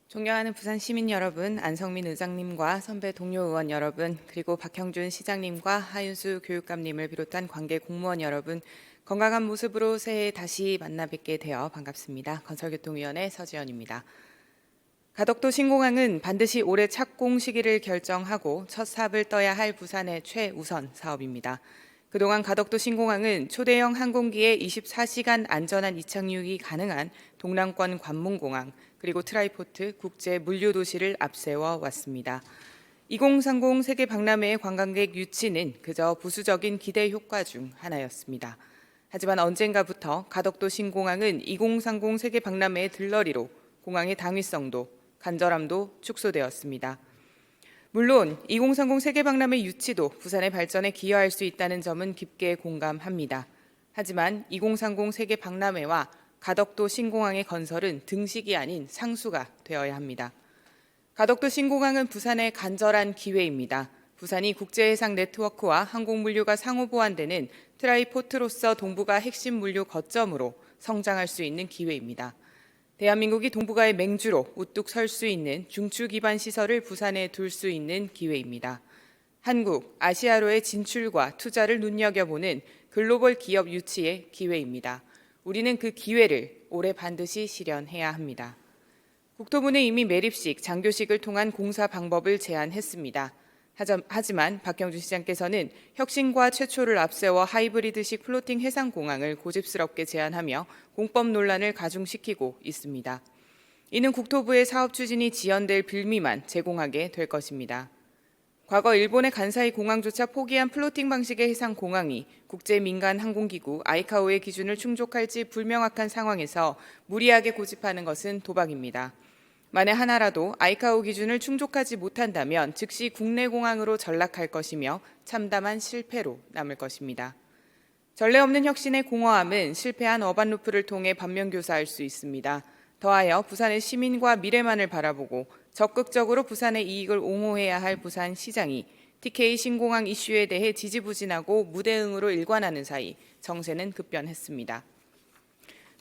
존경하는 부산 시민 여러분, 안성민 의장님과 선배 동료 의원 여러분, 그리고 박형준 시장님과 하윤수 교육감님을 비롯한 관계 공무원 여러분, 건강한 모습으로 새해 다시 만나 뵙게 되어 반갑습니다. 건설교통위원회 서지연입니다. 가덕도 신공항은 반드시 올해 착공 시기를 결정하고 첫 삽을 떠야 할 부산의 최우선 사업입니다. 그동안 가덕도 신공항은 초대형 항공기의 24시간 안전한 이착륙이 가능한 동남권 관문공항, 그리고 트라이포트 국제 물류 도시를 앞세워 왔습니다. 2030 세계 박람회의 관광객 유치는 그저 부수적인 기대 효과 중 하나였습니다. 하지만 언젠가부터 가덕도 신공항은 2030 세계 박람회의 들러리로 공항의 당위성도 간절함도 축소되었습니다. 물론 2030 세계 박람회 유치도 부산의 발전에 기여할 수 있다는 점은 깊게 공감합니다. 하지만 2030 세계 박람회와 가덕도 신공항의 건설은 등식이 아닌 상수가 되어야 합니다. 가덕도 신공항은 부산의 간절한 기회입니다. 부산이 국제해상 네트워크와 항공 물류가 상호 보완되는 트라이포트로서 동북아 핵심 물류 거점으로 성장할 수 있는 기회입니다. 대한민국이 동북아의 맹주로 우뚝 설 수 있는 중추 기반 시설을 부산에 둘 수 있는 기회입니다. 한국, 아시아로의 진출과 투자를 눈여겨보는 글로벌 기업 유치의 기회입니다. 우리는 그 기회를 올해 반드시 실현해야 합니다. 국토부는 이미 매립식, 장교식을 통한 공사 방법을 제안했습니다. 하지만 박형준 시장께서는 혁신과 최초를 앞세워 하이브리드식 플로팅 해상공항을 고집스럽게 제안하며 공법 논란을 가중시키고 있습니다. 이는 국토부의 사업 추진이 지연될 빌미만 제공하게 될 것입니다. 과거 일본의 간사이 공항조차 포기한 플로팅 방식의 해상공항이 국제민간항공기구 아이카오의 기준을 충족할지 불명확한 상황에서 무리하게 고집하는 것은 도박입니다. 만에 하나라도 아이카오 기준을 충족하지 못한다면 즉시 국내 공항으로 전락할 것이며 참담한 실패로 남을 것입니다. 전례 없는 혁신의 공허함은 실패한 어반루프를 통해 반면교사할 수 있습니다. 더하여 부산의 시민과 미래만을 바라보고 적극적으로 부산의 이익을 옹호해야 할 부산시장이 TK 신공항 이슈에 대해 지지부진하고 무대응으로 일관하는 사이 정세는 급변했습니다.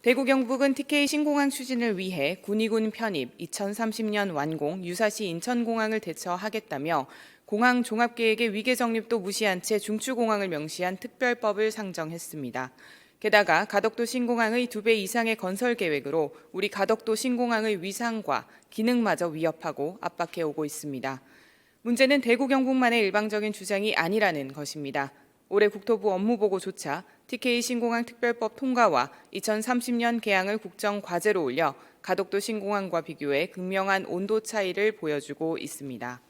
대구 경북은 TK 신공항 추진을 위해 군의군 편입, 2030년 완공, 유사시 인천공항을 대처하겠다며 공항 종합계획의 위계 정립도 무시한 채 중추공항을 명시한 특별법을 상정했습니다. 게다가 가덕도 신공항의 2배 이상의 건설 계획으로 우리 가덕도 신공항의 위상과 기능마저 위협하고 압박해오고 있습니다. 문제는 대구 경북만의 일방적인 주장이 아니라는 것입니다. 올해 국토부 업무보고조차 TK 신공항 특별법 통과와 2030년 개항을 국정 과제로 올려 가덕도 신공항과 비교해 극명한 온도 차이를 보여주고 있습니다.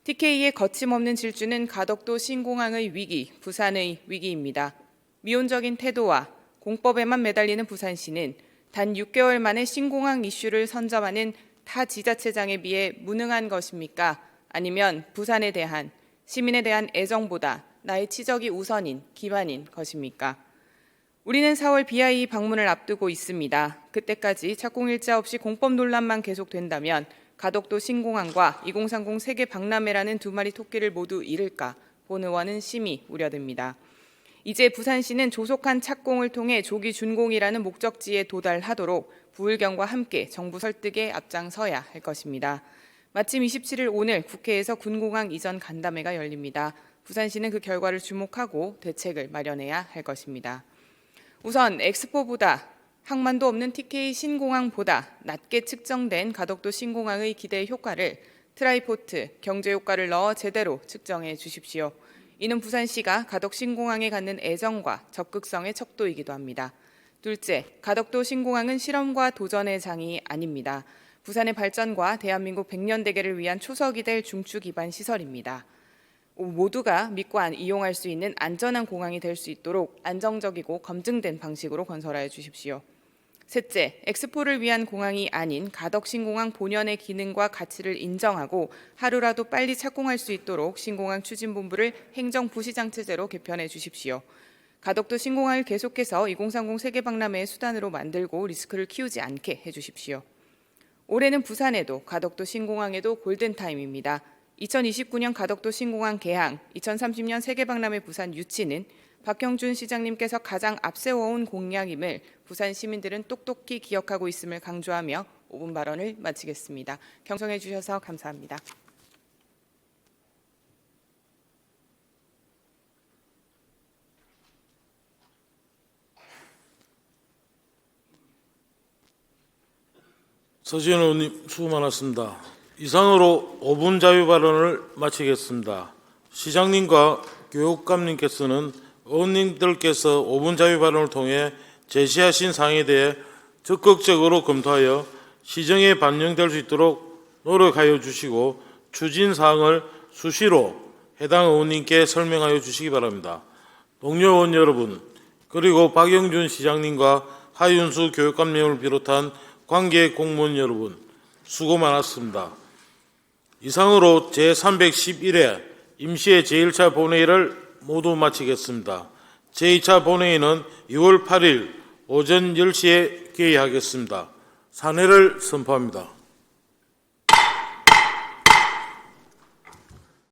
TK의 거침없는 질주는 가덕도 신공항의 위기, 부산의 위기입니다. 미온적인 태도와 공법에만 매달리는 부산시는 단 6개월 만에 신공항 이슈를 선점하는 타 지자체장에 비해 무능한 것입니까? 아니면 부산에 대한, 시민에 대한 애정보다 나의 치적이 우선인, 기반인 것입니까? 우리는 4월 BIE 방문을 앞두고 있습니다. 그때까지 착공일자 없이 공법 논란만 계속된다면 가덕도 신공항과 2030 세계 박람회라는 두 마리 토끼를 모두 잃을까 본 의원은 심히 우려됩니다. 이제 부산시는 조속한 착공을 통해 조기 준공이라는 목적지에 도달하도록 부울경과 함께 정부 설득에 앞장서야 할 것입니다. 마침 27일 오늘 국회에서 군공항 이전 간담회가 열립니다. 부산시는 그 결과를 주목하고 대책을 마련해야 할 것입니다. 우선 엑스포보다 항만도 없는 TK 신공항보다 낮게 측정된 가덕도 신공항의 기대 효과를 트라이포트, 경제 효과를 넣어 제대로 측정해 주십시오. 이는 부산시가 가덕 신공항에 갖는 애정과 적극성의 척도이기도 합니다. 둘째, 가덕도 신공항은 실험과 도전의 장이 아닙니다. 부산의 발전과 대한민국 100년 대계를 위한 초석이 될 중추 기반 시설입니다. 모두가 믿고 이용할 수 있는 안전한 공항이 될 수 있도록 안정적이고 검증된 방식으로 건설하여 주십시오. 셋째, 엑스포를 위한 공항이 아닌 가덕 신공항 본연의 기능과 가치를 인정하고 하루라도 빨리 착공할 수 있도록 신공항 추진본부를 행정부시장 체제로 개편해 주십시오. 가덕도 신공항을 계속해서 2030 세계박람회의 수단으로 만들고 리스크를 키우지 않게 해주십시오. 올해는 부산에도 가덕도 신공항에도 골든타임입니다. 2029년 가덕도 신공항 개항, 2030년 세계박람회 부산 유치는 박형준 시장님께서 가장 앞세워온 공약임을 부산 시민들은 똑똑히 기억하고 있음을 강조하며 5분 발언을 마치겠습니다. 경청해 주셔서 감사합니다. 서지현 의원님 수고 많았습니다. 이상으로 5분 자유 발언을 마치겠습니다. 시장님과 교육감님께서는 의원님들께서 5분 자유 발언을 통해 제시하신 사항에 대해 적극적으로 검토하여 시정에 반영될 수 있도록 노력하여 주시고 추진 사항을 수시로 해당 의원님께 설명하여 주시기 바랍니다. 동료 의원 여러분, 그리고 박영준 시장님과 하윤수 교육감님을 비롯한 관계 공무원 여러분, 수고 많았습니다. 이상으로 제311회 임시의 제1차 본회의를 모두 마치겠습니다. 제2차 본회의는 6월 8일 오전 10시에 개의하겠습니다. 산회를 선포합니다.